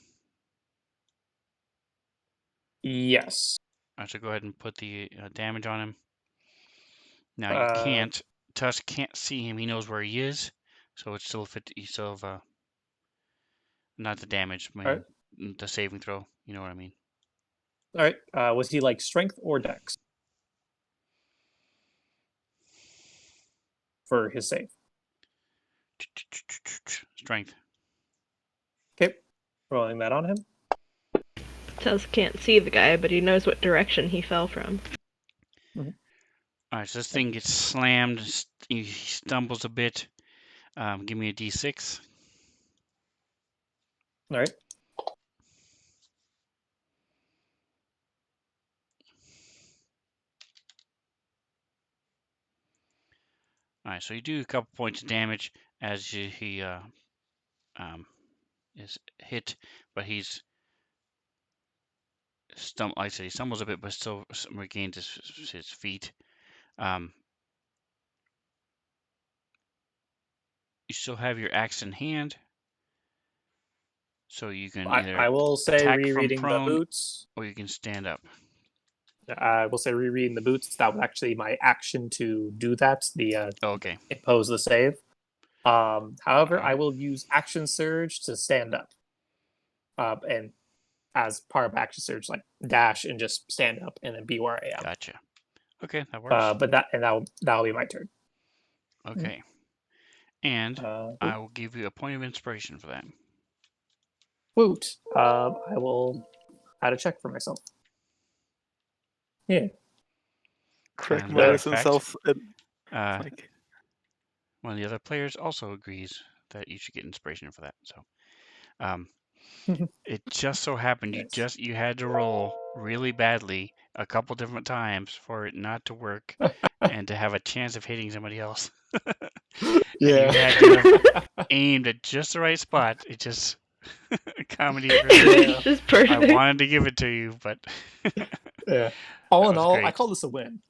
Yes.
All right, so go ahead and put the damage on him. Now you
Uh,
can't. Tusk can't see him. He knows where he is, so it's still fit. You still have not the damage. I
all right.
mean, the saving throw. You know what I mean?
All right. Was he like strength or dex for his save?
Strength.
Okay. Rolling that on him.
Tusk can't see the guy, but he knows what direction he fell from.
All right, so this thing gets slammed. He stumbles a bit. Give me a d6.
All right.
All right, so you do a couple points of damage as he is hit, but he's like I said, he stumbles a bit, but still regains his feet. You still have your axe in hand, so you can either
I will say
attack from
rereading the
prone
boots.
or you can stand up.
I will say rereading the boots. That was actually my action to do that.
Okay.
Impose the save. However, I
Alright.
will use action surge to stand up. And as part of action surge, like dash and just stand up and then be where I am.
Gotcha. Okay, that works.
But that'll be my turn.
Okay. And
Uh,
I will give you a point of inspiration for that.
Woot. I will add a check for myself. Yeah.
Crick
As a matter of
notice
fact,
himself. And,
Uh,
like,
one of the other players also agrees that you should get inspiration for that. So, it just so happened
Nice.
you had to roll really badly a couple different times for it not to work and to have a chance of hitting somebody else. And you had to have aimed at just the right spot. It just comedy.
It's just perfect.
I wanted to give it to you, but
Yeah. All
that
in
was
all, I
great.
call this a win.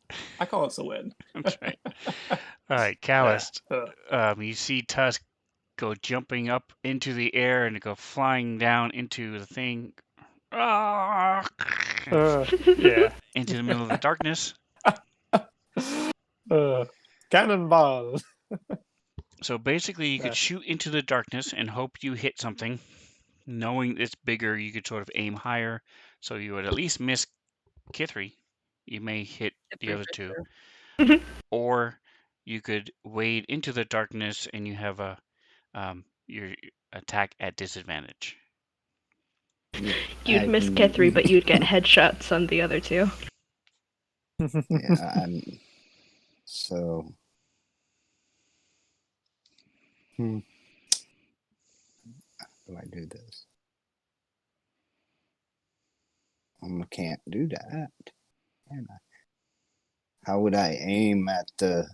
I call this a win.
That's right. All right, Callist.
Yeah.
You see Tusk go jumping up into the air and go flying down into the thing. Ah!
Yeah.
Into the middle of the darkness.
Cannonball.
So basically, you could shoot into the darkness and hope you hit something. Knowing it's bigger, you could sort of aim higher, so you would at least miss Kithri. You may hit the other two. Or you could wade into the darkness and you have your attack at disadvantage.
You'd miss Kithri, but you'd get headshots on the other two.
Yeah, so. How do I do this? I can't do that. Can I? How would I aim at the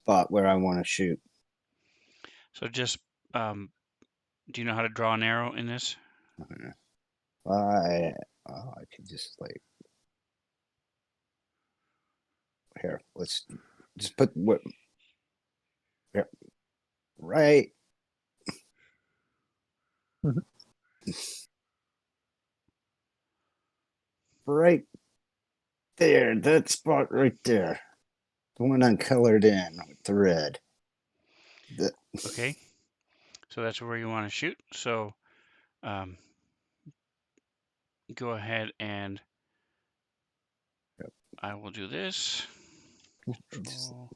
spot where I want to shoot?
So just, do you know how to draw an arrow in this?
I could just like here. Let's just put what right. right there. That spot right there. The one I colored in with the red.
Okay. So that's where you want to shoot. So go ahead and I will do this. Control.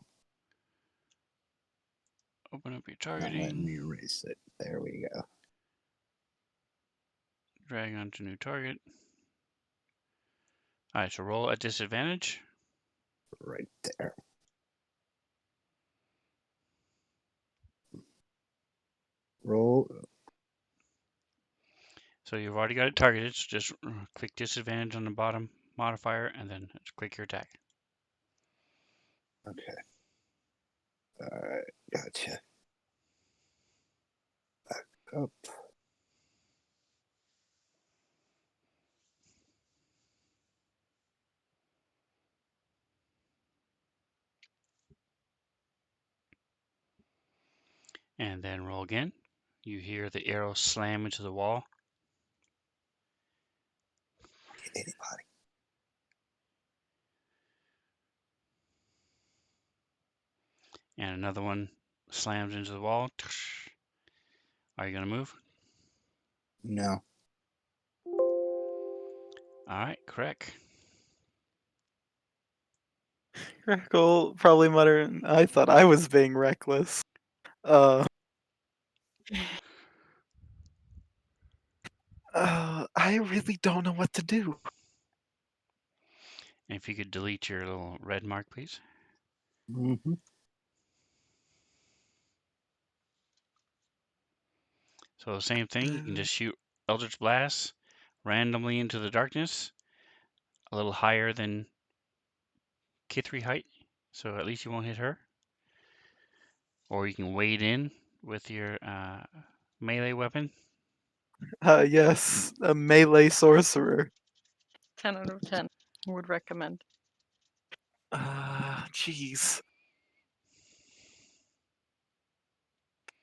Open up your
Not letting me
targeting.
erase it. There we go.
Drag onto new target. All right, so roll at disadvantage.
Right there. Roll.
So you've already got it targeted, so just click disadvantage on the bottom modifier and then click your attack.
Okay. All right. Gotcha. Back up.
And then roll again. You hear the arrow slam into the wall.
Hit anybody.
And another one slams into the wall. Are you going to move?
No.
All right, correct.
Crackle probably muttering, I thought I was being reckless. I really don't know what to do.
And if you could delete your little red mark, please.
Mm-hmm.
So the same thing, you can just shoot Eldritch Blast randomly into the darkness, a little higher than Kithri height, so at least you won't hit her. Or you can wade in with your melee weapon.
Yes, a melee sorcerer.
10 out of 10. Would recommend.
Jeez.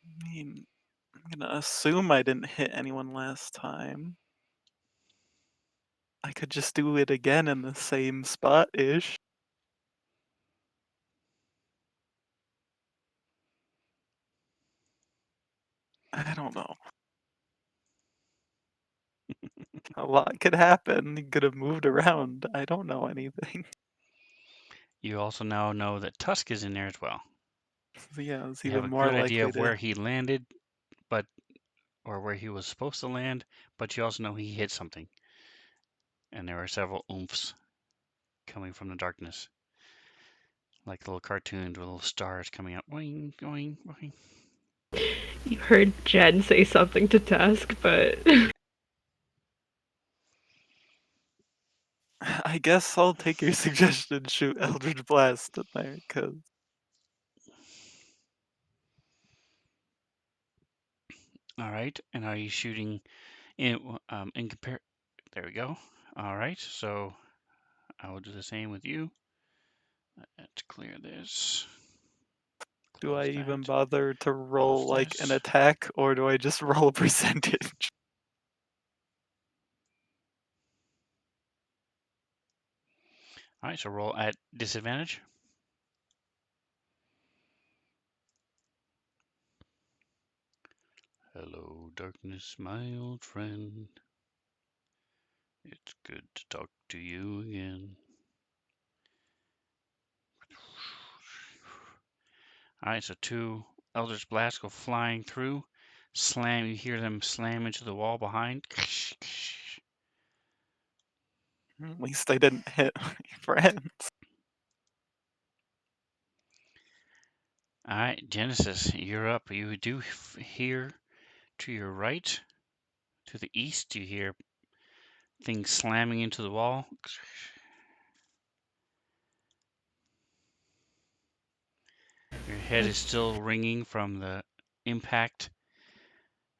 I mean, I'm gonna assume I didn't hit anyone last time. I could just do it again in the same spot-ish. I don't know. A lot could happen. He could have moved around. I don't know anything.
You also now know that Tusk is in there as well.
So yeah, it's
You have
even
a
more
good idea
likely
of where
to.
he landed, or where he was supposed to land, but you also know he hit something. And there were several oomphs coming from the darkness. Like little cartoons with little stars coming out. Boing, boing, boing.
You heard Jen say something to Tusk, but
I guess I'll take your suggestion, shoot Eldritch Blast in there, because
All right, and are you shooting in compare? There we go. All right, so I will do the same with you. Let's clear this.
do I
Close
even
that.
bother to roll
Close
like an
this.
attack, or do I just roll a percentage?
All right, so roll at disadvantage. Hello, darkness, my old friend. It's good to talk to you again. All right, so two Eldritch Blasts go flying through. Slam, you hear them slam into the wall behind.
At least I didn't hit my friends.
All right, Genesis, you're up. You do hear to your right, to the east, you hear things slamming into the wall. Your head is still ringing from the impact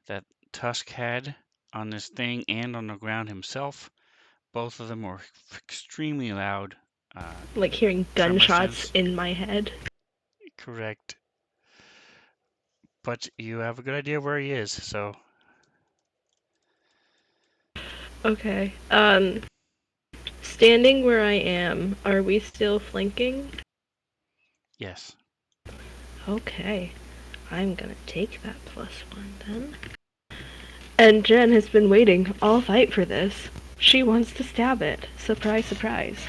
that Tusk had on this thing and on the ground himself. Both of them were extremely loud.
like hearing
Tremor
gunshots
sense.
in my head.
Correct. But you have a good idea where he is, so
Okay. Standing where I am, are we still flanking?
Yes.
Okay. I'm gonna take that +1 then. And Jen has been waiting all fight for this. She wants to stab it. Surprise, surprise.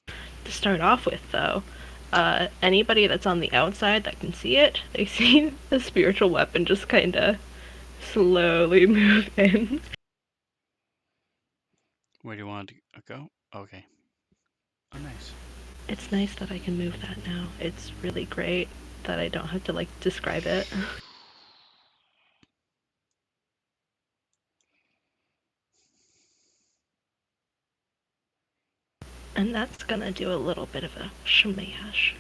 To start off with, though, anybody that's on the outside that can see it, they see the spiritual weapon just kinda slowly move in.
Where do you want to go? Okay. Oh, nice.
It's nice that I can move that now. It's really great that I don't have to, like, describe it. And that's gonna do a little bit of a smash.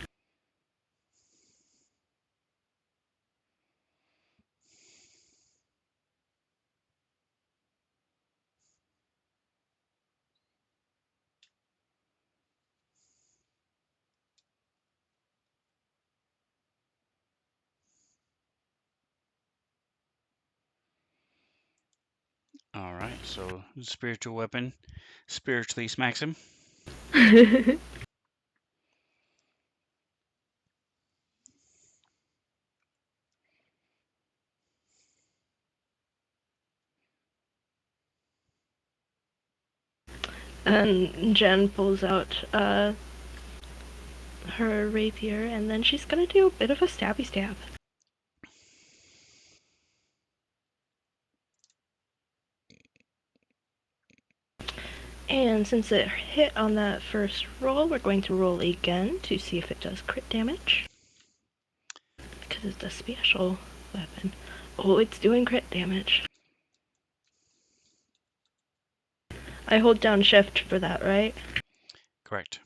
All right. So spiritual weapon spiritually smacks him.
And Jen pulls out her rapier, and then she's gonna do a bit of a stabby stab. And since it hit on that first roll, we're going to roll again to see if it does crit damage. Because it's a special weapon. Oh, it's doing crit damage. I hold down shift for that, right?
Correct.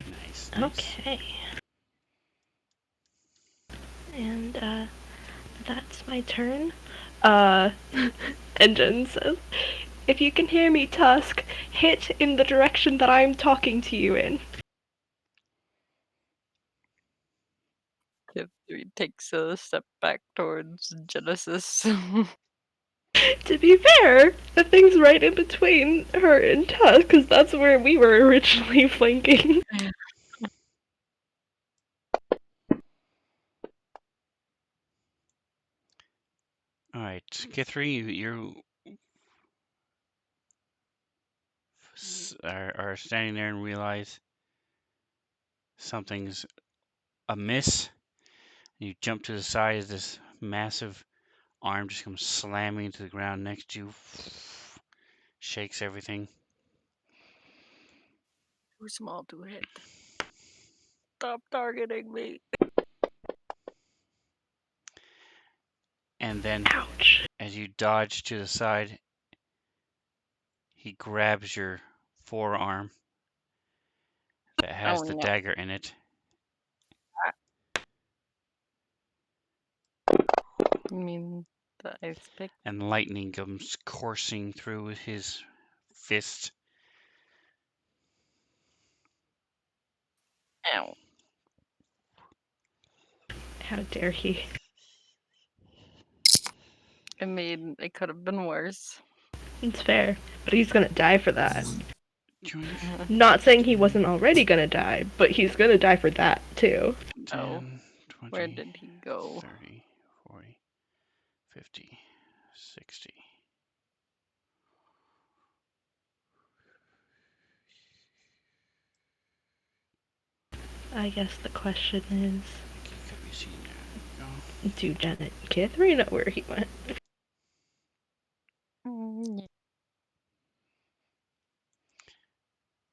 Nice. Nice.
Okay. And that's my turn. And Jen says, if you can hear me, Tusk, hit in the direction that I'm talking to you in.
Kid3 takes a step back towards Genesis.
To be fair, the thing's right in between her and Tusk, because that's where we were originally flanking.
All right. K3, you are standing there and realize something's amiss. You jump to the side as this massive arm just comes slamming into the ground next to you, shakes everything.
Too small to hit. Stop targeting me.
And then,
Ouch.
as you dodge to the side, he grabs your forearm that has
Oh
the
no.
dagger in it.
You mean the ice pick?
And lightning comes coursing through his fist.
Ow.
How dare he?
I mean, it could have been worse.
It's fair, but he's gonna die for that.
Joink.
Not saying he wasn't already gonna die, but he's gonna die for that, too.
10, 20,
Where did he go?
30, 40, 50, 60.
I guess the question is,
Could be seen there. There
do Janet and K3 know where he went?
Mm,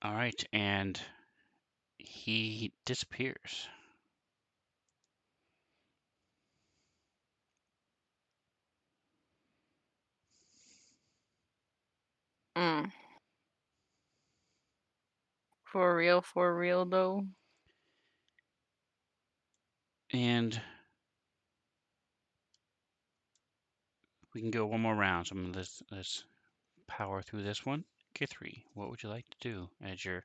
All right, and he disappears.
mm. For real though.
And we can go one more round. So let's power through this one. K3, what would you like to do as your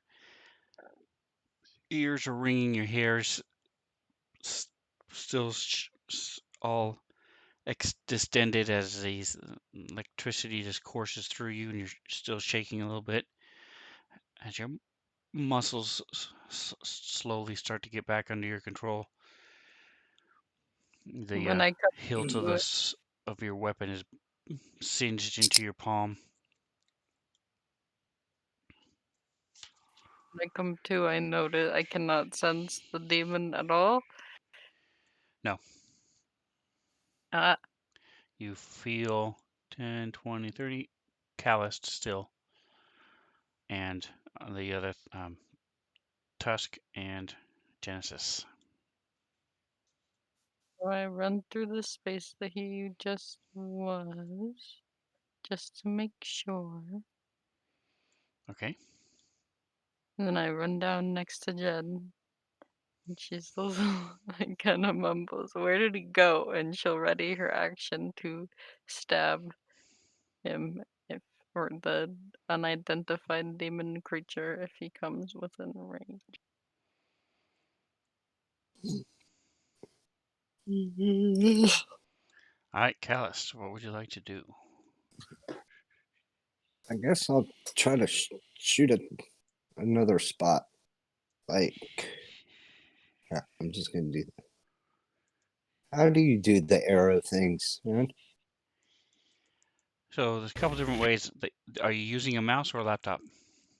ears are ringing, your hair's still all distended as the electricity just courses through you, and you're still shaking a little bit as your muscles slowly start to get back under your control. The
When I come
hilt of
to it,
of your weapon is singed into your palm.
I notice I cannot sense the demon at all.
No.
Ah,
You feel 10, 20, 30 calloused still. And the other Tusk and Genesis.
so I run through the space that he just was, just to make sure.
Okay.
And then I run down next to Jen. And she still like kind of mumbles, "Where did he go?" And she'll ready her action to stab him if, or the unidentified demon creature if he comes within range.
All right, Callus, what would you like to do?
I guess I'll try to shoot another spot. Like, yeah, I'm just gonna do that. How do you do the arrow things, man?
So there's a couple different ways. Are you using a mouse or a laptop?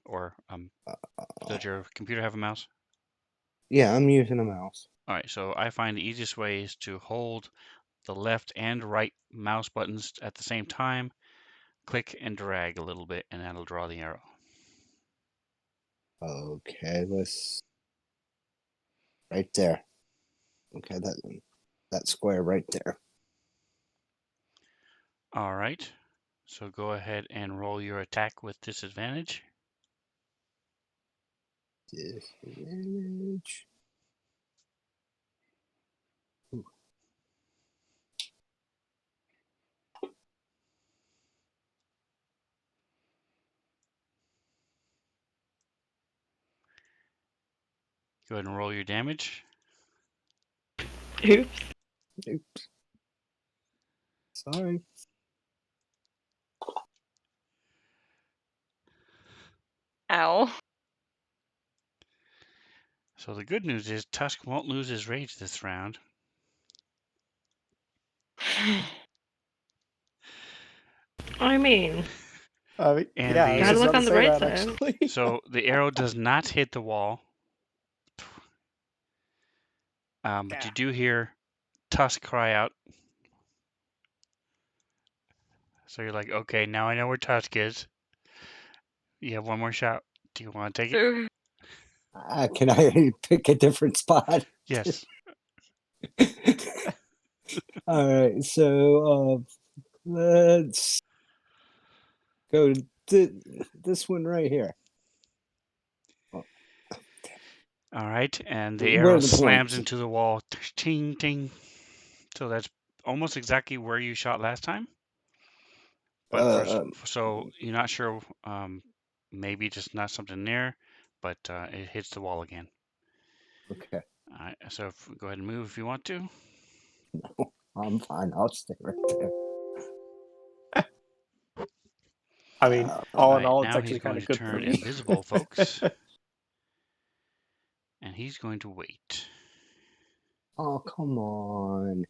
Or does your computer have a mouse?
Yeah, I'm using a mouse.
All right, so I find the easiest way is to hold the left and right mouse buttons at the same time, click and drag a little bit, and that'll draw the arrow.
Okay, right there. Okay, that square right there.
All right, so go ahead and roll your attack with disadvantage.
Disadvantage. Ooh.
Go ahead and roll your damage.
Oops.
Oops. Sorry.
Ow.
So the good news is Tusk won't lose his rage this round.
I mean,
And
yeah, I was
gotta
just
look
about
on
to
the
say
bright
that
side.
actually.
so the arrow does not hit the wall. But you do hear Tusk cry out. So you're like, okay, now I know where Tusk is. You have one more shot. Do you want to take it?
Can I pick a different spot?
Yes.
All right, so let's go to this one right here.
All right, and the
Where
arrow
are the
slams
points?
into the wall. Ting, ting. So that's almost exactly where you shot last time. But so you're not sure. Maybe just not something near, but it hits the wall again.
Okay,
All right, so go ahead and move if you want to.
I'm fine. I'll stay right there.
I mean,
All
all in
right,
all, it's
now he's
actually kind
going
of
to
good for
turn
me.
invisible, folks. And he's going to wait.
Oh, come on.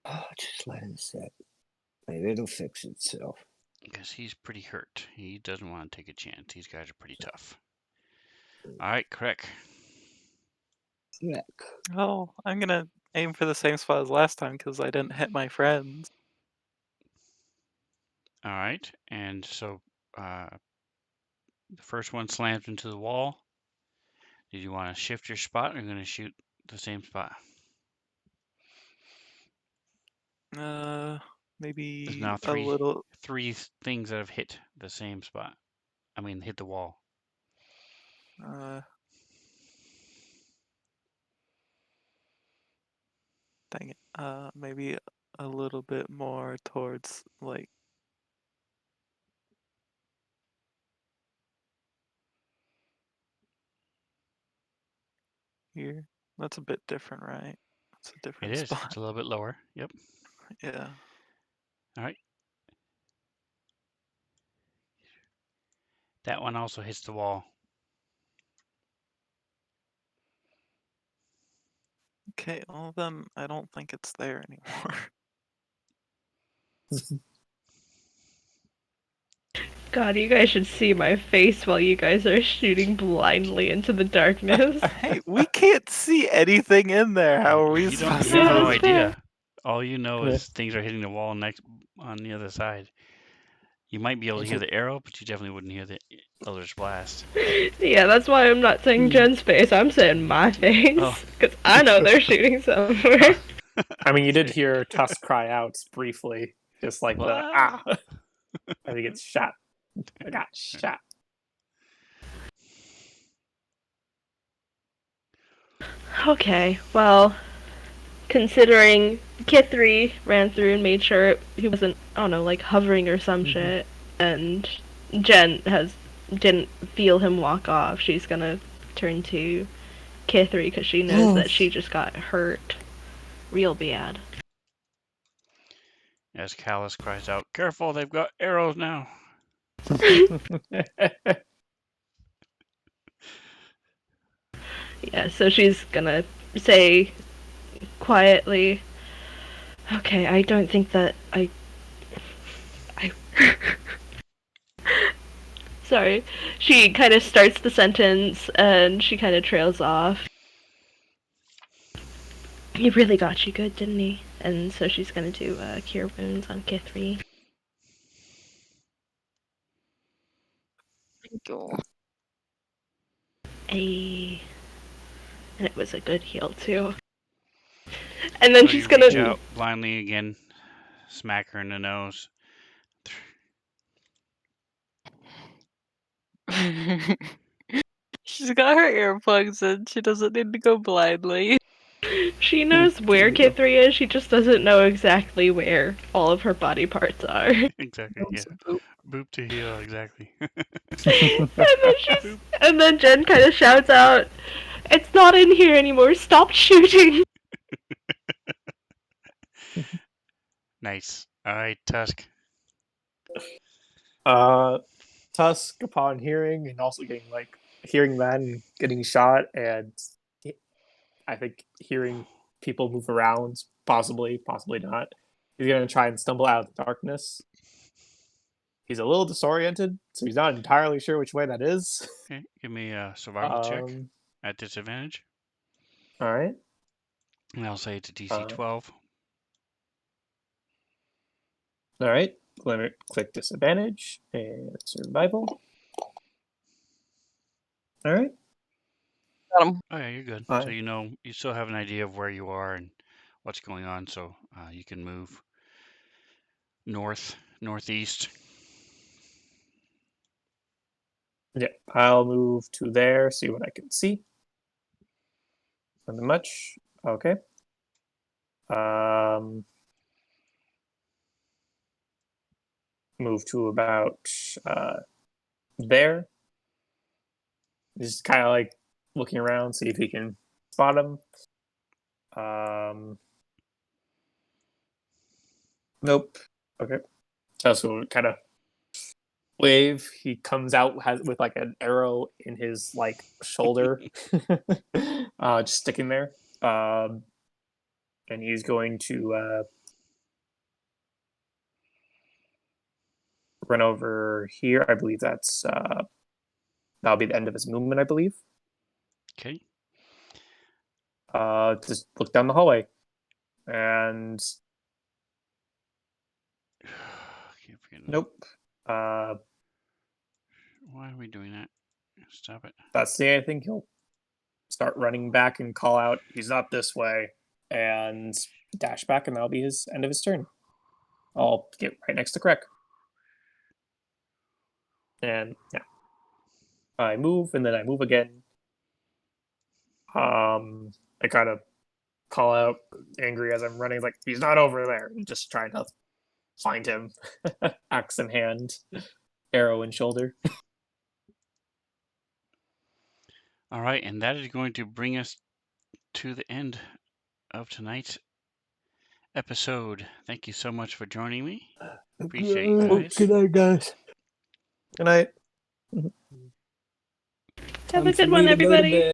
Oh, just let it sit. Maybe it'll fix itself.
Because he's pretty hurt. He doesn't want to take a chance. These guys are pretty tough. All right, correct.
Heck.
Oh, I'm gonna aim for the same spot as last time because I didn't hit my friends.
All right, and so the first one slams into the wall. Did you want to shift your spot, or are you going to shoot the same spot? There's
Maybe
now
a little.
three things that have hit the same spot. I mean, hit the wall.
Dang it. Maybe a little bit more towards like. here. That's a bit different, right? It's a
It
different
is.
spot.
It's a little bit lower. Yep.
Yeah.
All right. That one also hits the wall.
Okay, all of them, I don't think it's there anymore.
God, you guys should see my face while you guys are shooting blindly into the darkness.
Hey, we can't see anything in there. How are we
You don't.
supposed
You have
Yeah,
no
to?
that's fair.
idea. All you know is things are hitting the wall next on the other side. You might be able to hear the arrow, but you definitely wouldn't hear the Elder's Blast.
Yeah, that's why I'm not saying Jen's face. I'm saying my face.
Oh.
Because I know they're shooting somewhere.
I mean, you did
Okay.
hear Tusk cry out briefly, just like the
Wow.
as he gets shot. I got shot.
Okay, well, considering Kithri ran through and made sure he wasn't, I don't know, like hovering or some shit, and Jen didn't feel him walk off, she's gonna turn to Kithri because she knows that she just got hurt real bad.
As Callus cries out, "Careful! They've got arrows now."
Yeah, so she's gonna say quietly, okay, I don't think that I sorry. She kind of starts the sentence and she kind of trails off. He really got you good, didn't he? And so she's gonna do cure wounds on Kithri.
Thank you.
And it was a good heal too. And then
So
she's
you
gonna
reach out blindly again, smack her in the nose.
She's got her earplugs in. She doesn't need to go blindly.
She knows where Kithri is, she just doesn't know exactly where all of her body parts are.
Exactly. Yeah. Boop to heal. Exactly.
And then Jen kind of shouts out, "It's not in here anymore. Stop shooting."
Nice. All right, Tusk.
Tusk, upon hearing and also getting hearing that and getting shot, and I think hearing people move around, possibly not, he's gonna try and stumble out of the darkness. He's a little disoriented, so he's not entirely sure which way that is.
Okay, give me a survival check at disadvantage.
All right.
And I'll say it's a DC 12.
All right. Let me click disadvantage and survival. All right.
Got him.
Oh yeah, you're good.
Hi.
So you still have an idea of where you are and what's going on, so you can move northeast.
Yeah, I'll move to there, see what I can see. Nothing much. Okay. Move to about there. Just kind of looking around, see if he can spot him. Nope. Okay. So kind of wave. He comes out with an arrow in his shoulder, just sticking there. And he's going to run over here. I believe that'll be the end of his movement, I believe.
Okay.
Just look down the hallway, and nope.
Why are we doing that? Stop it.
That's the I think he'll start running back and call out, "He's not this way," and dash back, and that'll be his end of his turn. I'll get right next to Krek. And yeah, I move, and then I move again. I kind of call out, angry as I'm running, "He's not over there!" Just trying to find him, axe in hand, arrow in shoulder.
All right, and that is going to bring us to the end of tonight's episode. Thank you so much for joining me. Appreciate you guys.
Good night, guys.
Good night.
Have a good one, everybody.